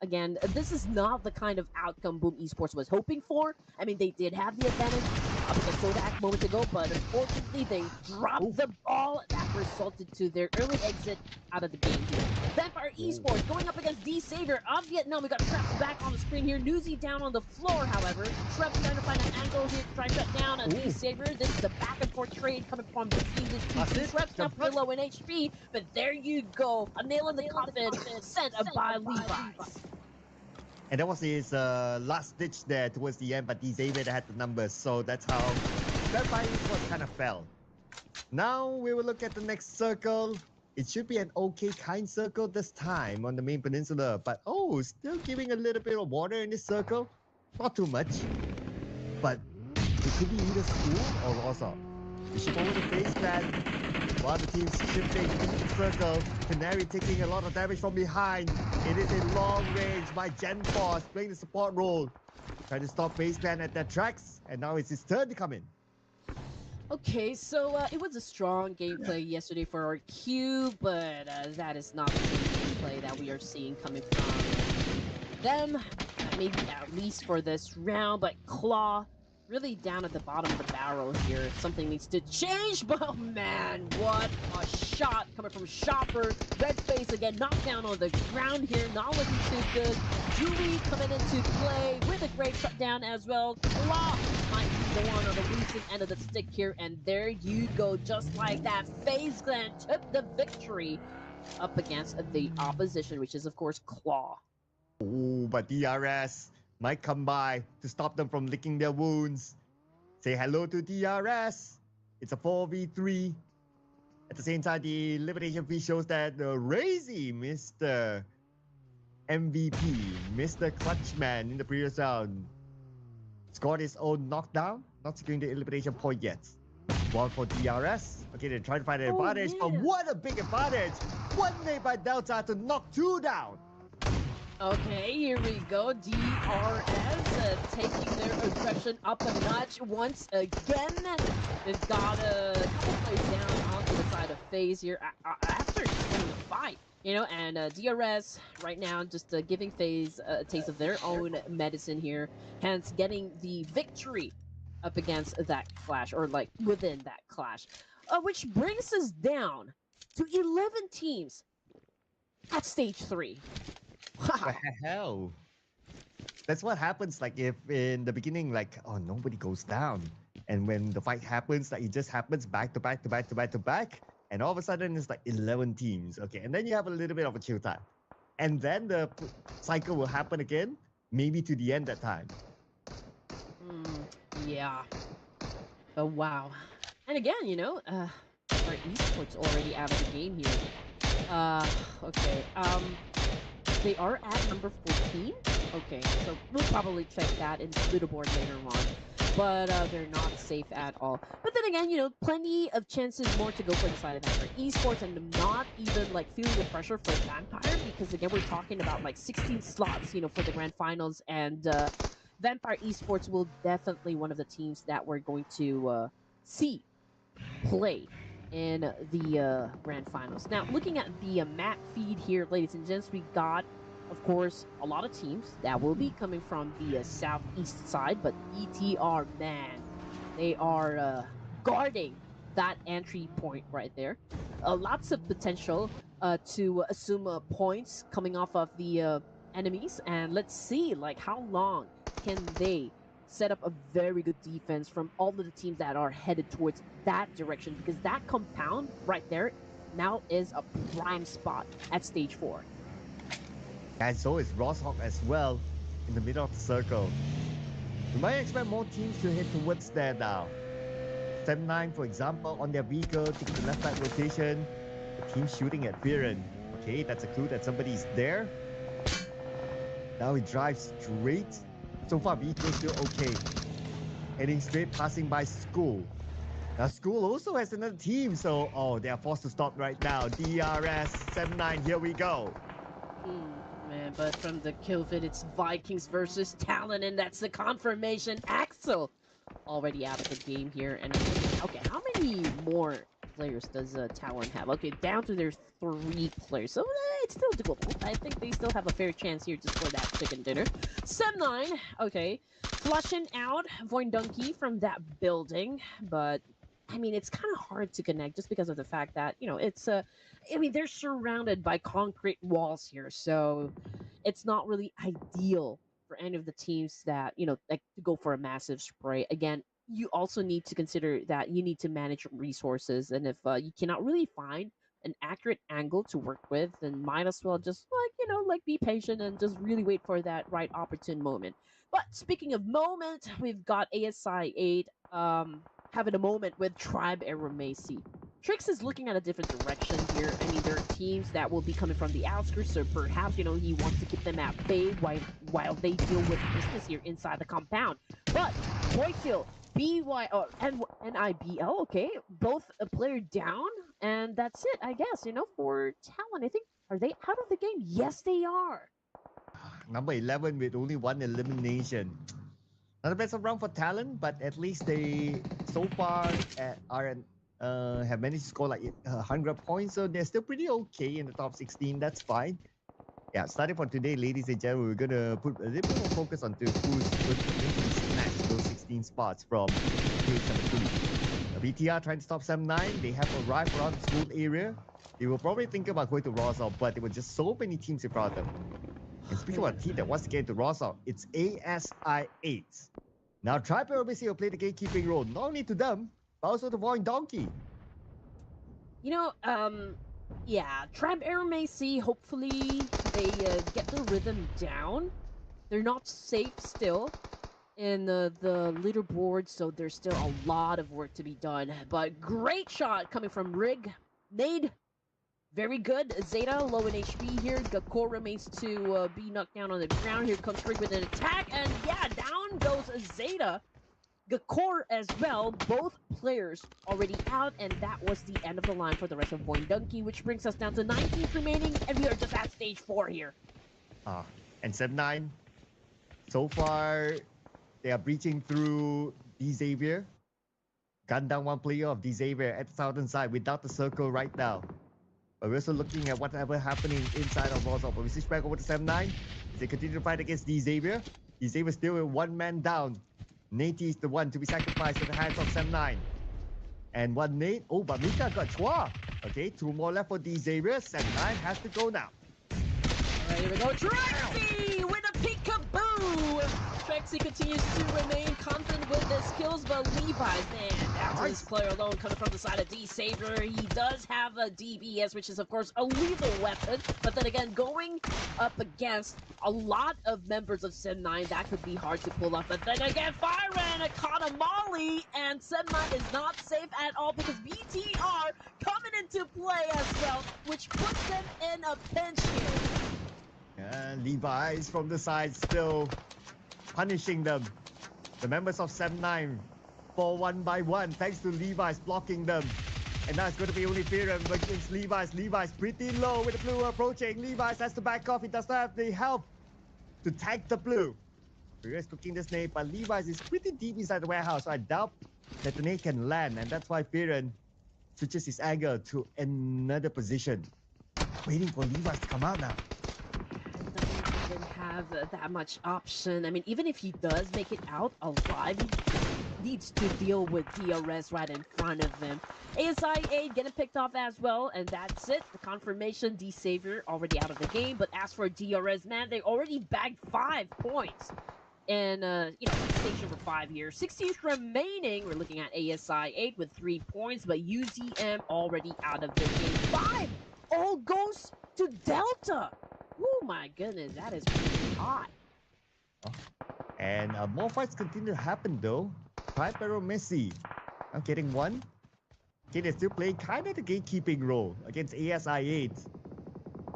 again, this is not the kind of outcome Boom Esports was hoping for. I mean, they did have the advantage against Kodak moments ago, but unfortunately they dropped the ball that resulted to their early exit out of the game here. Vampire Esports going up against D Savior of Vietnam. We got trapped back on the screen here. Newsy down on the floor, however. Trev trying to find an angle here to try to shut down a D Savior. This is a back and forth trade coming from between these two teams. Trev's not pretty low in HP, but there you go. A nail in the coffin sent by Levi's. And that was his last ditch there towards the end, but Xavier had the numbers, so that's how that fight kind of fell. Now we will look at the next circle. It should be an okay kind circle this time on the main peninsula, but still giving a little bit of water in this circle. Not too much, but it could be either school or Rosal. We ship over the face plan while the team's shifting into the circle. Canary taking a lot of damage from behind. It is a long range by Gen Force playing the support role. Trying to stop base plan at their tracks, and now it's his turn to come in. Okay, so it was a strong gameplay yesterday for our Q, but that is not the gameplay that we are seeing coming from them, maybe at least for this round, but Claw really down at the bottom of the barrel here. Something needs to change, but oh man, what a shot coming from Shopper. Red face again, knocked down on the ground here, not looking too good. Julie coming into play with a great shutdown as well. Claw might be the one on the losing end of the stick here, and there you go, just like that. FaZe Clan took the victory up against the opposition, which is of course Claw. Oh, but DRS might come by to stop them from licking their wounds. Say hello to DRS. It's a 4v3. At the same time, the elimination fee shows that Razy, Mr. MVP, Mr. Clutchman in the previous round, scored his own knockdown, not securing the elimination point yet. One for DRS. Okay, they're trying to find an advantage, but what a big advantage! One made by Delta to knock 2 down. Okay, here we go. DRS taking their aggression up a notch once again. They've got a couple plays down onto the side of FaZe here after winning the fight. You know, and DRS right now just giving FaZe a taste of their own medicine here, hence getting the victory up against that clash, or like within that clash. Which brings us down to 11 teams at stage 3. Wow. What the hell? That's what happens, like, if in the beginning, like, nobody goes down. And when the fight happens, like, it just happens back to back to back to back to back. And all of a sudden, it's like 11 teams. Okay, and then you have a little bit of a chill time. And then the cycle will happen again, maybe to the end that time. Yeah. Oh, wow. And again, you know, our esports already out of the game here. Okay. They are at number 14. Okay, so we'll probably check that in the leaderboard later on. But they're not safe at all. But then again, you know, plenty of chances more to go for the side of Vampire Esports, and I'm not even like feeling the pressure for Vampire, because again, we're talking about like 16 slots, you know, for the grand finals, and Vampire Esports will definitely one of the teams that we're going to see play in the grand finals. Now, looking at the map feed here, ladies and gents, we got, of course, a lot of teams that will be coming from the southeast side, but ETR, man, they are guarding that entry point right there. Lots of potential to assume points coming off of the enemies, and let's see like how long can they set up a very good defense from all of the teams that are headed towards that direction, because that compound right there now is a prime spot at stage 4. And so is Rosshawk as well in the middle of the circle. We might expect more teams to head towards there now. 7-9, for example, on their vehicle, taking the left side rotation. The team shooting at Viren. Okay, that's a clue that somebody's there. Now he drives straight. So far, vehicle still okay. Heading straight, passing by School. Now, School also has another team, so they are forced to stop right now. DRS 7-9, here we go. Man, but from the kill vid, it's Vikings versus Talon, and that's the confirmation. Axel already out of the game here. And okay, how many more players does Talon have? Okay, down to their 3 players, so it's still doable. I think they still have a fair chance here to score that chicken dinner. 7-9, okay, flushing out Voindunky from that building, but I mean, it's kind of hard to connect just because of the fact that, you know, it's I mean, they're surrounded by concrete walls here, so it's not really ideal for any of the teams that, you know, like to go for a massive spray. Again, you also need to consider that you need to manage your resources, and if you cannot really find an accurate angle to work with, then might as well just like, you know, like be patient and just really wait for that right opportune moment. But speaking of moment, we've got ASI 8 having a moment with Tribe Error Macy. Trix is looking at a different direction here. I mean, there are teams that will be coming from the outskirts, so perhaps, you know, he wants to keep them at bay while they deal with business here inside the compound. But Boyfield, NIBL, okay, both a player down, and that's it, I guess, you know, for Talon. I think, are they out of the game? Yes, they are. Number 11 with only 1 elimination. Not the best of round for Talon, but at least they so far have managed to score like 100 points, so they're still pretty okay in the top 16. That's fine. Yeah, starting from today, ladies and gentlemen, we're gonna put a little bit more focus on who's going to snatch those 16 spots from page number 3. BTR trying to stop 7-9. They have arrived around the School area. They will probably think about going to Rosal, but there were just so many teams in front of them. And speaking about a team that wants to get into Rosal, it's ASI 8. Now, Tribe obviously will play the gatekeeping role, not only to them, but also to Voindunky. You know, yeah, Tribe Air Macy, hopefully they get the rhythm down. They're not safe still in the leaderboard, so there's still a lot of work to be done. But great shot coming from Rig. Nade, very good. Zeta, low in HP here. Gakor remains to be knocked down on the ground. Here comes Rig with an attack, and yeah, down goes Zeta. Gakor as well, both players already out, and that was the end of the line for the rest of Voindunky, which brings us down to 19 remaining, and we are just at stage 4 here. And 7-9, so far, they are breaching through D Xavier. Gun down one player of D Xavier at the southern side without the circle right now. But we're also looking at whatever happening inside of Rosal. But we switch back over to 7-9 as they continue to fight against D Xavier. D Xavier still with 1 man down. Nate is the one to be sacrificed to the hands of 7-9. And one Nate. Oh, but Mika got Chua. Okay, 2 more left for D Xavier. 7-9 has to go now. Alright, here we go. Trexie with a peekaboo! Trexie continues to remain confident with his kills, but Levi's, man, that's his player alone coming from the side of D Saber. He does have a DBS, which is, of course, a lethal weapon. But then again, going up against a lot of members of Sen9, that could be hard to pull off. But then again, Firen caught a molly, and Sen9 is not safe at all because BTR coming into play as well, which puts them in a pinch here. And Levi's from the side still punishing them. The members of 7-9 fall 1 by 1 thanks to Levi's blocking them. And now it's going to be only Firen against Levi's. Levi's pretty low with the blue approaching. Levi's has to back off. He does not have the help to tag the blue. Firen's cooking this nade, but Levi's is pretty deep inside the warehouse, so I doubt that the nade can land. And that's why Firen switches his angle to another position. Waiting for Levi's to come out now. Have that much option. I mean, even if he does make it out alive, needs to deal with DRS right in front of him. ASI8 getting picked off as well, and that's it. The confirmation, D Savior already out of the game. But as for DRS, man, they already bagged 5 points. And, stage number 5 here. 16 remaining. We're looking at ASI8 with 3 points, but UZM already out of the game. 5 all goes to Delta. Oh my goodness, that is pretty hot. And more fights continue to happen though. Tripero Messi now getting one. Okay, they're still playing kind of the gatekeeping role against ASI8.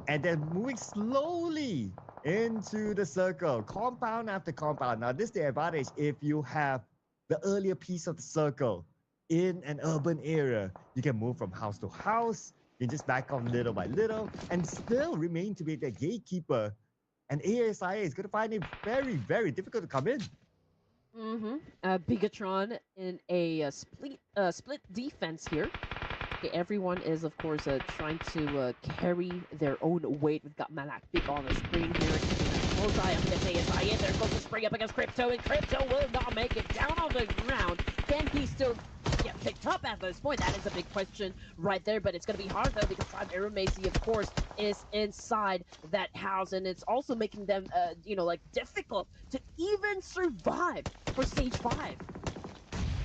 And they're moving slowly into the circle, compound after compound. Now, this is the advantage if you have the earlier piece of the circle in an urban area. You can move from house to house. You just back off little by little and still remain to be the gatekeeper. And ASI is going to find it very, very difficult to come in. Bigatron in a split defense here. Okay, everyone is, of course, trying to carry their own weight. We've got Malak Big on the screen here. Bullseye up against ASI. There goes the spring up against Crypto, and Crypto will not make it down on the ground. Can he still get picked up at this point? That is a big question right there, but it's going to be hard, though, because Aero Macy, of course, is inside that house, and it's also making them, difficult to even survive for stage 5.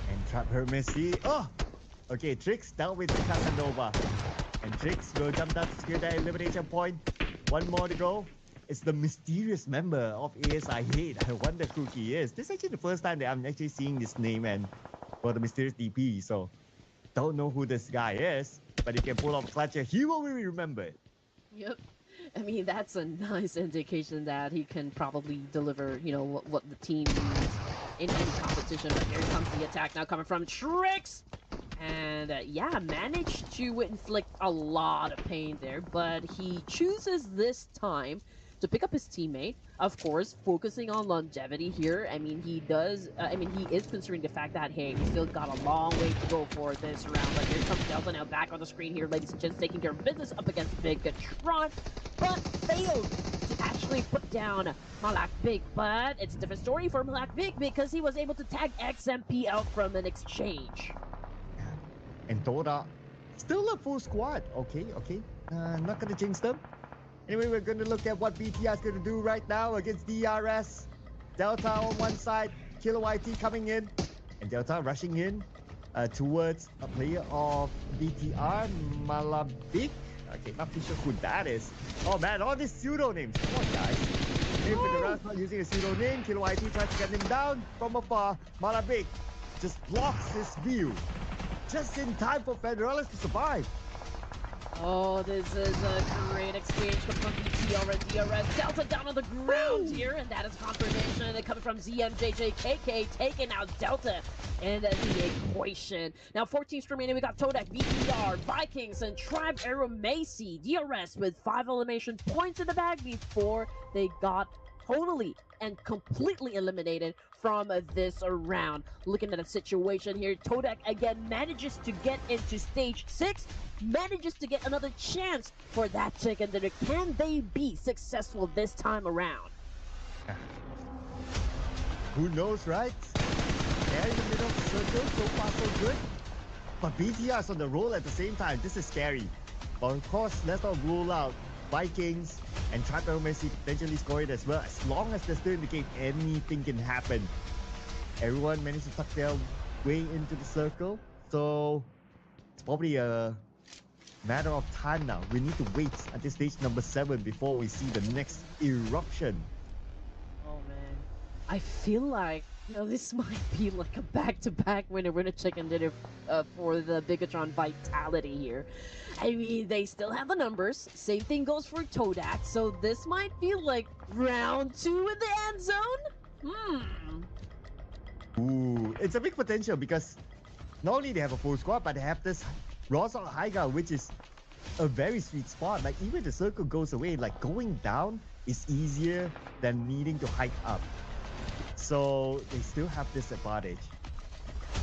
And Trap Hermesy. Oh! Okay, Trix dealt with the Casanova. And Trix will jump down to secure that elimination point. One more to go. It's the mysterious member of ASI8. I wonder who he is. This is actually the first time that I'm actually seeing this name and for the mysterious DP. So, don't know who this guy is. But if he can pull off a clutch, he will be remembered. Yep. I mean, that's a nice indication that he can probably deliver, what the team needs in any competition. But here comes the attack now coming from Trix. And managed to inflict a lot of pain there, but he chooses this time to pick up his teammate. Of course, focusing on longevity here. I mean, he is considering the fact that, hey, we still got a long way to go for this round. But here comes Delta now back on the screen here, ladies and gents, taking care of business up against Bigatron, but failed to actually put down Malak Big. But it's a different story for Malak Big because he was able to tag XMP out from an exchange. And Dora, still a full squad. Okay. Not going to jinx them. Anyway, we're going to look at what BTR is going to do right now against DRS. Delta on one side, Killer YT coming in. And Delta rushing in towards a player of BTR, Malabik. Okay, not too sure who that is. Oh man, all these pseudo-names. Come on, guys. If the Ras not using a pseudo-name, Killer YT tries to get him down from afar. Malabik just blocks his view. Just in time for Federalis to survive. Oh, this is a great exchange coming from BTR and DRS. Delta down on the ground here, and that is confirmation. It coming from ZMJJKK, taking out Delta in the equation. Now, 14th remaining, we got Todak, BTR, Vikings, and Tribe Aero Macy. DRS with 5 elimination points in the bag before they got totally and completely eliminated from this round. Looking at a situation here, Todak again manages to get into stage 6, manages to get another chance for that chicken dinner. Can they be successful this time around? Who knows, right? They're in the middle of the circle, so far so good. But BTR is on the roll at the same time. This is scary. But of course, let's not rule out Vikings and Trapero Messi potentially score it as well. As long as they're still in the game, anything can happen. Everyone managed to tuck their way into the circle. So it's probably a matter of time now. We need to wait until stage number 7 before we see the next eruption. Oh man, I feel like this might be like a back-to-back winner chicken dinner for the Bigatron Vitality here. I mean, they still have the numbers. Same thing goes for Todak. So this might be like round 2 in the end zone. Ooh, it's a big potential because not only they have a full squad, but they have this Rosa Haiga, which is a very sweet spot. Like, even if the circle goes away, like going down is easier than needing to hike up. So they still have this advantage.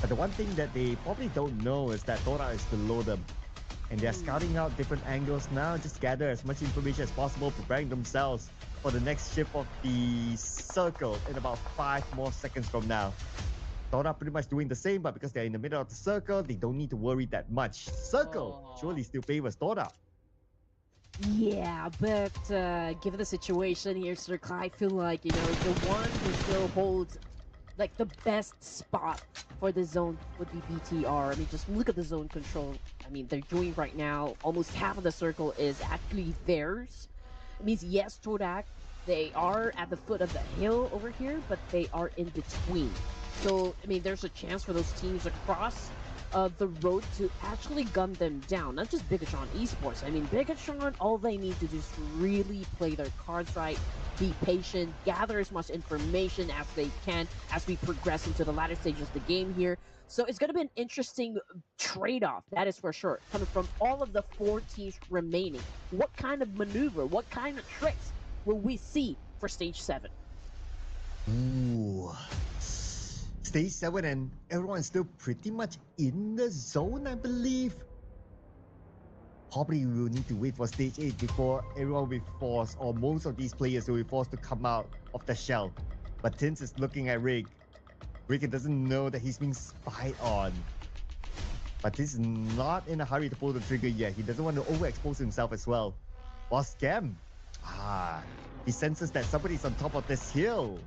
But the one thing that they probably don't know is that Tora is below them. And they're scouting out different angles now, just gather as much information as possible, preparing themselves for the next shift of the circle in about 5 more seconds from now. Toda pretty much doing the same, but because they're in the middle of the circle, they don't need to worry that much. Circle surely still favors Toda. Yeah, but given the situation here, Circle, I feel like, the one who still holds like the best spot for the zone would be BTR. I mean, just look at the zone control. I mean, they're doing right now. Almost half of the circle is actually theirs. It means yes, Todak, they are at the foot of the hill over here, but they are in between. So I mean, there's a chance for those teams across the road to actually gun them down. Not just Bigatron Esports. I mean, Bigatron, all they need to do is really play their cards right, be patient, gather as much information as they can as we progress into the latter stages of the game here. So it's going to be an interesting trade-off, that is for sure, coming from all of the 4 teams remaining. What kind of maneuver, what kind of tricks will we see for Stage 7? Ooh. Stage 7 and everyone is still pretty much in the zone, I believe. Probably we will need to wait for Stage 8 before everyone will be forced, or most of these players will be forced to come out of the shell. But Tins is looking at Rig. Rig doesn't know that he's being spied on. But Tins is not in a hurry to pull the trigger yet. He doesn't want to overexpose himself as well. While Scam, he senses that somebody's on top of this hill.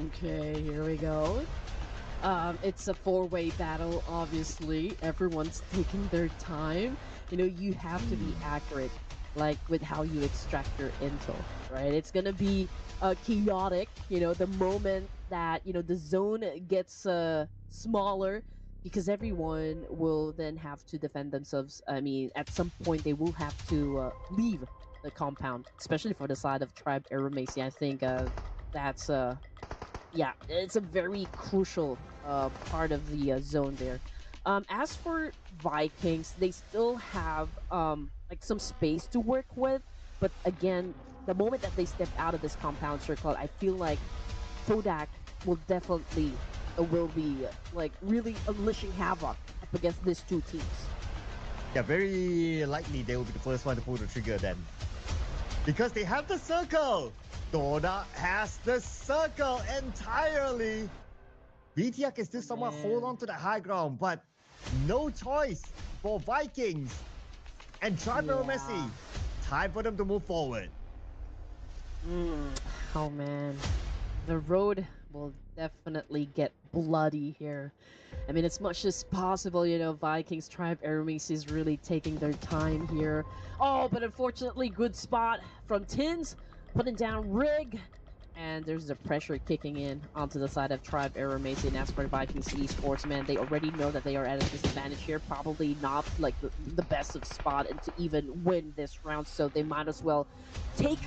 Okay, here we go. It's a 4-way battle, obviously. Everyone's taking their time. You have to be accurate, like with how you extract your intel, right? It's gonna be chaotic, the moment that, the zone gets smaller, because everyone will then have to defend themselves. I mean, at some point, they will have to leave the compound, especially for the side of Tribe Aeromacy. I think that's yeah, it's a very crucial part of the zone there. As for Vikings, they still have like some space to work with, but again, the moment that they step out of this compound circle, I feel like Todak will definitely will be like really unleashing havoc up against these 2 teams. Yeah, very likely they will be the first one to pull the trigger then. Because they have the circle! Toda has the circle entirely! BTR can still somewhat hold on to the high ground, but no choice for Vikings. And Tribal Messi, time for them to move forward. Oh man, the road will definitely get bloody here. I mean, as much as possible, Vikings Tribe Aramis is really taking their time here. Oh, but unfortunately, good spot from Tins, putting down Rig. And there's the pressure kicking in onto the side of Tribe Aramis. And as for Vikings Esports, man, they already know that they are at a disadvantage here. Probably not like the best of spot and to even win this round. So they might as well take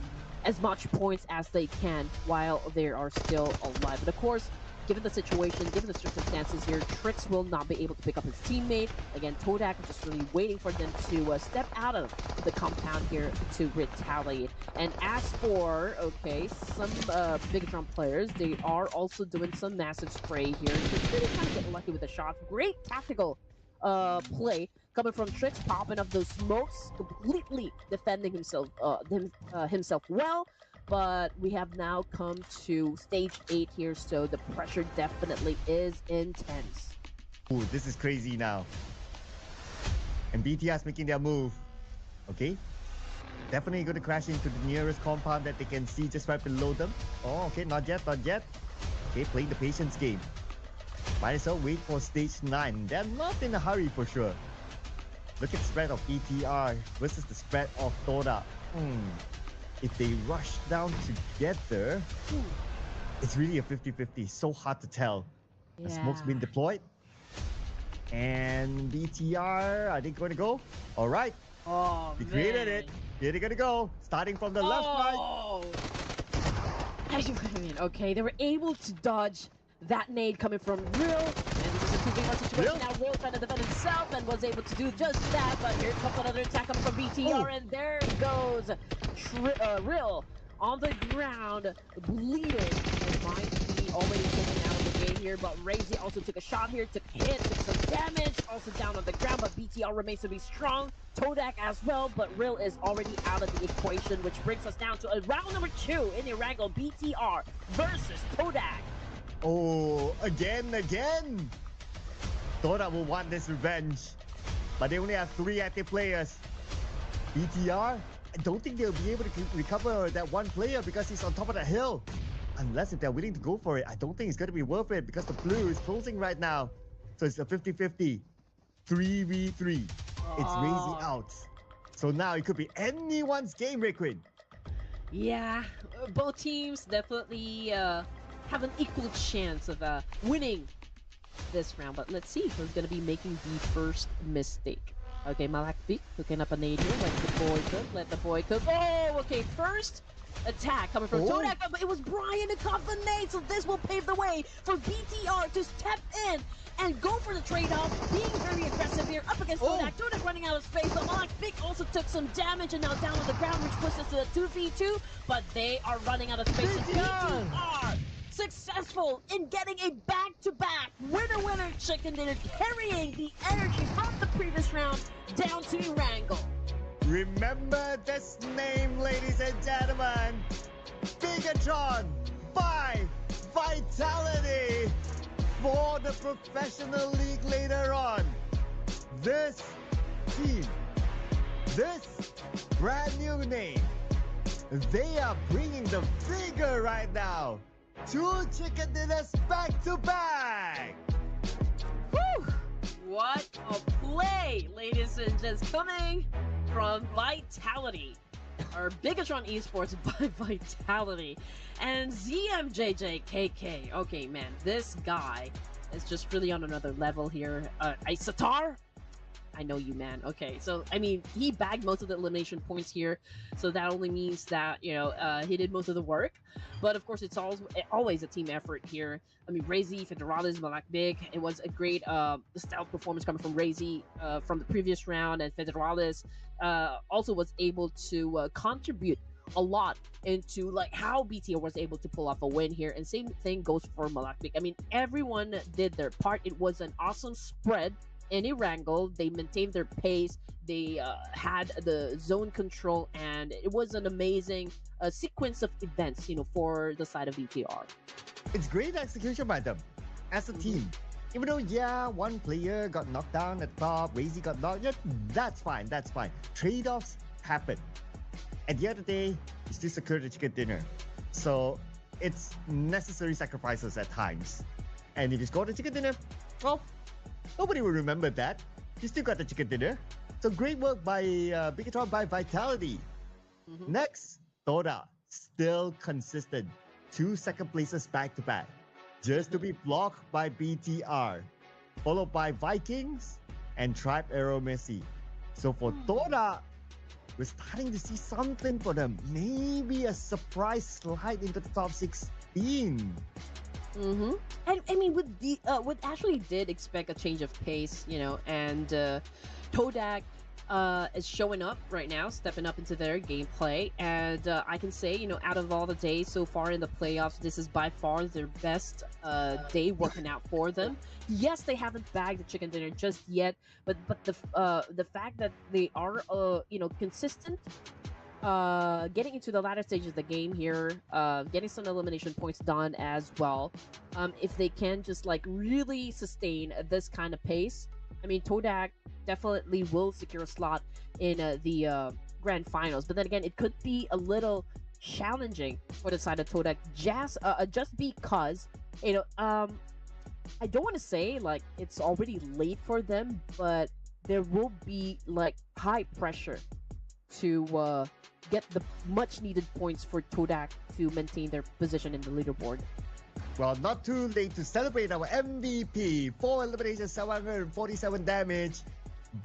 as much points as they can while they are still alive. But of course, given the situation, given the circumstances here, Trix will not be able to pick up his teammate. Again, Todak is just really waiting for them to step out of the compound here to retaliate. And as for, some Bigatron players, they are also doing some massive spray here. Just really trying to get lucky with the shots. Great tactical play coming from Trix, popping up those smokes, completely defending himself himself well. But we have now come to stage 8 here, so the pressure definitely is intense. Ooh, this is crazy now. And BTR's making their move. Okay. Definitely going to crash into the nearest compound that they can see just right below them. Oh, okay, not yet, not yet. Okay, playing the patience game. Might as well wait for stage 9. They're not in a hurry for sure. Look at the spread of BTR versus the spread of Toda. If they rush down together, it's really a 50-50. So hard to tell. The smoke's been deployed. And BTR, are they going to go? All right. Oh, they created it. Here they're going to go. Starting from the left side. Okay, they were able to dodge that nade coming from Real. And this is a 2v1 situation now. Real trying to defend himself and was able to do just that. But here comes another attack coming from BTR. And there goes Real on the ground, bleeding. It might be already taken out of the game here. But Razy also took a shot here, took a hit, took some damage. Also down on the ground, but BTR remains to be strong. Todak as well, but Real is already out of the equation, which brings us down to round number 2 in the Erangel. BTR versus Todak. Oh, again. Dota will want this revenge. But they only have 3 active players. BTR, I don't think they'll be able to recover that one player because he's on top of the hill. Unless if they're willing to go for it, I don't think it's going to be worth it because the blue is closing right now. So it's a 50-50. 3v3. It's Razy out. So now it could be anyone's game, Rayquin. Yeah, both teams definitely have an equal chance of winning this round. But let's see who's going to be making the first mistake. Okay, Malakvik hooking up a nade here. Let the boy cook. Oh, okay, first attack coming from Todak, but it was Brian who caught the nade, so this will pave the way for BTR to step in and go for the trade-off, being very aggressive here up against Todak. Todak running out of space, but Malakvik also took some damage and now down on the ground, which pushes us to the 2v2, but they are running out of space. BTR successful in getting a back-to-back winner chicken dinner, carrying the energy from the previous round down to Erangel. Remember this name, ladies and gentlemen. Bigatron by Vitality for the professional league later on. This team, this brand new name, they are bringing the figure right now. 2 chicken dinners back to back. Whew! What a play, ladies and gents, coming from Vitality. Our Bigatron Esports by Vitality. And ZMJJKK. Okay, man, this guy is just really on another level here. Satar? I know you, man. Okay, so, I mean, he bagged most of the elimination points here, so that only means that, you know, he did most of the work. But, of course, it's always a team effort here. I mean, Razy, Federalis, Malakvik, it was a great stout performance coming from Razy from the previous round, and Federalis also was able to contribute a lot into, like, how BTR was able to pull off a win here, and same thing goes for Malakvik. I mean, everyone did their part. It was an awesome spread. Any wrangle, they maintained their pace, they had the zone control, and it was an amazing sequence of events, you know, for the side of VTR. It's great execution by them as a team. Even though, yeah, one player got knocked down at the top, Razy got knocked, yeah, that's fine. Trade-offs happen. At the end of the day, you still secure the chicken dinner. So it's necessary sacrifices at times. And if you score the chicken dinner, well, nobody will remember that. You still got the chicken dinner. So great work by Bigatron by Vitality. Next, Toda. Still consistent. 2 second places back to back. Just to be blocked by BTR. Followed by Vikings and Tribe Aero Messi. So for Toda, we're starting to see something for them. Maybe a surprise slide into the top 16. And I mean, with the what actually did expect a change of pace, you know, and Todak is showing up right now, stepping up into their gameplay, and I can say, you know, out of all the days so far in the playoffs, this is by far their best day working out for them. Yes, they haven't bagged the chicken dinner just yet, but the fact that they are you know, consistent. Getting into the latter stages of the game here, getting some elimination points done as well. If they can just, like, really sustain this kind of pace, I mean, Todak definitely will secure a slot in the grand finals. But then again, it could be a little challenging for the side of Todak, just because, you know, I don't want to say, like, it's already late for them, but there will be, like, high pressure to get the much needed points for Todak to maintain their position in the leaderboard. Well, not too late to celebrate our MVP. 4 eliminations, 747 damage.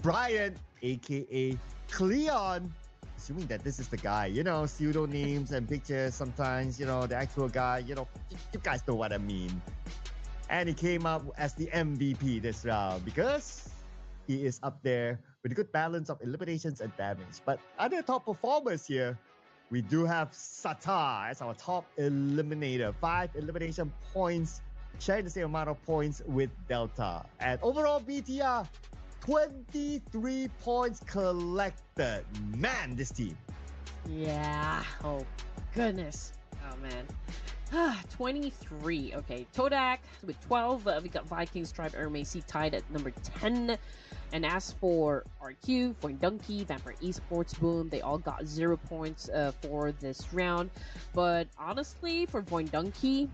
Brian, aka Cleon. Assuming that this is the guy, you know, pseudonyms and pictures sometimes, you know, the actual guy, you know, you guys know what I mean. And he came up as the MVP this round because he is up there with a good balance of eliminations and damage. But other top performers here, we do have Satar as our top eliminator. 5 elimination points, sharing the same amount of points with Delta. And overall BTR, 23 points collected. Man, this team. Yeah. Oh, goodness. Oh, man. 23. Okay, Todak with 12. We got Vikings Tribe RMAC tied at number 10. And as for RQ, for Donkey, Vampire Esports, Boom, they all got 0 points for this round. But honestly, for Donkey,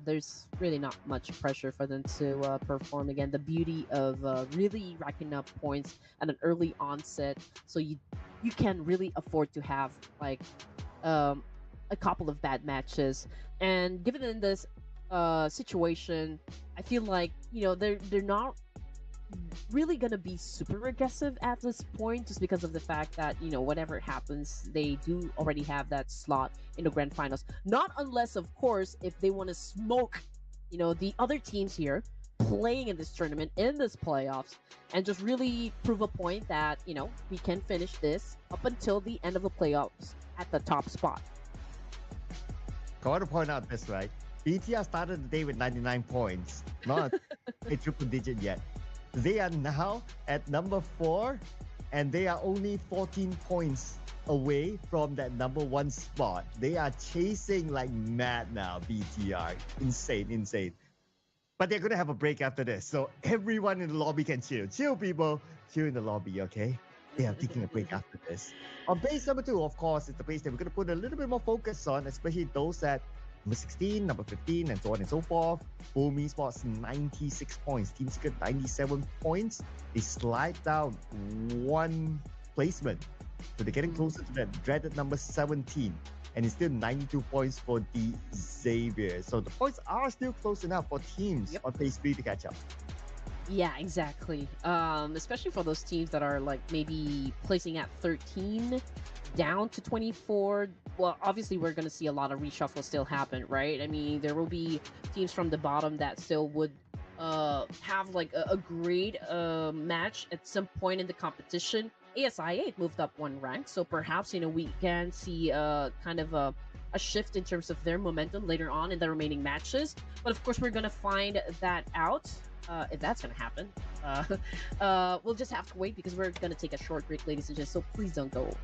there's really not much pressure for them to perform again. The beauty of really racking up points at an early onset, so you can really afford to have like um, a couple of bad matches. And given in this situation, I feel like they're not really gonna be super aggressive at this point just because of the fact that whatever happens they do already have that slot in the grand finals, not unless of course if they want to smoke the other teams here playing in this tournament, in this playoffs, and just really prove a point that we can finish this up until the end of the playoffs at the top spot. Got to point out this, right? BTR started the day with 99 points, not a triple digit yet. They are now at number 4, and they are only 14 points away from that number 1 spot. They are chasing like mad now, BTR. Insane, insane. But they're going to have a break after this, so everyone in the lobby can chill. Chill, people. Chill in the lobby, okay? They are taking a break after this. On base number 2, of course, is the base that we're going to put a little bit more focus on, especially those at number 16, number 15, and so on and so forth. Boom Esports, 96 points. Team Secret, 97 points. They slide down 1 placement. So they're getting closer to that dreaded number 17. And it's still 92 points for the Xavier. So the points are still close enough for teams on phase 3 to catch up. Yeah, exactly. Especially for those teams that are like maybe placing at 13 down to 24. Well, obviously we're going to see a lot of reshuffle still happen, right? I mean, there will be teams from the bottom that still would have like a great match at some point in the competition. ASI8 moved up 1 rank, so perhaps we can see kind of a shift in terms of their momentum later on in the remaining matches. But of course, we're gonna find that out if that's gonna happen. We'll just have to wait because we're gonna take a short break, ladies and gents. So please don't go away.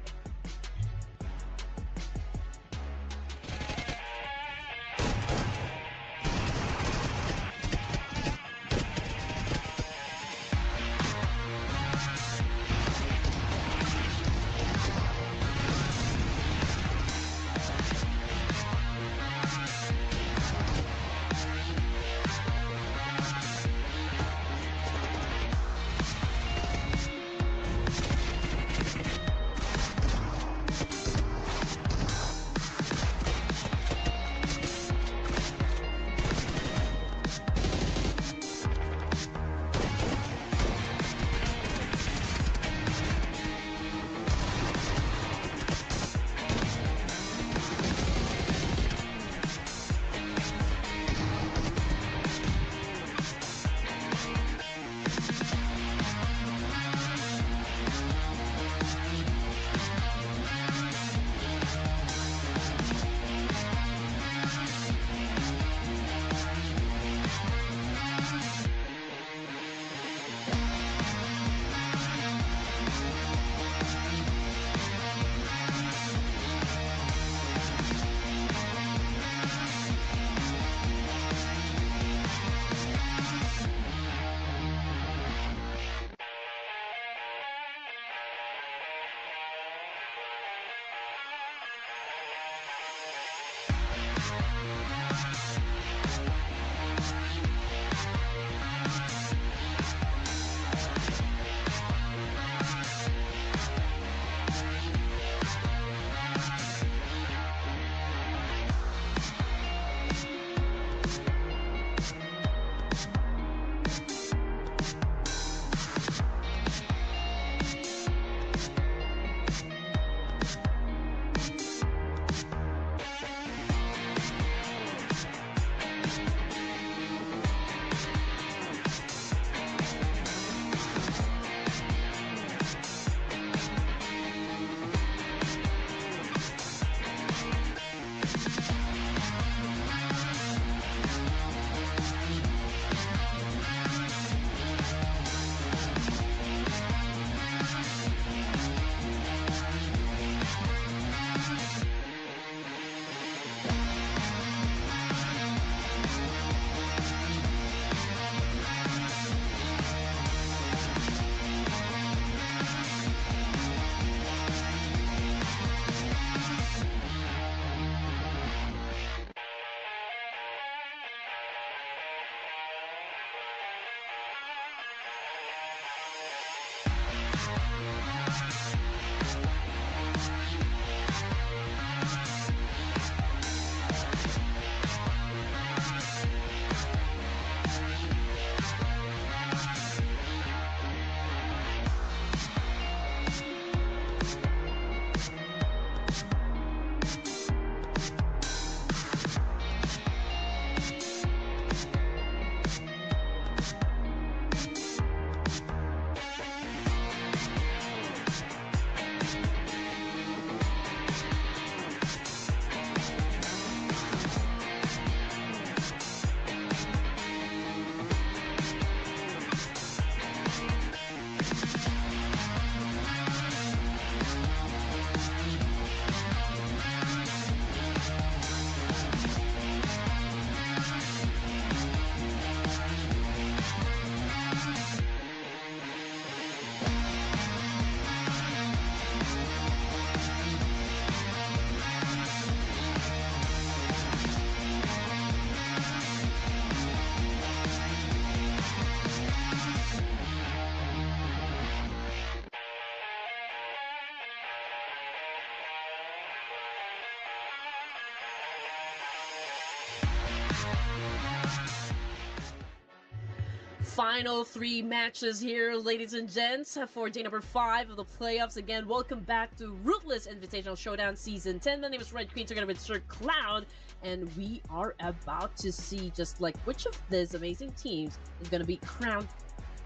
Final 3 matches here, ladies and gents, for day number 5 of the playoffs. Again, welcome back to Ruthless Invitational Showdown Season 10. My name is Red Queen, together with Sir Cloud, and we are about to see just like which of these amazing teams is going to be crowned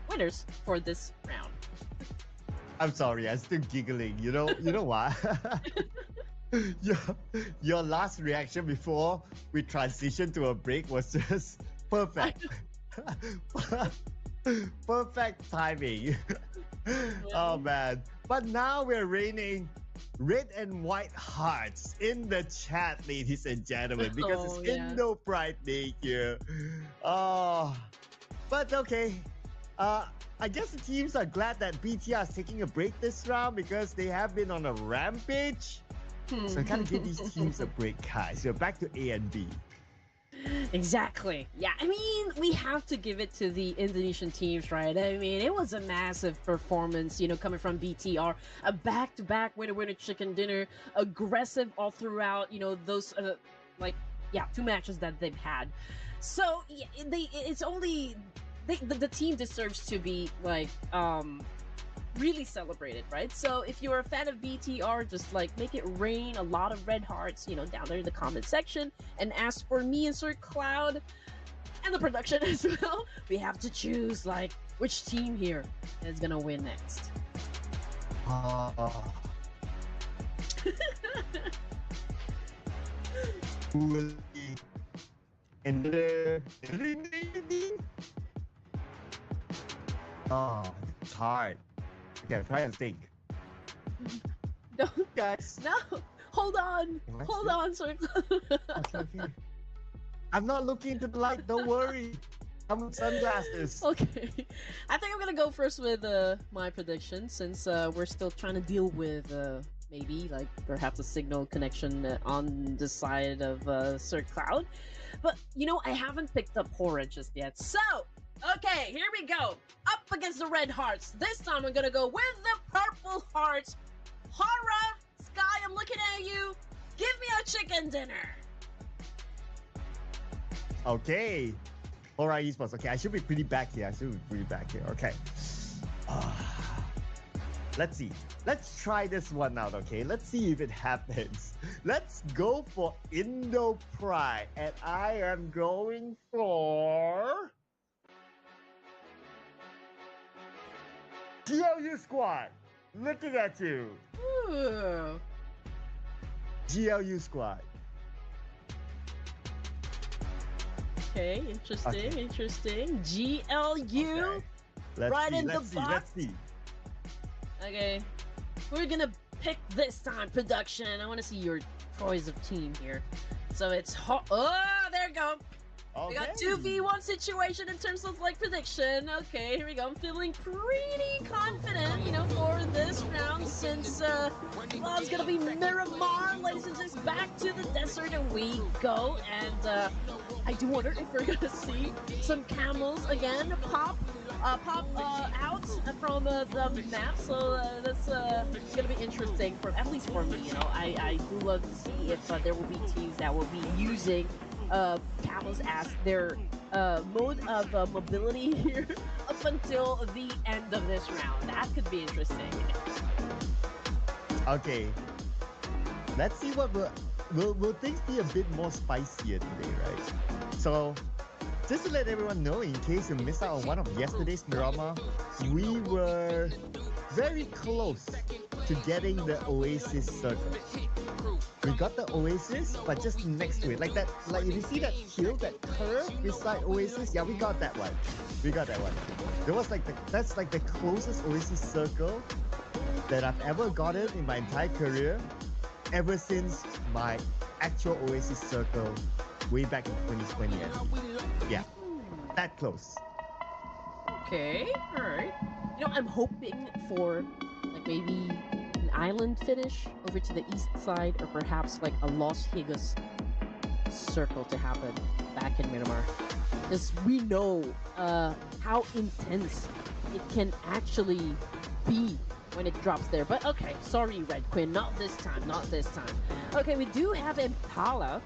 winners for this round. I'm sorry, I'm still giggling. You know what? your last reaction before we transition to a break was just perfect. Perfect timing. Oh man. But now we're raining red and white hearts in the chat, ladies and gentlemen, because it's Indo Pride Day here. Oh, but okay. I guess the teams are glad that BTR is taking a break this round because they have been on a rampage. So I gotta give these teams a break, guys. We're back to A and B. Exactly. Yeah, I mean, we have to give it to the Indonesian teams, right? I mean, it was a massive performance, coming from BTR. A back-to-back winner-winner chicken dinner. Aggressive all throughout, those, 2 matches that they've had. So, yeah, the team deserves to be, really celebrated, right? So if you're a fan of BTR, just make it rain a lot of red hearts, down there in the comment section. And as for me and Sir Cloud and the production as well, we have to choose which team here is gonna win next. Who will be in the it's hard. Okay, try and think. Don't, guys. No, hold on, Sir Cloud. Okay. I'm not looking into the light. Don't worry. I'm with sunglasses. Okay, I think I'm gonna go first with my prediction since we're still trying to deal with maybe perhaps a signal connection on the side of Sir Cloud, but I haven't picked up Horror just yet. So okay, here we go. Up against the red hearts. This time I'm gonna go with the purple hearts. Horror, Sky, I'm looking at you. Give me a chicken dinner. Okay. Alright, esports. Okay, I should be pretty back here. Okay. Let's see. Let's try this one out, okay? Let's see if it happens. Let's go for Indo Pride. And I am going for GLU Squad. Looking at you. Ooh. GLU Squad. Okay, interesting. GLU. Okay. Let's see. Okay, we're gonna pick this time, production. I want to see your choice of team here. So it's oh, there you go. We got Okay. 2v1 situation in terms of like prediction. Okay, here we go. I'm feeling pretty confident, for this round since well, it's gonna be Miramar, ladies and gents. Back to the desert and we go. And I do wonder if we're gonna see some camels again pop out from the map. So that's gonna be interesting for at least for me. I do love to see if there will be teams that will be using camels as their mode of mobility here up until the end of this round. That could be interesting. Okay. Let's see what will things be a bit more spicier today, right? So, just to let everyone know, in case you missed out on one of yesterday's Miramar, we were very close to getting the Oasis circle. We got the Oasis, but just next to it, like if you see that hill, that curve beside Oasis, yeah, we got that one. We got that one. That's like the closest Oasis circle that I've ever gotten in my entire career, ever since my actual Oasis circle way back in 2020. Yeah, that close. Okay, all right. I'm hoping for like maybe an island finish over to the east side, or perhaps like a Los Higas circle to happen back in Miramar, because we know how intense it can actually be when it drops there. But okay, sorry, Red Queen, not this time, not this time. Okay, we do have Impala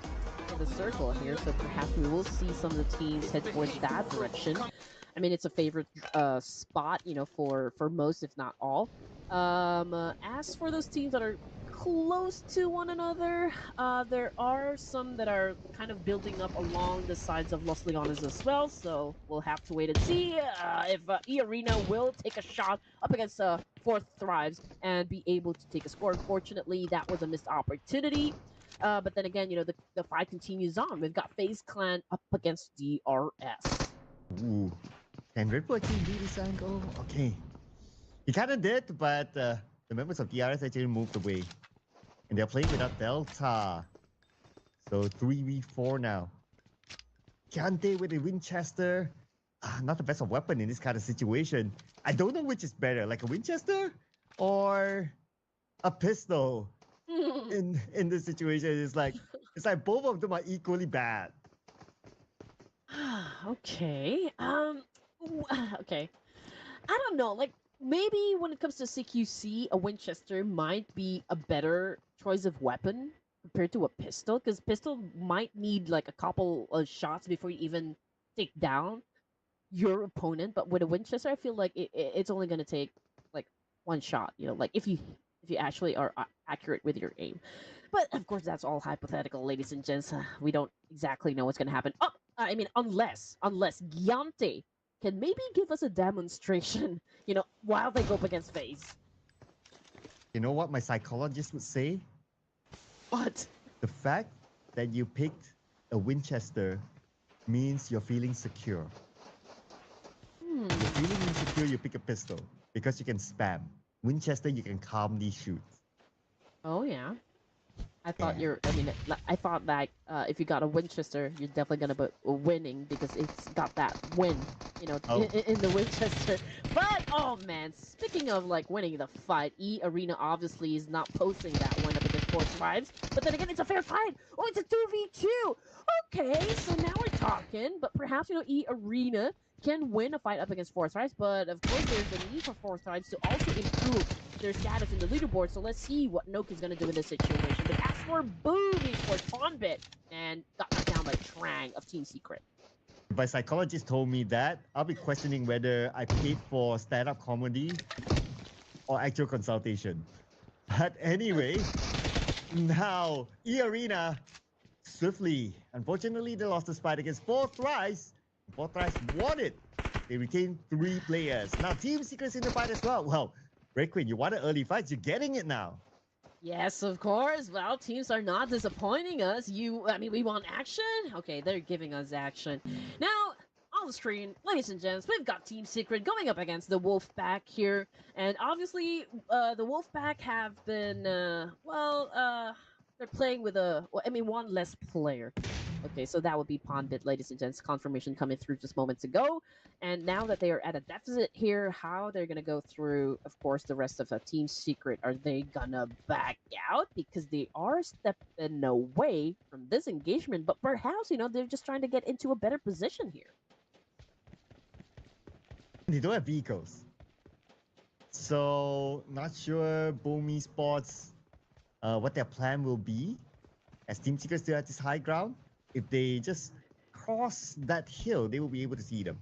in the circle here, so perhaps we will see some of the teams head towards that direction. I mean, it's a favorite spot, for most, if not all. As for those teams that are close to one another, there are some that are kind of building up along the sides of Los Leones as well. So we'll have to wait and see if E-Arena will take a shot up against Fourth Thrives and be able to take a score. Unfortunately, that was a missed opportunity. But then again, the fight continues on. We've got FaZe Clan up against DRS. Ooh. Can Red Bull actually do this angle? Okay. He kind of did, but the members of DRS actually moved away. And they're playing without Delta. So 3v4 now. Chiante with a Winchester. Not the best of weapon in this kind of situation. I don't know which is better, like a Winchester or a pistol. In this situation, it's like both of them are equally bad. Okay. Okay. I don't know. Like, maybe when it comes to CQC, a Winchester might be a better choice of weapon compared to a pistol, because pistol might need like a couple of shots before you even take down your opponent. But with a Winchester, I feel like it's only gonna take like one shot. Like if you actually are accurate with your aim. But of course, that's all hypothetical, ladies and gents. We don't exactly know what's gonna happen. Oh, I mean, unless Giante can maybe give us a demonstration, while they go up against FaZe. You know what my psychologist would say? What? The fact that you picked a Winchester means you're feeling secure. You're feeling insecure, you pick a pistol because you can spam. Winchester, you can calmly shoot. Oh yeah. I thought I thought that if you got a Winchester, you're definitely gonna be winning because it's got that win, in the Winchester. But oh man, speaking of like winning the fight, E-Arena obviously is not posting that win up against Fourth Thrives. But then again, it's a fair fight. Oh, it's a 2v2. Okay, so now we're talking. But perhaps E-Arena can win a fight up against Fourth Thrives. But of course, there's the need for Fourth Thrives to also improve their status in the leaderboard. So let's see what Noki's gonna do in this situation. But as for Boogie for Tonbit, and got knocked down by Trang of Team Secret. If my psychologist told me that, I'll be questioning whether I paid for stand-up comedy or actual consultation. But anyway, now E-Arena swiftly. Unfortunately, they lost the fight against Fourth Thrives. Fourth Thrives won it. They retained 3 players. Now Team Secret's in the fight as well. Well, Red Queen, you wanted early fights. You're getting it now. Yes, of course. Well, teams are not disappointing us. We want action? Okay, they're giving us action. Now, on the screen, ladies and gents, we've got Team Secret going up against the Wolfpack here. And obviously, the Wolfpack have been, They're playing with one less player. Okay, so that would be Pondit, ladies and gents. Confirmation coming through just moments ago. And now that they are at a deficit here, how they're going to go through, of course, the rest of the team's secret. Are they going to back out? Because they are stepping away from this engagement. But perhaps, they're just trying to get into a better position here. They don't have vehicles. So, not sure Boom Sports what their plan will be as Team Secret still at this high ground. If they just cross that hill, they will be able to see them.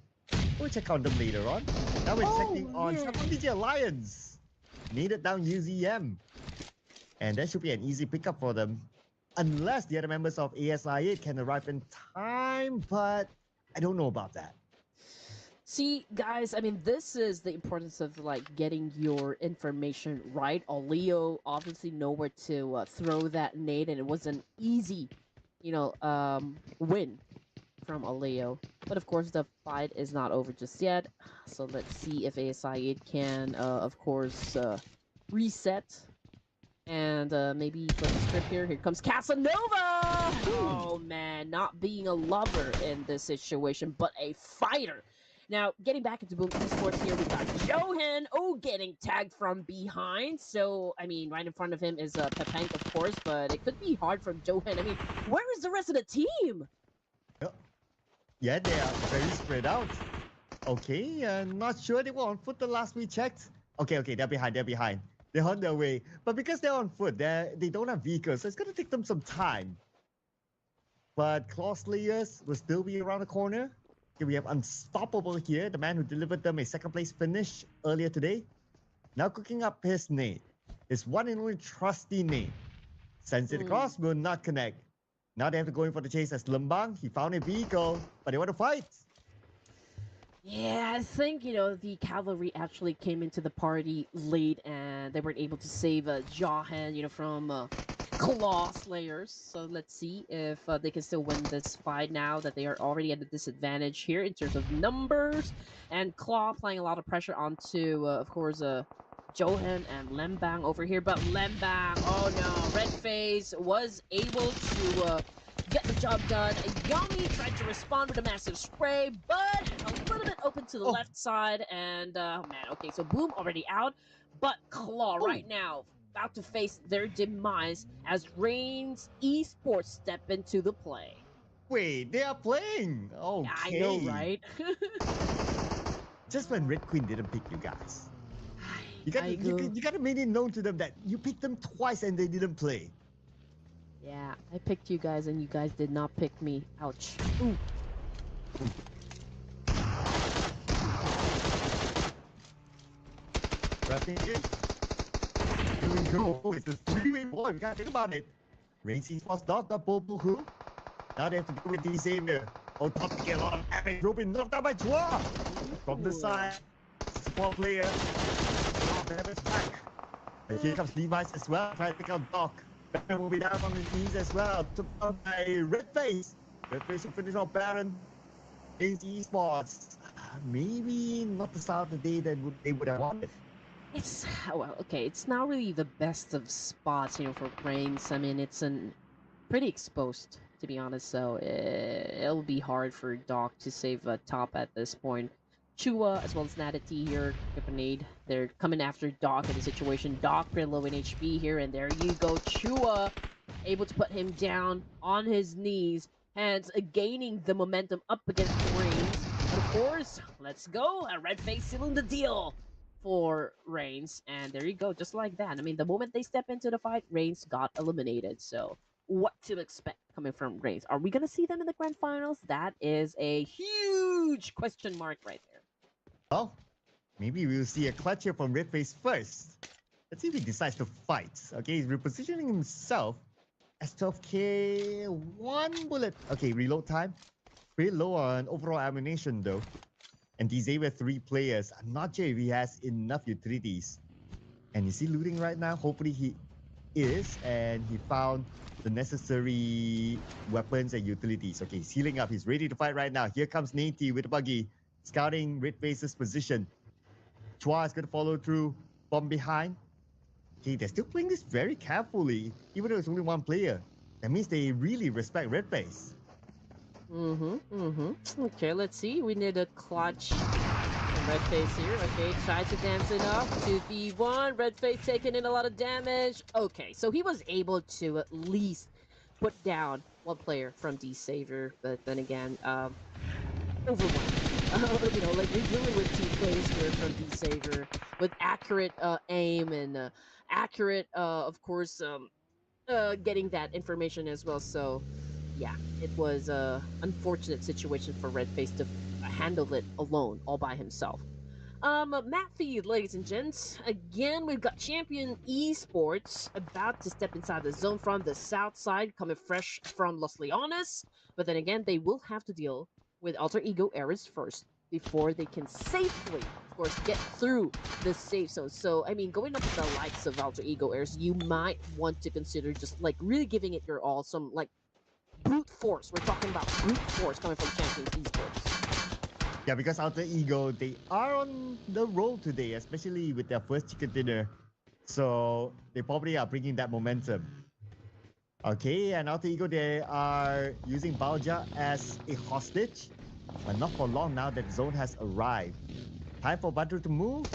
We'll check on them later on. Now we're checking on DJ Alliance. Needed down UZM. And that should be an easy pickup for them. Unless the other members of ASI8 can arrive in time, but I don't know about that. See, guys, I mean, this is the importance of, getting your information right. Oleo obviously know where to throw that nade, and it was an easy, win from Oleo. But, of course, the fight is not over just yet. So let's see if ASI8 can, of course, reset. And maybe flip the script here. Here comes Casanova! Oh, man, not being a lover in this situation, but a fighter. Now, getting back into Boom Esports here, we've got Johan, getting tagged from behind. So, I mean, right in front of him is Pepank, of course, but it could be hard for Johan. I mean, where is the rest of the team? Yeah, they are very spread out. Okay, not sure they were on foot the last we checked. Okay, they're behind. They're on their way. But because they're on foot, they don't have vehicles, so it's going to take them some time. But Claw Slayers will still be around the corner. Okay, we have Unstoppable here, the man who delivered them a second place finish earlier today. Now cooking up his nade. His one and only trusty nade. Sends it across, will not connect. Now they have to go in for the chase as Lembang. He found a vehicle, but they want to fight. Yeah, I think, the cavalry actually came into the party late and they weren't able to save Johan, from Claw Slayers. So let's see if they can still win this fight now that they are already at a disadvantage here in terms of numbers. And Claw applying a lot of pressure onto, of course, Johan and Lembang over here. But Lembang, oh no, Red Face was able to get the job done. Yami tried to respond with a massive spray, but a little bit open to the left side. And, oh man, okay, so Boom already out. But Claw right now about to face their demise as Reigns Esports step into the play. Wait, they are playing. Okay. I know, right? Just when Red Queen didn't pick you guys. You gotta make it known to them that you picked them twice and they didn't play. Yeah, I picked you guys and you guys did not pick me. Ouch. Ooh. Wrapping it. Here we go. Oh, it's a three-way ball. You gotta think about it. Reigns Esports dot Pubg. Now they have to deal with the Xavier. Oh, top to get a lot of damage. Robin knocked out by Chua. From the side. Support player. Oh, damage back. And here comes Levi's as well. Trying to pick out Doc. Baron will be down on his knees as well. Took out by Red Face. Red Face will finish off Baron. Reigns Esports. Maybe not the start of the day that they would have wanted. It's it's not really the best of spots, for Reigns. I mean, it's pretty exposed, to be honest, so it'll be hard for Doc to save top at this point. Chua as well as Natty here, Grenade. They're coming after Doc in the situation. Doc pretty low in HP here, and there you go. Chua able to put him down on his knees, hence gaining the momentum up against Reigns. And of course, let's go. A Red Face sealing the deal for Reigns, and there you go, just like that. I mean, the moment they step into the fight, Reigns got eliminated. So what to expect coming from Reigns? Are we gonna see them in the grand finals? That is a huge question mark right there. Well, maybe we'll see a clutch here from Red Face first. Let's see if he decides to fight. Okay, he's repositioning himself. S12K, one bullet. Okay, reload time. Pretty low on overall ammunition though. And these were 3 players. I'm not sure if he has enough utilities. And is he looting right now? Hopefully he is. And he found the necessary weapons and utilities. Okay, he's healing up. He's ready to fight right now. Here comes Nate with a buggy. Scouting Red Face's position. Chua is going to follow through from behind. Okay, they're still playing this very carefully, even though it's only one player. That means they really respect Red Face. Okay, let's see. We need a clutch from Red Face here. Okay, try to dance it up. 2v1. Red Face taking in a lot of damage. Okay, so he was able to at least put down one player from D Savior, but then again, overwhelmed. Like you're dealing with two players here from D Savior with accurate aim and accurate, of course, getting that information as well. So, yeah, it was a unfortunate situation for Redface to handle it alone, all by himself. Map feed, ladies and gents. Again, we've got Champion Esports about to step inside the zone from the south side, coming fresh from Los Leones. But then again, they will have to deal with Alter Ego Eras first before they can safely, of course, get through the safe zone. So, I mean, going up with the likes of Alter Ego Eras, you might want to consider just like really giving it your all. Some like brute force. We're talking about brute force coming from Champion Esports. Yeah, because Alter Ego, they are on the roll today, especially with their first chicken dinner. So they probably are bringing that momentum. Okay, and Alter Ego, they are using Balja as a hostage. But not for long now that zone has arrived. Time for Badru to move.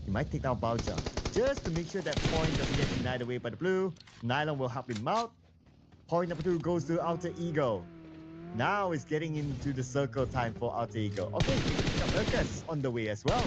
He might take down Balja. Just to make sure that point doesn't get denied away by the blue. Nylon will help him out. Point number 2 goes to Alter Ego. Now it's getting into the circle time for Alter Ego. Okay, we can pick up Urkus on the way as well.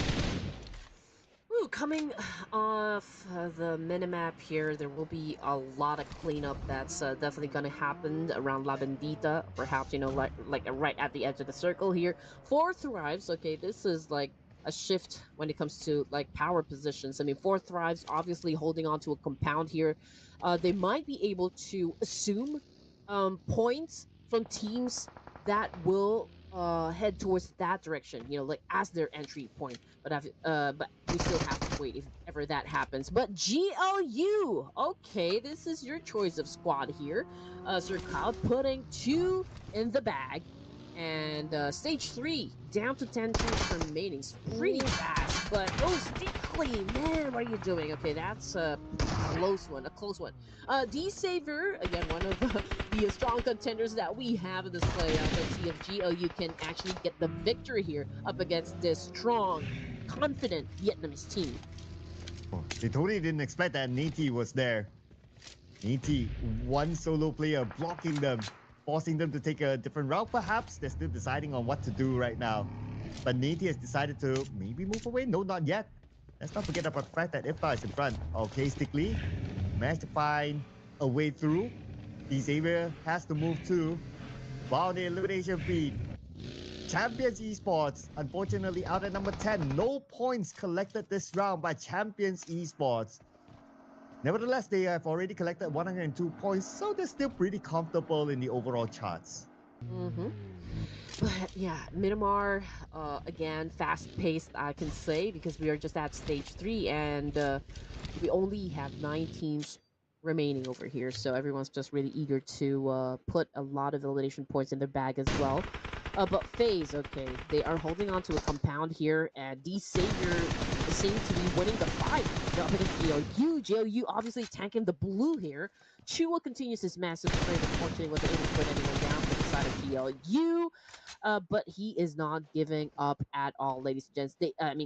Ooh, coming off the minimap here, there will be a lot of cleanup that's definitely going to happen around La Bendita. Perhaps, like right at the edge of the circle here. 4 Thrives, okay, this is like a shift when it comes to like power positions. I mean, 4 Thrives obviously holding on to a compound here. They might be able to assume points from teams that will head towards that direction, like as their entry point. But we still have to wait if ever that happens. But GLU, okay, this is your choice of squad here. Sir Cloud putting 2 in the bag. And stage 3, down to 10 turns remaining. It's pretty fast, but Steakley, man, what are you doing? Okay, that's a close one. D Saver, again, one of the strong contenders that we have in this playoff. Let's see if GLU can actually get the victory here up against this strong, confident Vietnamese team. Oh, they totally didn't expect that Nati was there. Nati, one solo player blocking them, forcing them to take a different route perhaps. They're still deciding on what to do right now. But Nati has decided to maybe move away. No, not yet. Let's not forget about the fact that Iftar is in front. Okay, Stickly managed to find a way through. Xavier has to move too. Wow, the elimination feed. Champions Esports, unfortunately, out at number 10. No points collected this round by Champions Esports. Nevertheless, they have already collected 102 points, so they're still pretty comfortable in the overall charts. But yeah, Minimar, again, fast-paced, I can say, because we are just at stage 3, and we only have 9 teams remaining over here, so everyone's just really eager to put a lot of elimination points in their bag as well. But FaZe, okay, they are holding on to a compound here, and D Savior seems to be winning the fight. Up against GLU. GLU obviously tanking the blue here. Chua continues his massive trade, unfortunately wasn't able to put anyone down from the side of GLU. But he is not giving up at all, ladies and gents.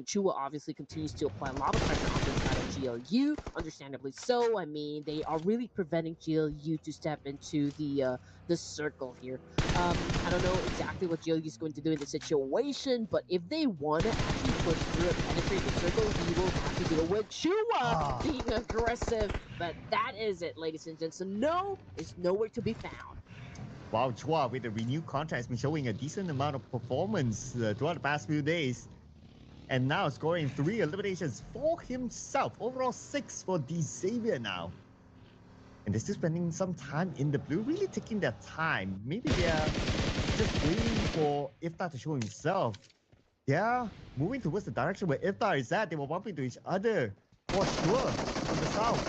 Chua obviously continues to apply a lot of pressure on the side of GLU, understandably so. I mean, they are really preventing GLU to step into the circle here. I don't know exactly what GLU is going to do in the situation, but if they want to actually push through and penetrate the circle, he will have to deal with Chua being aggressive. But that is it, ladies and gents. So no is nowhere to be found. Wow, Chua with the renewed contract has been showing a decent amount of performance throughout the past few days. And now scoring 3 eliminations for himself. Overall 6 for D Xavier now. And they're still spending some time in the blue, really taking their time. Maybe they're just waiting for Iftar to show himself. They're moving towards the direction where Iftar is at. They were bumping into each other for sure from the south.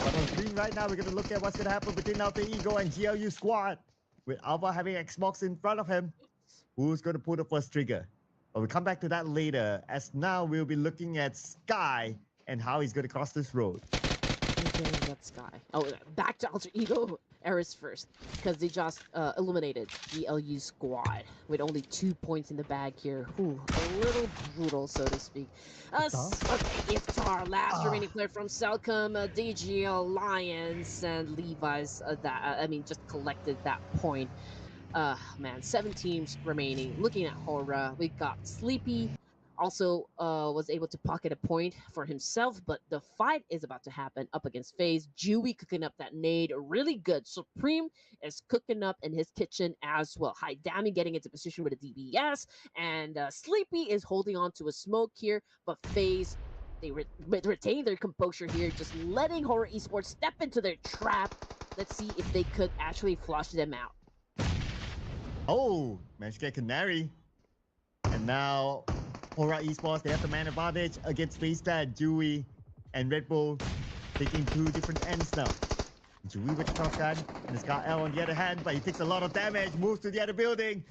But on screen right now, we're going to look at what's going to happen between Alter Ego and GLU squad. With Alpha having Xbox in front of him, who's going to pull the first trigger? But we'll come back to that later, as now we'll be looking at Sky and how he's going to cross this road. Okay, that Sky. Oh, back to Alter Ego Eris first, because they just eliminated the LU squad with only 2 points in the bag here. Ooh, a little brutal, so to speak. Okay, Iftar, last remaining player from Celcom, DG Alliance, and Levi's. I mean, just collected that point. Man, 7 teams remaining. Looking at Hora, we got Sleepy. Also, was able to pocket a point for himself, but the fight is about to happen up against FaZe. Jewy cooking up that nade, really good. Supreme is cooking up in his kitchen as well. Haidami getting into position with a DBS, and Sleepy is holding on to a smoke here, but FaZe they retain their composure here, just letting Horror Esports step into their trap. Let's see if they could actually flush them out. Oh, managed to get Canary. And now, Hora Esports, they have the man advantage against FaZe Clan, Jewy, and Red Bull taking 2 different ends now. Jewy with the cross gun, and Scar L on the other hand, but he takes a lot of damage, moves to the other building.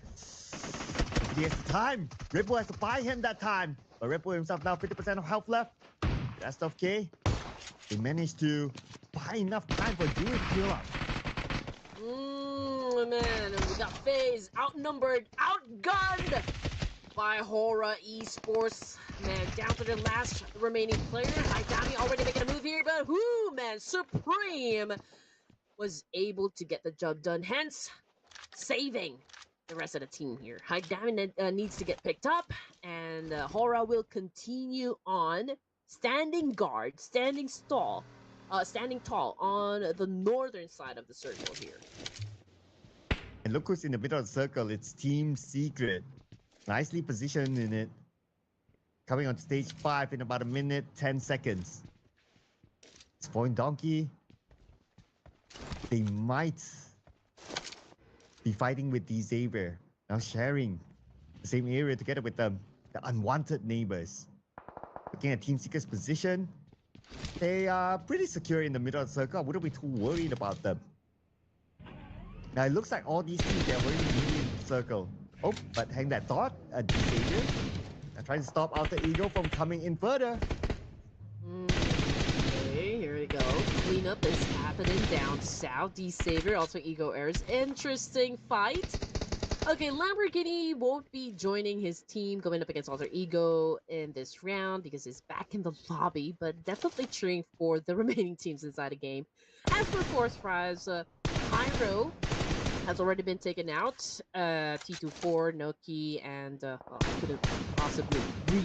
He has the time. Red Bull has to buy him that time. But Red Bull himself now 50% of health left. That's tough, K. They managed to buy enough time for Jewy to heal up. Man, we got FaZe outnumbered, outgunned by Hora Esports. Man, down to their last remaining player. Haidami already making a move here, but man, Supreme was able to get the job done, hence saving the rest of the team here. Haidami needs to get picked up, and Hora will continue on standing guard, standing tall on the northern side of the circle here. And look who's in the middle of the circle. It's Team Secret. Nicely positioned in it. Coming on stage 5 in about 1 minute, 10 seconds. It's Void Donkey. They might be fighting with D Xavier. Now sharing the same area together with the unwanted neighbors. Looking at Team Secret's position, they are pretty secure in the middle of the circle. I wouldn't be too worried about them. Now it looks like all these teams, they're already in the circle. Oh, but hang that thought, Xavier. I'm trying to stop Alter Ego from coming in further. Okay, here we go. Cleanup is happening down south. D Savior, also Ego Airs. Interesting fight. Okay, Lamborghini won't be joining his team going up against Alter Ego in this round because he's back in the lobby, but definitely cheering for the remaining teams inside the game. As for Force Fries, Pyro has already been taken out. T24, Noki, and well, I couldn't possibly read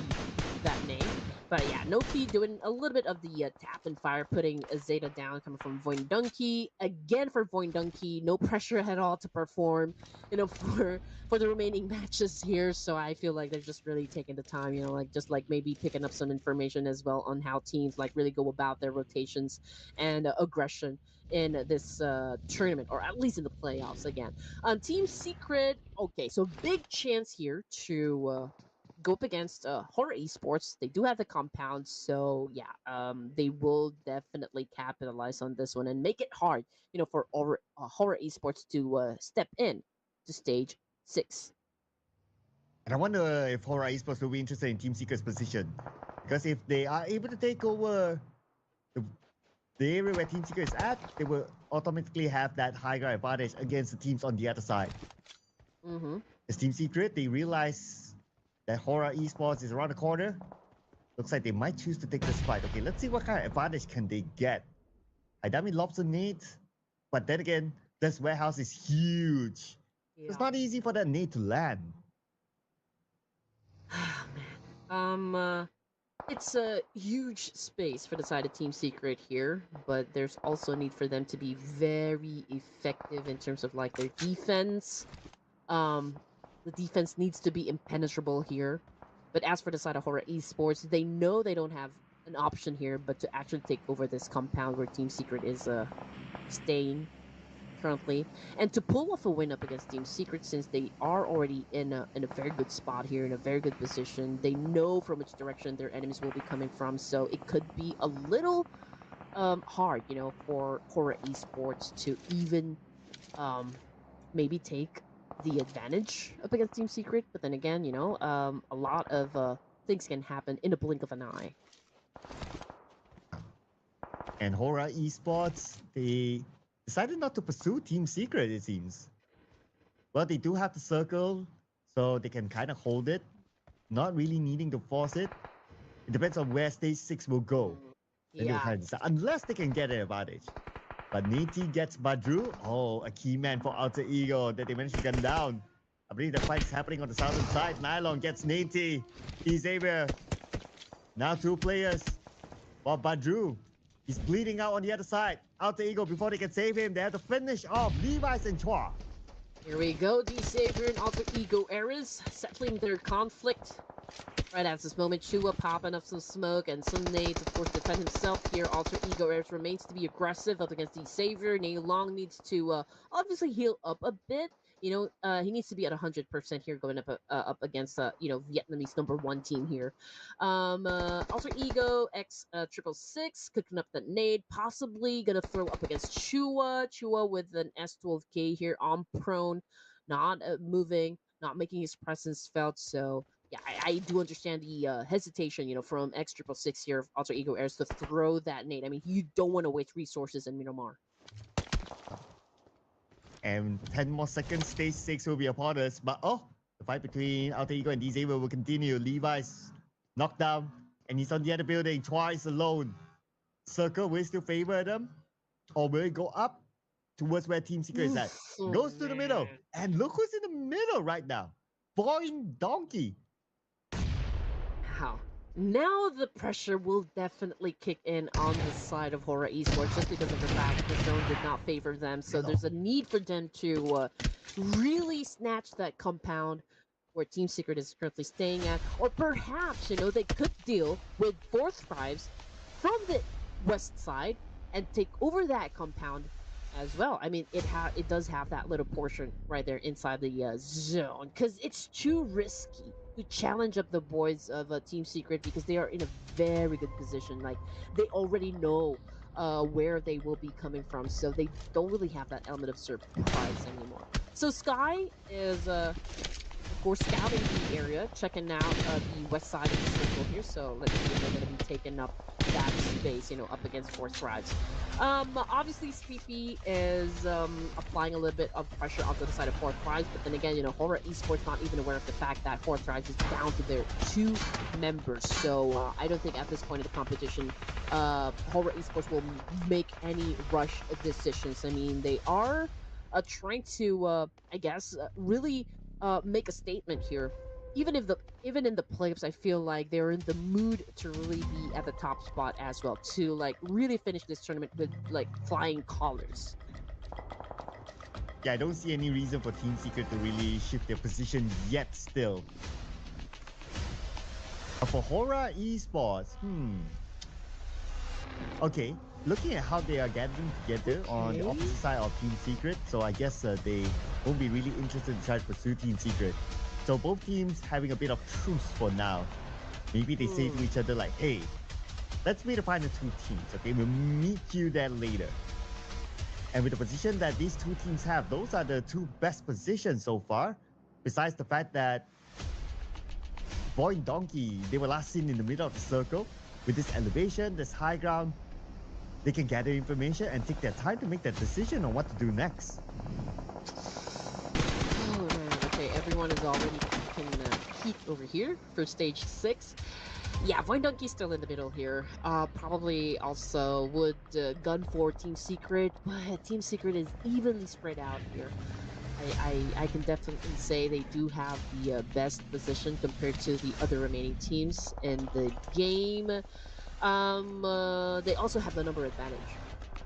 that name. But yeah, Noki doing a little bit of the tap and fire, putting a Zeta down, coming from Void Donkey. Again for Void Donkey, no pressure at all to perform, for the remaining matches here. So I feel like they're just really taking the time, just like maybe picking up some information as well on how teams like really go about their rotations and aggression in this tournament, or at least in the playoffs again. Team Secret, okay, so big chance here to go up against Horror Esports. They do have the compound, so yeah, they will definitely capitalize on this one and make it hard, for Horror Esports to step in to stage 6. And I wonder if Hora Esports will be interested in Team Secret's position. Because if they are able to take over the area where Team Secret is at, they will automatically have that high ground advantage against the teams on the other side. As Team Secret, they realize that Hora Esports is around the corner. Looks like they might choose to take this fight. Okay, let's see what kind of advantage can they get. Haidami lobs a nade, but then again, this warehouse is huge. Yeah. It's not easy for that nade to land. Man. It's a huge space for the side of Team Secret here, but there's also a need for them to be very effective in terms of like their defense. The defense needs to be impenetrable here. But as for the side of Horror Esports, they know they don't have an option here but to actually take over this compound where Team Secret is staying currently, and to pull off a win up against Team Secret, since they are already in a very good spot here, in a very good position. They know from which direction their enemies will be coming from, so it could be a little hard, for Horror Esports to even maybe take the advantage up against Team Secret. But then again, a lot of things can happen in a blink of an eye. And Hora Esports, they decided not to pursue Team Secret, it seems. Well, they do have the circle, so they can kind of hold it, not really needing to force it. It depends on where stage 6 will go. Then they'll Yeah. kind of decide, unless they can get an advantage. But Nati gets Badru. Oh, a key man for Alter Ego that they managed to gun down. I believe the fight is happening on the southern side. Nylon gets Nati. Xavier. Now 2 players. While Badru, he's bleeding out on the other side. Alter Ego, before they can save him, they have to finish off Levi's and Chua. Here we go, Xavier and Alter Ego Eras settling their conflict. Right at this moment, Chua popping up some smoke and some nades, of course, defend himself here. Alter Ego Eras remains to be aggressive up against Xavier. Nay Long needs to obviously heal up a bit. You know, he needs to be at 100% here going up against Vietnamese #1 team here. Alter Ego X 666 cooking up the nade, possibly gonna throw up against Chua. Chua with an S12K here on prone, not moving, not making his presence felt. So yeah, I do understand the hesitation, from X 666 here of Alter Ego Airs to throw that nade. I mean, you don't want to waste resources in Miramar. And 10 more seconds, stage 6 will be upon us. But the fight between Alter Ego and Xavier will continue. Levi's knocked down, and he's on the other building, twice alone. Circle will still favor them, or will it go up towards where Team Secret is at? Goes to the middle, and look who's in the middle right now. Boing Donkey. Wow. Now the pressure will definitely kick in on the side of Hora Esports just because of the fact the zone did not favor them. So there's a need for them to really snatch that compound where Team Secret is currently staying at. Or perhaps, they could deal with Fourth Thrives from the west side and take over that compound as well. I mean, it does have that little portion right there inside the zone because it's too risky to challenge up the boys of Team Secret because they are in a very good position. Like they already know where they will be coming from, so they don't really have that element of surprise anymore. So Sky is of course scouting the area, checking out the west side of the circle here. So let's see if they're going to be taking up that space, up against Fourth Thrives. Obviously Sleepy is applying a little bit of pressure onto the side of Fourth Thrives, but then again, Hora Esports not even aware of the fact that Fourth Thrives is down to their 2 members. So I don't think at this point of the competition, Hora Esports will make any rush decisions. I mean, they are trying to, I guess, really make a statement here. Even in the playoffs, I feel like they're in the mood to really be at the top spot as well, to like really finish this tournament with like flying colors. Yeah, I don't see any reason for Team Secret to really shift their position yet still. But for Hora Esports, okay, looking at how they are gathering together on the opposite side of Team Secret, so I guess they won't be really interested to try to pursue Team Secret. So both teams having a bit of truce for now. Maybe they say to each other like, hey, let's redefine the 2 teams, okay? We'll meet you there later. And with the position that these 2 teams have, those are the 2 best positions so far. Besides the fact that Boy and Donkey, they were last seen in the middle of the circle. With this elevation, this high ground, they can gather information and take their time to make that decision on what to do next. Oh man, okay, everyone is already taking heat over here for stage 6. Yeah, Void Donkey's still in the middle here. Probably also would gun for Team Secret, but Team Secret is evenly spread out here. I can definitely say they do have the best position compared to the other remaining teams in the game. They also have the number advantage.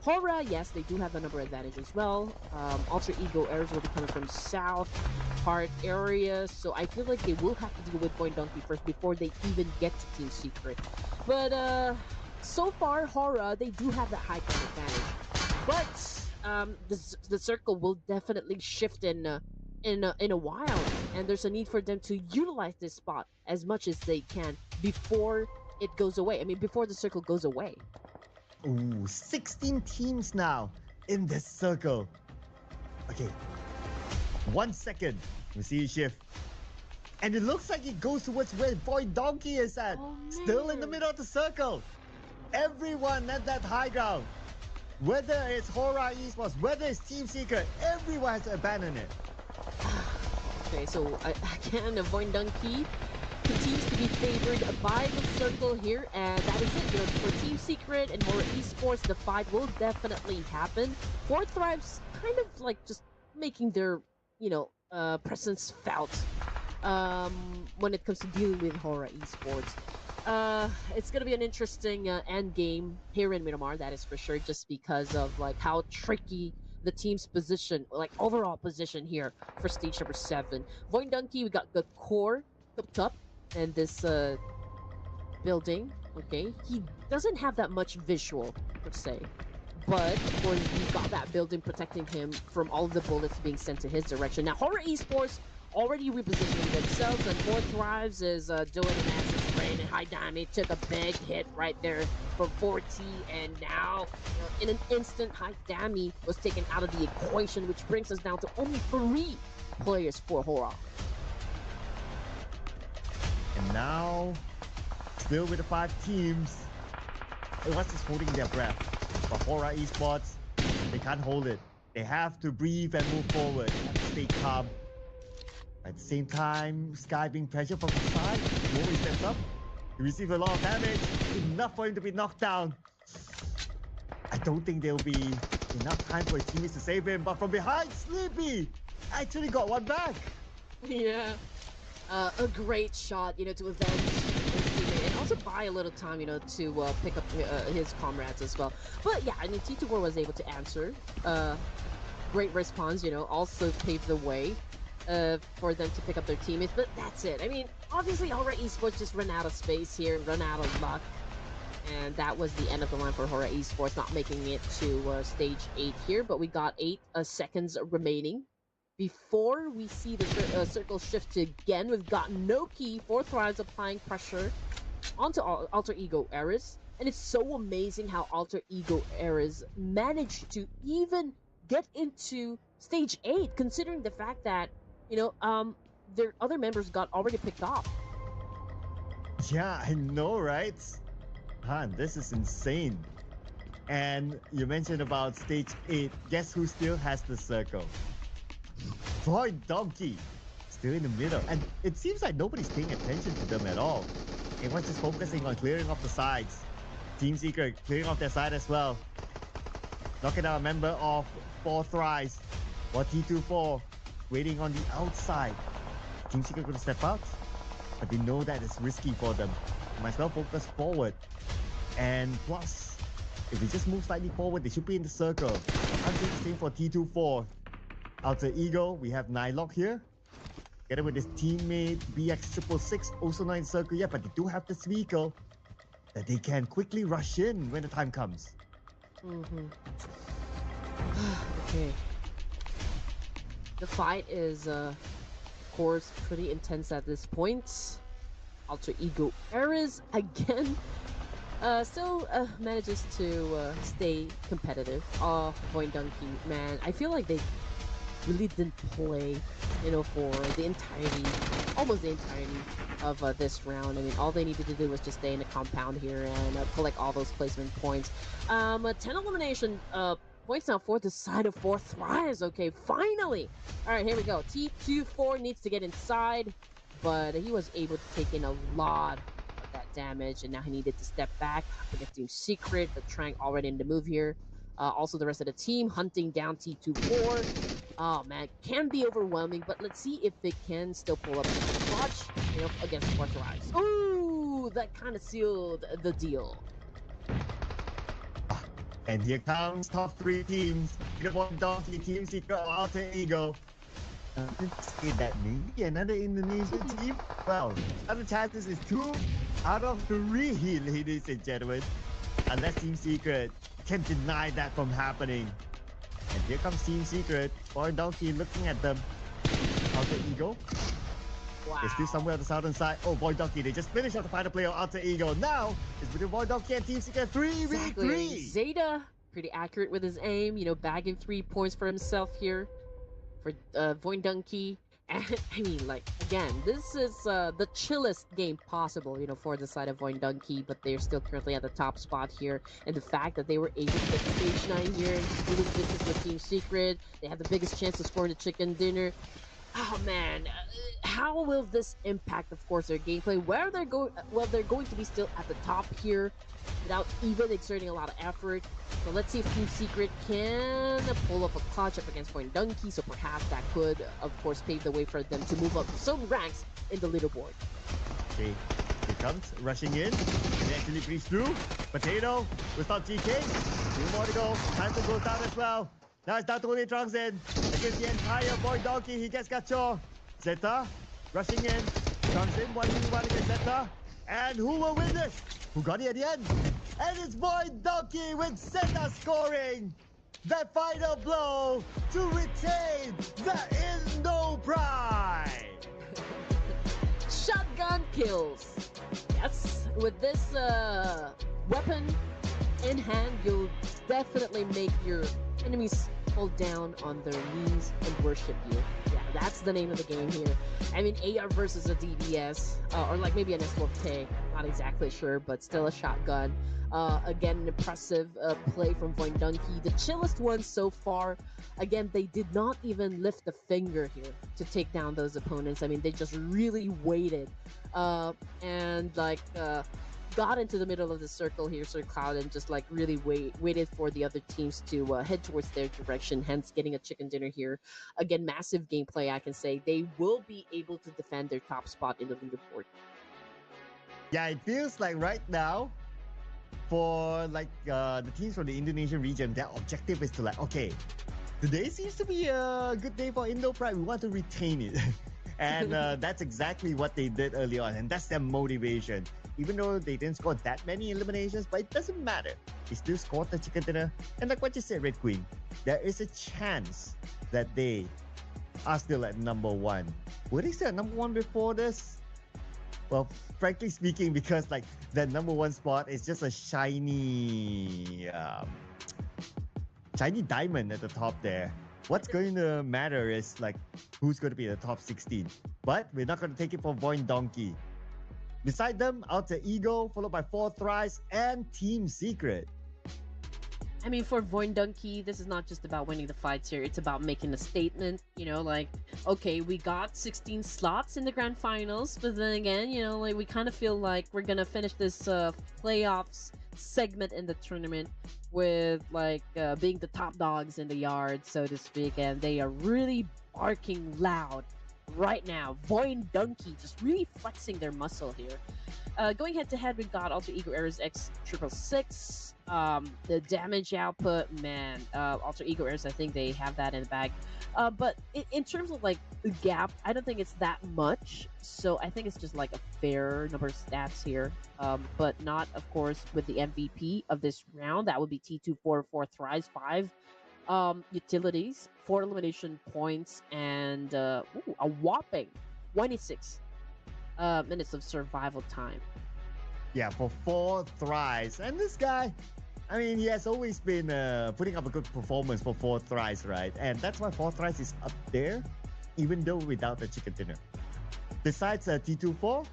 Hora, yes, they do have the number advantage as well. Alter Ego Airs will be coming from south part area, so I feel like they will have to deal with Boy Donkey first before they even get to Team Secret. But so far, Hora, they do have that high ground advantage. But the circle will definitely shift in a while, and there's a need for them to utilize this spot as much as they can before it goes away. I mean, before the circle goes away. Ooh, 16 teams now in this circle. Okay, 1 second. We see a shift. And it looks like it goes towards where Boy Donkey is at. Oh, Still in the middle of the circle. Everyone at that high ground, whether it's Hora Esports, whether it's Team Secret, everyone has to abandon it. Okay, so again, Void Donkey continues to be favored by the circle here, and that is it. You know, for Team Secret and Horror Esports, the fight will definitely happen. Four Thrives kind of like just making their, presence felt when it comes to dealing with Horror Esports. It's gonna be an interesting end game here in Miramar, that is for sure, just because of like how tricky the team's position, like overall position here for stage number 7. Void Donkey, we got the core up and this building. Okay, he doesn't have that much visual per se, but of course he's got that building protecting him from all of the bullets being sent to his direction. Now Horror Esports already repositioning themselves, and Four Thrives is doing an acid sprain and high damage. Took a big hit right there from 40, and now in an instant, high damage was taken out of the equation, which brings us down to only 3 players for Horror. And now, still with the 5 teams, everyone's just holding their breath. But Hora Esports, they can't hold it. They have to breathe and move forward and stay calm. At the same time, Sky being pressured from the side. Rory steps up. He receives a lot of damage. Enough for him to be knocked down. I don't think there'll be enough time for his teammates to save him. But from behind, Sleepy actually got one back. Yeah. A great shot, to avenge his teammate and also buy a little time, to pick up his comrades as well. But yeah, I mean, T24 was able to answer. Great response, also paved the way for them to pick up their teammates. But that's it. I mean, obviously, Horror Esports just run out of space here, run out of luck. And that was the end of the line for Horror Esports, not making it to stage 8 here. But we got 8 seconds remaining. Before we see the circle shift again, we've got Noki, Four Thrives applying pressure onto Alter Ego Eris. And it's so amazing how Alter Ego Eris managed to even get into stage 8, considering the fact that, their other members got already picked off. Yeah, I know, right? Han, this is insane. And you mentioned about stage 8. Guess who still has the circle? Void Donkey, still in the middle. And it seems like nobody's paying attention to them at all. Everyone's just focusing on clearing off the sides. Team Secret clearing off their side as well. Knocking out a member of Four Thrives. While T24 waiting on the outside. Team Secret going to step out. But they know that it's risky for them. They might as well focus forward. And plus, if they just move slightly forward, they should be in the circle. I'm doing the same for T24. Alter Ego, we have Nylock here. Together with his teammate BX666, also not in circle yet, but they do have this vehicle that they can quickly rush in when the time comes. Okay. The fight is, of course, pretty intense at this point. Alter Ego Eris again still manages to stay competitive. Void Donkey, man, I feel like they really didn't play, for the entirety, almost the entirety of this round. I mean, all they needed to do was just stay in the compound here and collect all those placement points. 10 elimination points now for the side of Four Thrives. Okay, finally! Alright, here we go. T24 needs to get inside, but he was able to take in a lot of that damage, and now he needed to step back against Team Secret, but trying already in the move here. Also, the rest of the team hunting down T24. Oh man, can be overwhelming, but let's see if it can still pull up the clutch, against Four Thrives. Ooh, that kind of sealed the deal. And here comes top 3 teams. Void Donkey, Team Secret, Alter Ego. Let's say that maybe another Indonesian team. Well, other chances is 2 out of 3, ladies and gentlemen. Unless Team Secret can deny that from happening. And here comes Team Secret. Void Donkey looking at them. Alter Ego. Wow. They're still somewhere on the southern side. Oh, Void Donkey, they just finished off the final player, Alter Ego. Now, it's between Void Donkey and Team Secret 3v3. Exactly. Zeta, pretty accurate with his aim, bagging 3 points for himself here for Void Donkey. And I mean, like, again, this is the chillest game possible, for the side of Void Donkey, but they're still currently at the top spot here. And the fact that they were able to get to stage 9 here, doing business with Team Secret, they have the biggest chance to score the chicken dinner. Oh man, how will this impact, of course, their gameplay? Where they're going, well, they're going to be still at the top here without even exerting a lot of effort. So let's see if Team Secret can pull up a clutch up against Point Donkey. So perhaps that could, of course, pave the way for them to move up some ranks in the leaderboard. Okay, here comes, rushing in. They actually breach through. Potato will stop GK. 2 more to go. Time to go down as well. Now it's down to only Trunks in. Against the entire Void Donkey, he gets Gacho. Zeta rushing in. Trunks in, 1v1 against Zeta. And who will win this? Who got it at the end? And it's Void Donkey with Zeta scoring that final blow to retain the Indo Pride. Shotgun kills. Yes, with this weapon in hand, you'll definitely make your enemies fall down on their knees and worship you. Yeah, that's the name of the game here. I mean, AR versus a DBS, or like maybe an S10, not exactly sure, but still a shotgun. Again, an impressive play from Void Donkey. The chillest one so far. Again, they did not even lift a finger here to take down those opponents. I mean, they just really waited. And got into the middle of the circle here, Sir Cloud, and just like really waited for the other teams to head towards their direction, hence getting a chicken dinner here. Again, massive gameplay, I can say. They will be able to defend their top spot in the leaderboard. Yeah, it feels like right now, for the teams from the Indonesian region, their objective is to okay, today seems to be a good day for Indo Pride. We want to retain it. And that's exactly what they did early on. And that's their motivation. Even though they didn't score that many eliminations, but it doesn't matter. They still scored the chicken dinner. And like what you said, Red Queen, there is a chance that they are still at number 1. Were they still at number 1 before this? Well, frankly speaking, because that number 1 spot is just a shiny diamond at the top there. What's going to matter is who's going to be the top 16. But we're not going to take it for Void Donkey. Beside them, Alter Ego, followed by 4 Thrice and Team Secret. I mean, for Void Donkey, this is not just about winning the fights here. It's about making a statement, okay, we got 16 slots in the grand finals, but then again, we kind of feel like we're gonna finish this playoffs segment in the tournament with being the top dogs in the yard, so to speak, and they are really barking loud right now. Void Donkey just really flexing their muscle here. Going head to head, we've got Alter Ego Errors X666. The damage output, man, Alter Ego Errors, I think they have that in the bag. But in terms of the gap, I don't think it's that much. So I think it's just a fair number of stats here. But not, of course, with the MVP of this round. That would be T244 Thrice 5 utilities, 4 elimination points, and a whopping 26 minutes of survival time. Yeah, for 4 Thrice. And this guy, I mean, he has always been putting up a good performance for 4 Thrice, right? And that's why 4 Thrice is up there, even though without the chicken dinner. Besides T24,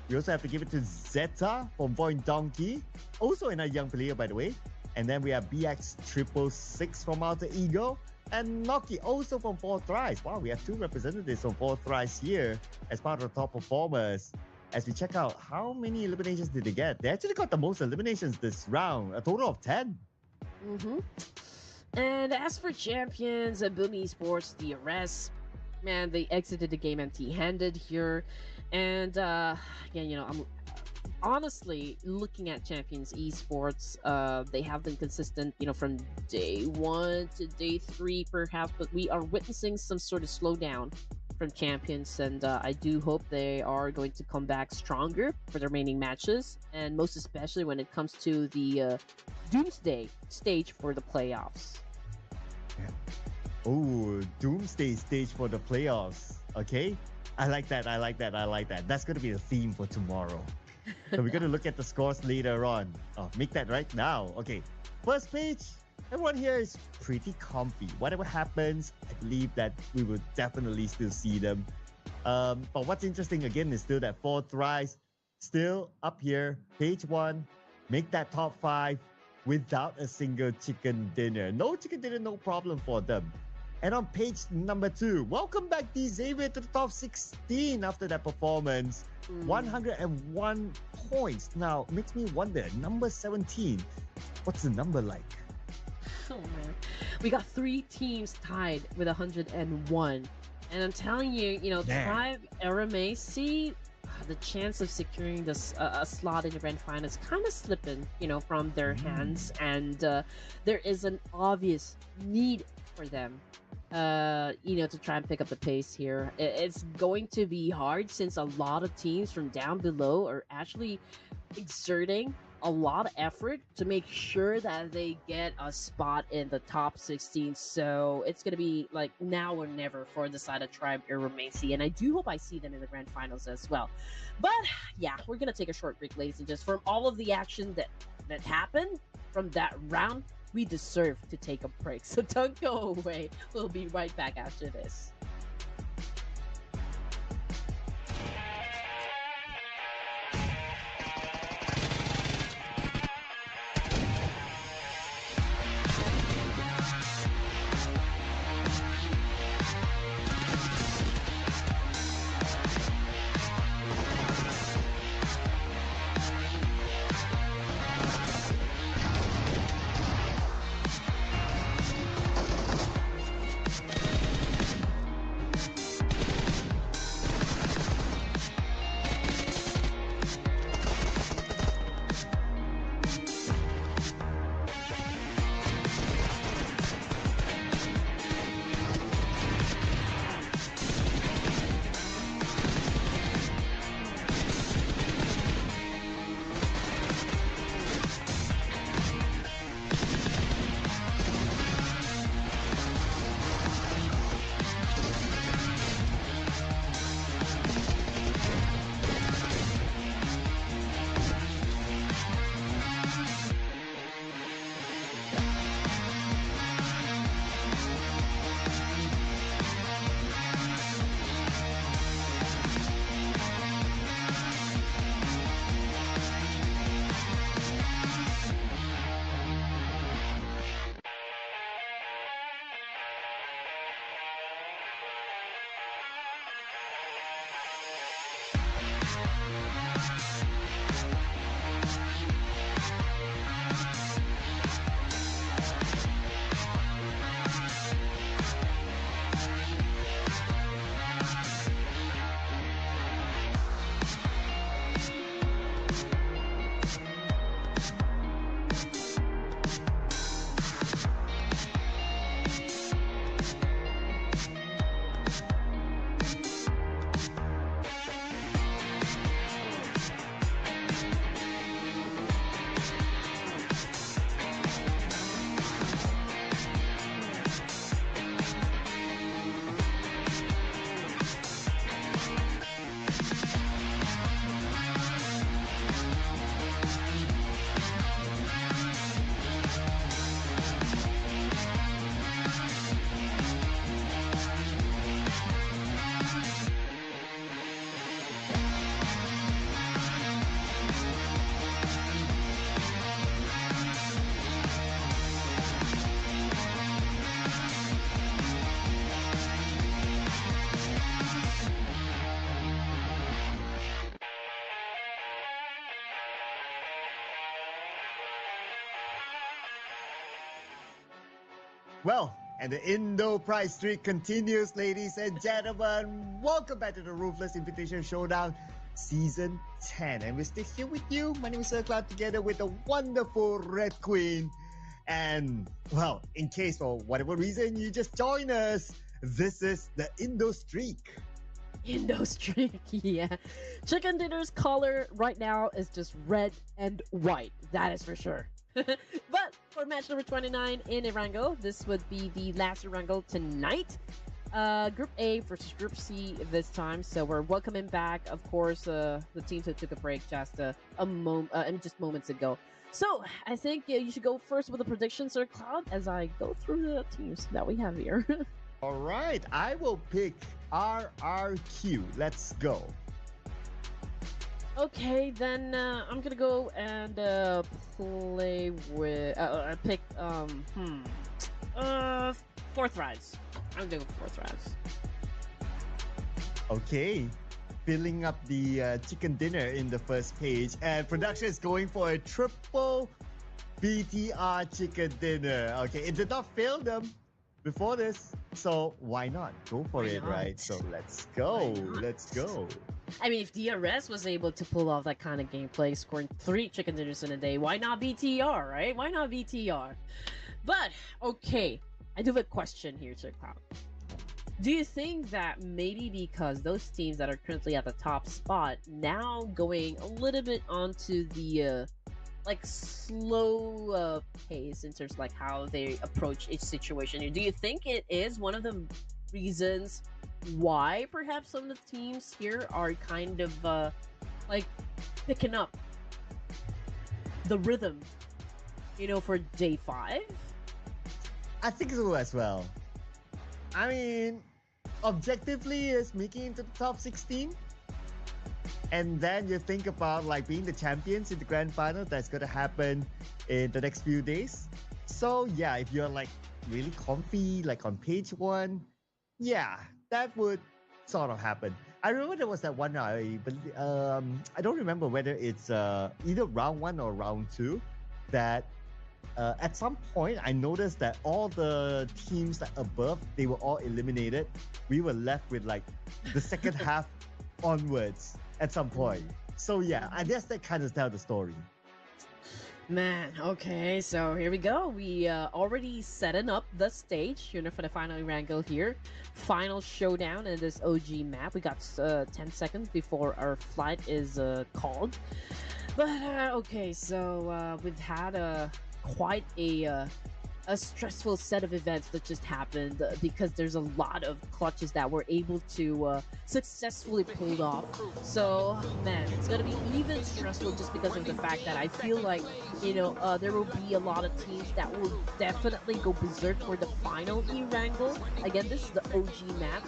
we also have to give it to Zeta from Void Donkey, also another young player, by the way. And then we have BX666 from Alter Ego, and Noki also from 4 Thrice. Wow, we have 2 representatives from 4 Thrice here as part of the top performers. As we check out how many eliminations did they get, they actually got the most eliminations this round, a total of 10. And as for champions, Boom Esports, the arrest, man, they exited the game empty-handed here. And again, I'm honestly looking at Champions Esports. They have been consistent, from day 1 to day 3 perhaps, but we are witnessing some sort of slowdown from Champions, and I do hope they are going to come back stronger for the remaining matches, and most especially when it comes to the Doomsday stage for the playoffs. Oh, Doomsday stage for the playoffs. Okay, I like that. That's going to be the theme for tomorrow. So we're going to look at the scores later on. Oh, make that right now. Okay, first page, Everyone here is pretty comfy. Whatever happens, I believe that we will definitely still see them. But what's interesting again is still that fourth rise, still up here, page one, make that top five without a single chicken dinner. No chicken dinner, no problem for them. And on page number two, welcome back D Xavier to the top 16 after that performance. 101 points. Now, makes me wonder, number 17, what's the number like? Oh man, we got 3 teams tied with 101, and I'm telling you, Man. Tribe Eremacy, the chance of securing this a slot in the grand final is kind of slipping, from their hands, and there is an obvious need for them, to try and pick up the pace here. It's going to be hard since a lot of teams from down below are actually exerting a lot of effort to make sure that they get a spot in the top 16. So it's going to be like now or never for the side of Tribe Eremacy. And I do hope I see them in the grand finals as well. But yeah, we're going to take a short break, ladies and gents. From all of the action that happened from that round, we deserve to take a break. So don't go away. We'll be right back after this. Well, and the Indo Pride streak continues, ladies and gentlemen. Welcome back to the Ruthless Invitation Showdown Season 10. And we're still here with you. My name is Sir Cloud, together with the wonderful Red Queen. And, well, in case for whatever reason you just joined us, this is the Indo streak. Indo streak, yeah. Chicken Dinner's color right now is just red and white. That is for sure. But for match number 29 in Erangel, this would be the last Erangel tonight. Group A versus Group C this time. So we're welcoming back, of course, the teams that took a break just just moments ago. So I think you should go first with the predictions, Sir Cloud, as I go through the teams that we have here. All right, I will pick RRQ. Let's go. Okay, then I'm gonna go and play with. I pick fourth rise. I'm gonna go fourth rise. Okay, filling up the chicken dinner in the first page, and production is going for a triple BTR chicken dinner. Okay, it did not fail them before this, so why not go for Why it, not? right? So let's go. Why not? Let's go. I mean, if DRS was able to pull off that kind of gameplay, scoring 3 chicken dinners in a day, why not BTR, right? Why not BTR? But, okay, I do have a question here, Sir Cloud. Do you think that maybe because those teams that are currently at the top spot now going a little bit onto the like slow pace in terms of like how they approach each situation here, do you think it is one of the reasons why perhaps some of the teams here are kind of like picking up the rhythm, for day 5? I think so as well. I mean, objectively, is making it to the top 16. And then you think about like being the champions in the grand final. That's going to happen in the next few days. So yeah, if you're like really comfy, like on page 1, yeah, that would sort of happen. I remember there was that one. I don't remember whether it's either round 1 or round 2 that at some point I noticed that all the teams that above, they were all eliminated. We were left with like the second half onwards at some point. So yeah, I guess that kind of tells the story. Man, okay, so here we go. We already setting up the stage, for the final wrangle here. Final showdown in this OG map. We got 10 seconds before our flight is called. But okay, so we've had quite a stressful set of events that just happened because there's a lot of clutches that were able to successfully pulled off. So man, it's gonna be even stressful just because of the fact that I feel like there will be a lot of teams that will definitely go berserk for the final E-Wrangle. Again, this is the OG map.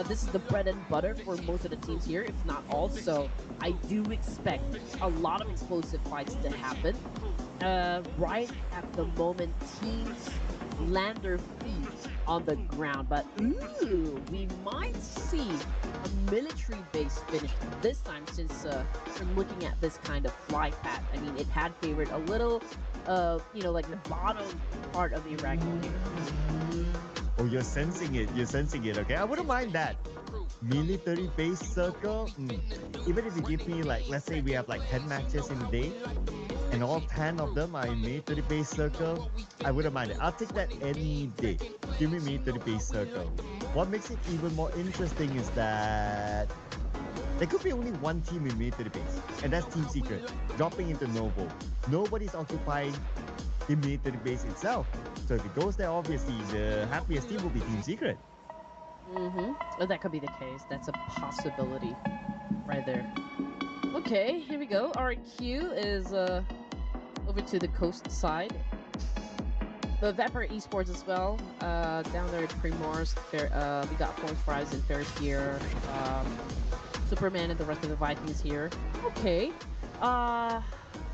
This is the bread and butter for most of the teams here, if not all. So I do expect a lot of explosive fights to happen. Right at the moment teams land their feet on the ground, but ooh, we might see a military-based finish this time since from looking at this kind of fly path. I mean, it had favored a little like the bottom part of the Iraq here. Oh, you're sensing it. You're sensing it. Okay, I wouldn't mind that. Military-based circle. Even if you give me like, let's say we have like 10 matches in a day, and all 10 of them are in military-based circle, I wouldn't mind it. I'll take that any day. Give me military-based circle. What makes it even more interesting is that there could be only one team in military base, and that's Team Secret, dropping into Noble. Nobody's occupying the military base itself. So if it goes there, obviously the happiest team will be Team Secret. Well, that could be the case. That's a possibility right there. Okay, here we go. RQ is over to the coast side. The Vapor Esports as well. Down there at Primors, we got Fourth Fries and Ferris here. Superman and the rest of the Vikings here. Okay.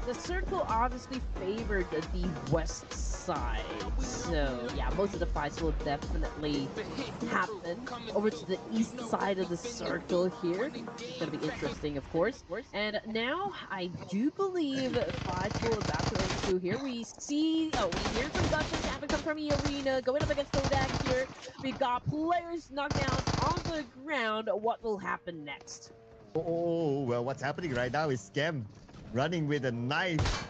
The circle obviously favored the west side. So, yeah, most of the fights will definitely happen over to the east side of the circle here. It's going to be interesting, of course. And now, I do believe fights will about to ensue here. We hear some gunshots having come from the arena, going up against Kodak here. We've got players knocked down on the ground. What will happen next? Oh, well, what's happening right now is Scam running with a knife.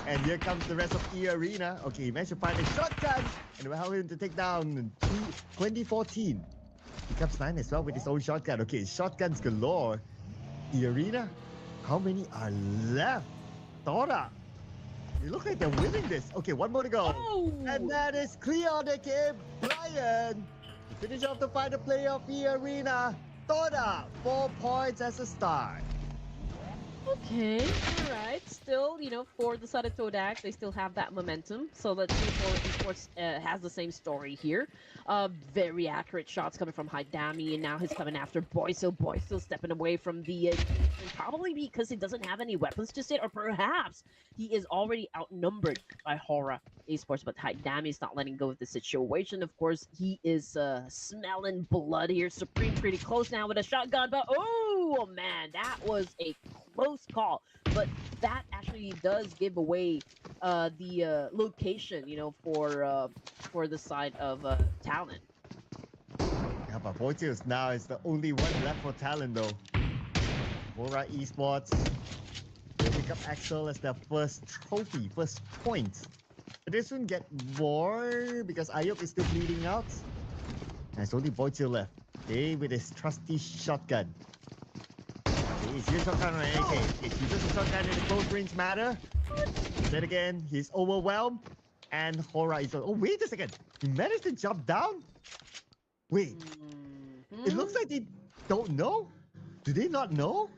And here comes the rest of E Arena. Okay, he managed to find a shotgun. And we'll help him to take down 2014. He comes 9 as well with his own shotgun. Okay, shotguns galore. E Arena, how many are left? Tora. It looks like they're winning this. Okay, one more to go. Oh. And that is clear on the game. Brian, to finish off the final play of E Arena. Tora, 4 points as a start. Okay, all right. Still, for the Sudden Todak, they still have that momentum. So let's see if Florida Esports has the same story here. Very accurate shots coming from Haidami, and now he's coming after Boyso. Boyso stepping away from the probably because he doesn't have any weapons just yet, or perhaps he is already outnumbered by Hora Esports. But Haidami is not letting go of the situation. Of course, he is smelling blood here. Supreme pretty close now with a shotgun, but oh man, that was a close call, but that actually does give away the location, for the side of Talon. Yeah, but Voitius now is the only one left for Talon though. Bora Esports will pick up Axel as their first trophy, first point. But they soon get more because Ayuk is still bleeding out. And it's only Voitius left. Okay, with his trusty shotgun. Okay, he's using shotgun on AK. If he uses shotgun in the close range matter. Then again, he's overwhelmed. And Hora is... Oh, wait a second. He managed to jump down? Wait. It looks like they don't know. Do they not know?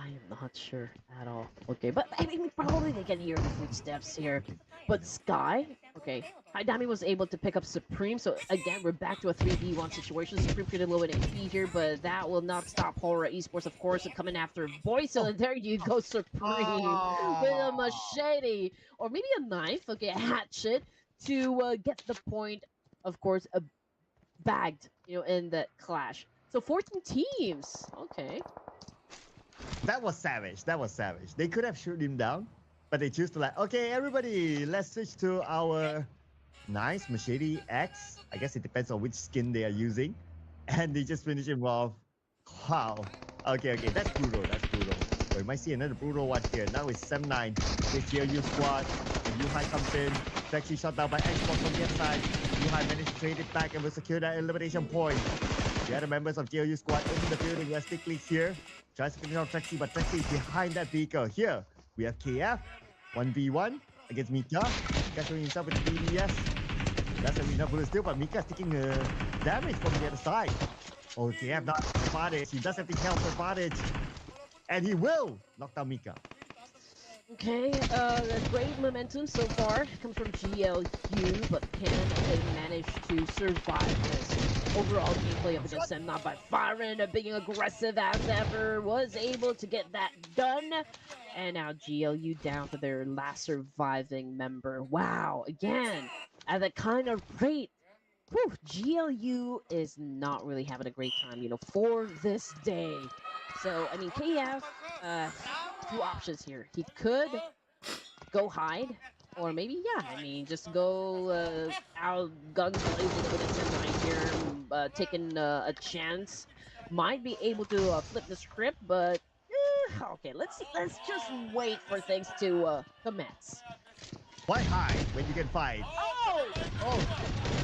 I'm not sure at all. Okay, but I mean, probably they can hear the footsteps here. But Sky, okay, Haidami was able to pick up Supreme, so again, we're back to a 3v1 situation. Supreme pretty low in HP here, but that will not stop Horror Esports, of course, coming after Voice. And there you go, Supreme with a machete, or maybe a knife, okay, a hatchet, to get the point, of course, bagged, in that clash. So 14 teams, okay. That was savage. That was savage. They could have shoot him down, but they choose to like, okay, everybody, let's switch to our nice machete X. I guess it depends on which skin they are using. And they just finish him off. Wow. Okay, that's brutal. That's brutal. We might see another brutal one here. Now it's 7-9. This GLU squad. And Yuhai comes in. It's actually shot down by Xbox from the inside. Yuhai managed to trade it back and will secure that elimination point. The other members of GLU squad in the building. We have Stickley here. Tries to finish off Trexie, but Trexie is behind that vehicle. Here, we have KF. 1v1 against Mika. Mika showing himself with the BDS. That's a enough bullet still, but Mika's taking damage from the other side. Oh, KF not advantage. He does have the health advantage. And he will knock down Mika. Okay, great momentum so far comes from GLU, but can they manage to survive this overall gameplay up against them? Not by firing, being aggressive as ever, was able to get that done. And now GLU down to their last surviving member. Wow, again, at the kind of rate, whew, GLU is not really having a great time, for this day. So, I mean, KF, two options here. He could go hide, or maybe, yeah, I mean, just go out guns blazing with a 10 here, taking a chance. Might be able to flip the script, but okay, let's just wait for things to commence. Why hide when you can fight? Oh,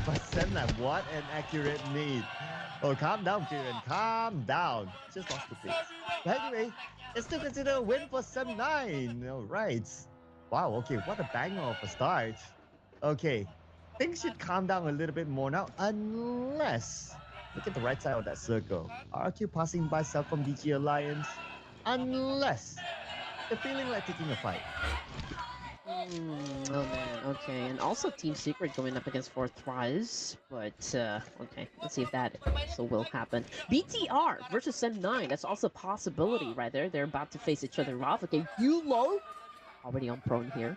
but Senna, what an accurate need. Oh, calm down, Kieran. Calm down. Just lost the pace. But anyway, it's still considered a win for 7-9. All right. Wow, okay, what a banger of a start. Okay, things should calm down a little bit more now, unless... Look at the right side of that circle. RQ passing by South from DG Alliance. Unless they're feeling like taking a fight. Oh man, okay, and also Team Secret going up against Fourth Rise, but okay, let's see if that also will happen. BTR versus Sen9, that's also a possibility right there. They're about to face each other off. Okay, Yulo already on prone here.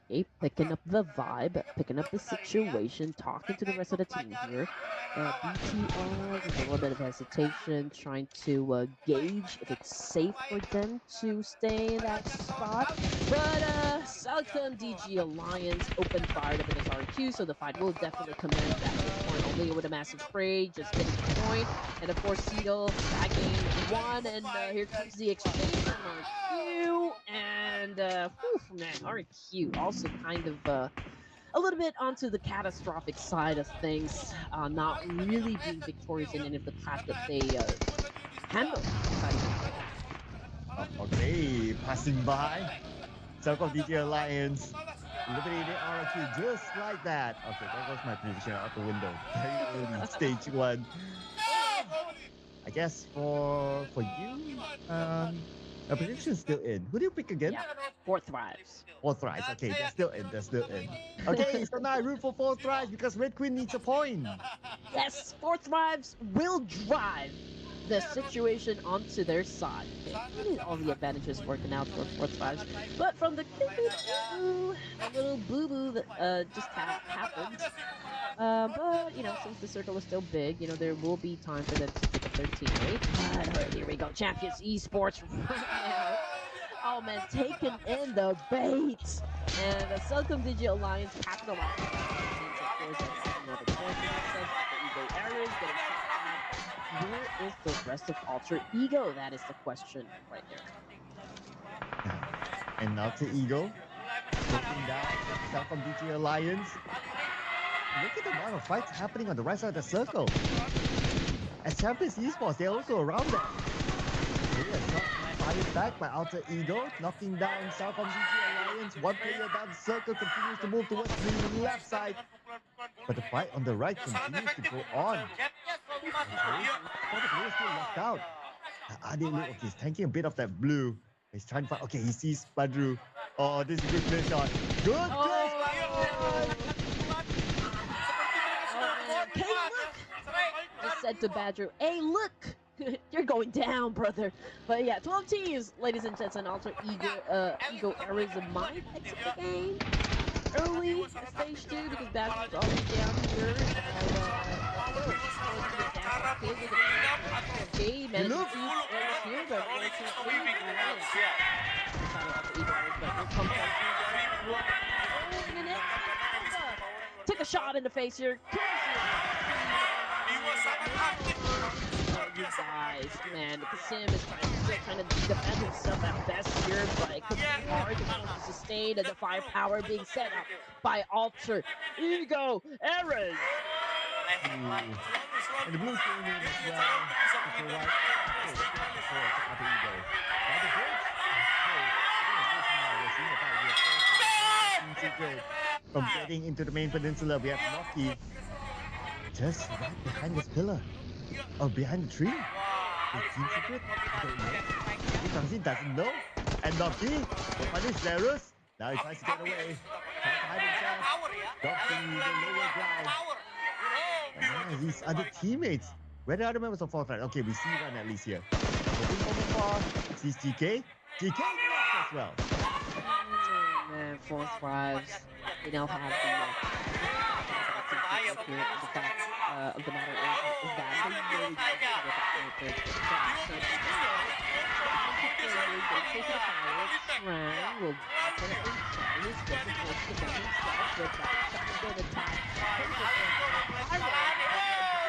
Okay, picking up the vibe, picking up the situation, talking to the rest of the team here. BTR with a little bit of hesitation, trying to gauge if it's safe for them to stay in that spot. But Southcom DG Alliance open fired up against RQ, so the fight will definitely commence at this point. Only with a massive spray, just getting the point. And of course, Seedle bagging one, and here comes the exchange from RQ. And, whew, man, RQ also kind of a little bit onto the catastrophic side of things, not really being victorious in any of the clash that they handled. Okay, passing by. Circle DG Alliance. Eliminated RQ just like that. Okay, that was my prediction out the window. Very early, stage 1. I guess for you, A prediction's still in. Who do you pick again? Yeah, Fourth Thrives. Fourth Rise. Okay, they're still in. They're still in. Okay, so now I root for Fourth Rise because Red Queen needs a point. Yes, Fourth Thrives will drive the situation onto their side. Okay, really all the advantages working out for Fourth Thrives. But from the a little boo-boo that just happened. But, since the circle is still big, there will be time for them to pick up their teammate. But here we go, Champions Esports right now. Oh man, taking in the bait. And the Celcom Digi Alliance capitalizing on the of course, another point for themselves. The Ego Errors getting shot at. Where is the rest of Alter Ego? That is the question right there. And now to Ego. Looking down, Celcom DG Alliance. Look at the amount of fights happening on the right side of the circle. As Champions Esports, they're also around that. Fired back by Alter Ego, knocking down Celcom DG Alliance. One player down the circle continues to move towards the left side. But the fight on the right continues to go on. The player still locked out. Ade look, okay, he's tanking a bit of that blue. He's trying to fight. Okay, he sees Badru. Oh, this is a good clear shot. Good clear shot! Hey, look! Just said to Badru, hey, look! You're going down, brother. But yeah, 12 teams, ladies and gents, and also Ego Errors might exit the game early at stage 2 because Badru's already down here. Okay, man, here, but took a shot in the face here. You guys, man, the Sim is still trying to defend himself at best here, but it could be hard to sustain the firepower being set up by Alter Ego Errors. And the blue team as well. From getting into the main peninsula, we have Noki just right behind this pillar. Oh, behind the tree? The team secret? I don't know. If doesn't know. And Noki will punish Zerus. Now he tries to get away. Trying to hide himself. Dropping the lower ground. These other teammates. Where are the other members of Fourth Line? Okay, we see one at least here. Moving from afar, sees GK. GK knocked as well. Man, Fourth Thrives. They now have the fact of the matter is that they really Shrine will definitely try his best to defend himself with that shotgun attack.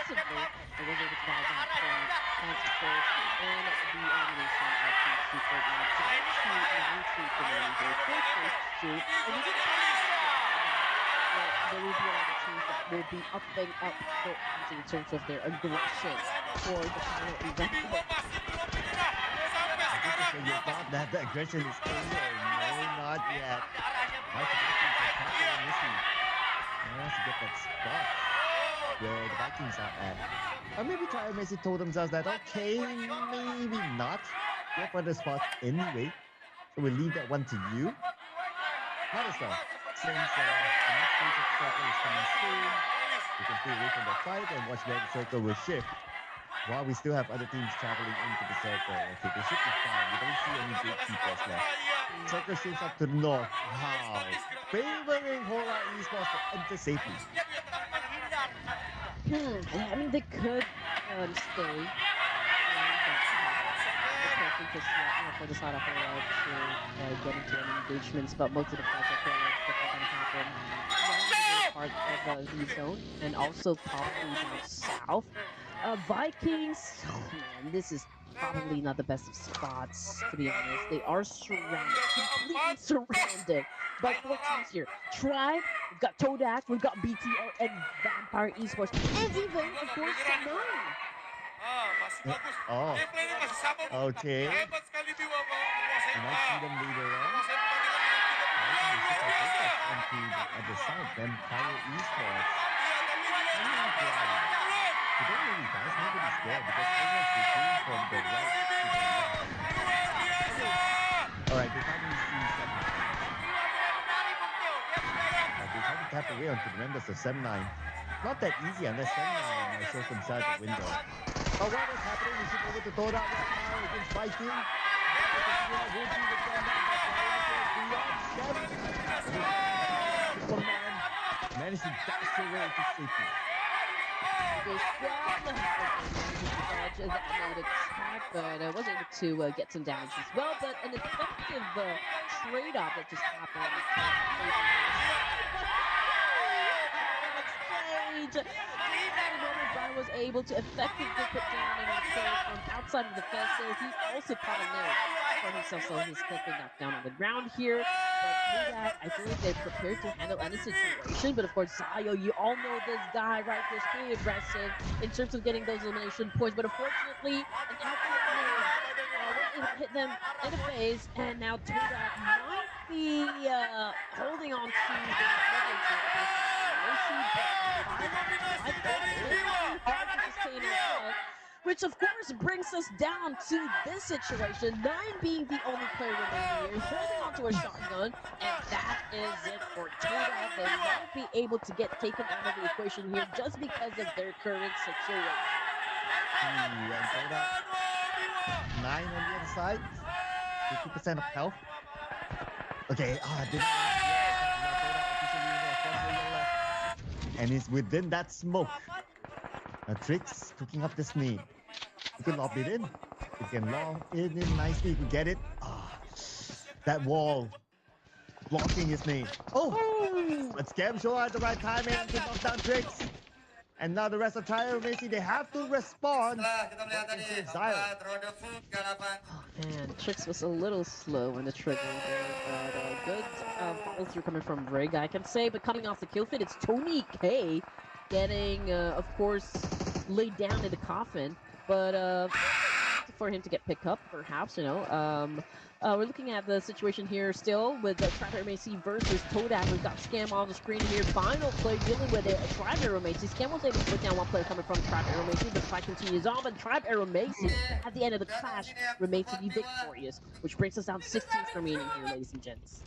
Aggressively, they was able to buy that point and support and the elimination of the Super Magic to 9-2 commander. There will be a lot of teams that will be upping up in terms of their aggression for the final event. You thought that the aggression is over. No, not yet. Has to get that spot where the Vikings are at. Or maybe Messi told themselves that, okay, maybe not. Go for the spot anyway. So we'll leave that one to you. Not as well. Since the next stage of the circle is coming soon, we can stay away from the fight and watch where the circle will shift. While we still have other teams traveling into the circle. Okay, they should be fine. We don't see any gatekeepers left. Circle shifts up to the north. Wow. Favoring Hora Esports to enter safely. I mean, they could stay. For the side of Hora to get into any engagements, but most of the fights I feel like that's going to happen. Part of the zone, and also probably down south. Vikings, man, this is probably not the best of spots, to be honest. They are surrounded, completely surrounded by 4 teams here. Tribe, we've got Todak, we've got BTO, and Vampire Esports, and even, of course, Samai. Oh, okay. And I see them later on. Onto the other side, Vampire Esports. You don't really guys, nobody's there because everyone's retreating from the right to the left. the way onto the members of Sem 9. Not that easy unless Sem 9 shows inside the window. But what is happening? We should over to Toda right now against Viking. Managed to dash away to safety. This that made attack, but I was able to get some damage as well. But an effective trade-off that just happened. Nobar was able to effectively put down an attack from outside of the fence there. He also caught a nail for himself, so he's quickly knocked down on the ground here. But through that, I feel like they're prepared to handle any situation. But of course, Zayo, you all know this guy, right? He's pretty aggressive in terms of getting those elimination points. But unfortunately, an outfit move hit them in the face, and now Toda might be holding on to which of course brings us down to this situation. 9 being the only player remaining here, holding onto a shotgun, and that is it for Toda. They won't be able to get taken out of the equation here just because of their current situation. And Toda, 9 on the other side, 50% of health. Okay, and it's within that smoke. Tricks cooking up the sneak. You can lob it in. You can lob it in nicely. You can get it. That wall blocking his name. But Scam Show at the right timing to knock down Tricks. And now the rest of Trial Messi, they have to respond. Man, Trix was a little slow in the trigger there, but good follow through coming from Rig, I can say. But coming off the kill feed, it's Tony K getting, of course, laid down in the coffin. But for him to get picked up, perhaps, you know. We're looking at the situation here still with Tribe Macy versus Toda. We've got Scam on the screen here. Final play dealing with it. Tribe Macy. Scam was able to put down one player coming from Tribe Macy. The fight continues on, but Tribe Macy at the end of the clash remains to be victorious, which brings us down to 16 remaining here, ladies and gents.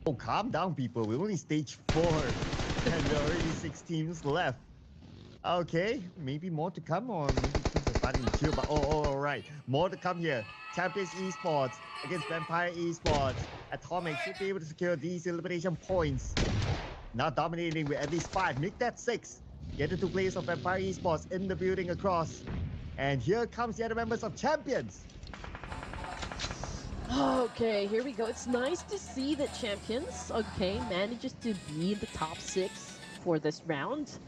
Oh, calm down, people. We're only stage 4, and there are already 6 teams left. Okay, maybe more to come, or maybe teams are starting to chill, but all right. More to come here. Champions Esports against Vampire Esports. Atomic should be able to secure these elimination points. Now dominating with at least 5. Make that 6. Get the 2 players of Vampire Esports in the building across. And here comes the other members of Champions. Okay, here we go. It's nice to see that Champions, manages to be in the top 6 for this round.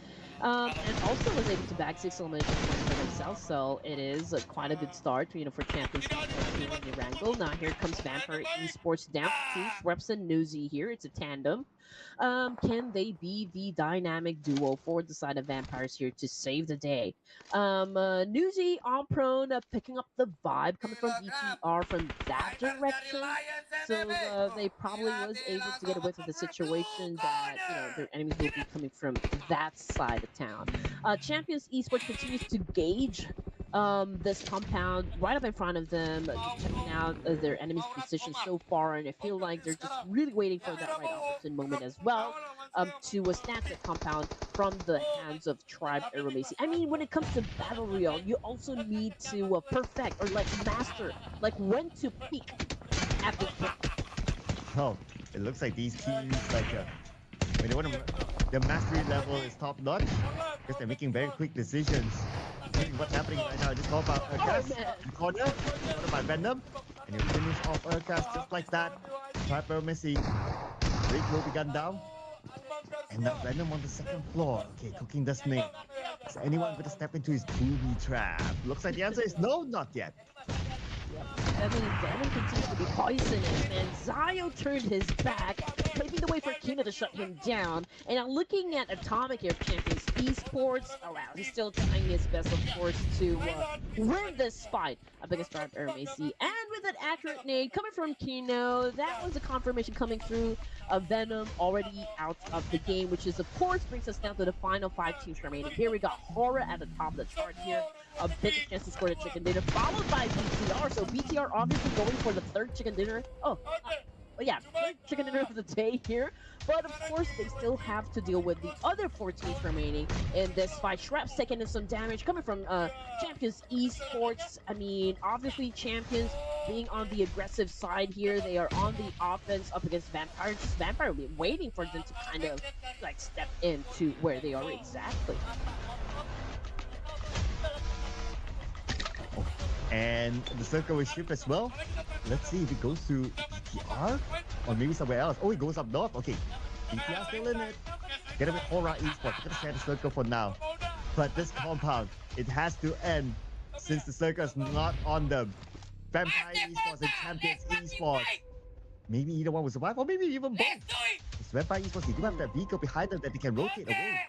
And also was able to bag 6 elimination points for themselves, so it is quite a good start, for Champions in the wrangle. Now here comes Vampire Esports down to Sweps and Newsy here. It's a tandem. Can they be the dynamic duo for the side of Vampires here to save the day? Newsy on prone, picking up the vibe coming from BTR from that direction. So they probably was able to get away with the situation that, their enemies will be coming from that side of town. Champions Esports continues to gauge this compound right up in front of them, checking out their enemy's position so far, and I feel like they're just really waiting for that right opportune moment as well to snatch that compound from the hands of Tribe Aeromacy. I mean, when it comes to Battle Royale, you also need to perfect or master when to peak at this point. Oh, it looks like these teams when they want to, their mastery level is top notch because they're making very quick decisions. What's happening right now? Just call out Urkas in the corner, followed by Venom, and you finish off Urkas just like that. Tribe Messi, Rick will be gunned down, and now Venom on the 2nd floor. Okay, cooking the snake. Is anyone going to step into his booby trap? Looks like the answer is no, not yet. I mean, Venom continues to be poisonous, and Zayo turned his back, paving the way for Kina to shut him down. And now looking at Atomic here, Champions Esports, wow, he's still trying his best, of course, to win this fight against Tribe Aeromacy. And with an accurate nade coming from Kino, that was a confirmation coming through of Venom already out of the game, which is, of course, brings us down to the final 5 teams remaining. Here we got Horror at the top of the chart here, a big chance to score the chicken dinner, followed by BTR. So BTR obviously going for the 3rd chicken dinner. yeah, chicken dinner of the day here. But of course, they still have to deal with the other 4 teams remaining in this fight. Shrap's taking in some damage coming from Champions Esports. I mean, obviously, Champions being on the aggressive side here. They are on the offense up against Vampire. Just Vampire waiting for them to kind of like step into where they are exactly. And the circle will shift as well. Let's see if it goes to BTR or maybe somewhere else. Oh, it goes up north. Okay, BTR still in it. Get it with Aura Esports. We're gonna share the circle for now. But this compound, it has to end since the circle is not on them. Vampire Esports and Champions Esports. Maybe either one will survive, or maybe even both. It's Vampire Esports, they do have that vehicle behind them that they can rotate away.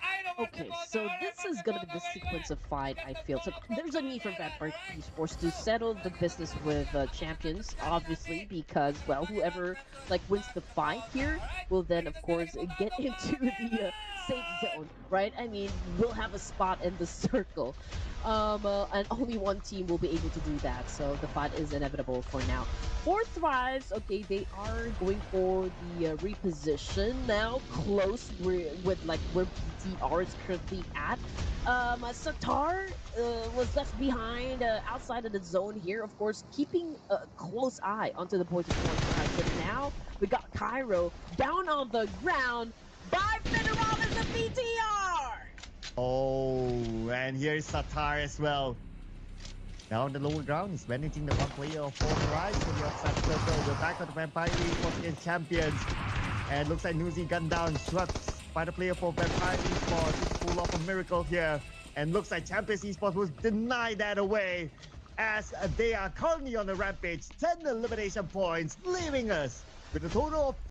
Okay, so this is gonna be the sequence of fight, I feel. So there's a need for Vampire Esports to settle the business with Champions, obviously, because, well, whoever, like, wins the fight here will then, of course, get into the safe zone, right? I mean, we'll have a spot in the circle. And only one team will be able to do that, so the fight is inevitable for now. For Thrives, okay, they are going for the reposition now, close with like where BTR is currently at. Satar was left behind outside of the zone here, of course, keeping a close eye onto the boys of Thrives. But now we got Cairo down on the ground by Federal as the BTR! Oh, and here's Satar as well. Now on the lower ground, he's managing the one player of 4 Thrives to the outside circle. We're back on the Vampire Esports against Champions. And looks like Nuzi gunned down, shrugged by the player for Vampire Esports. Just pull off a miracle here. And looks like Champions Esports will deny that away, as they are currently on the rampage. 10 elimination points, leaving us with a total of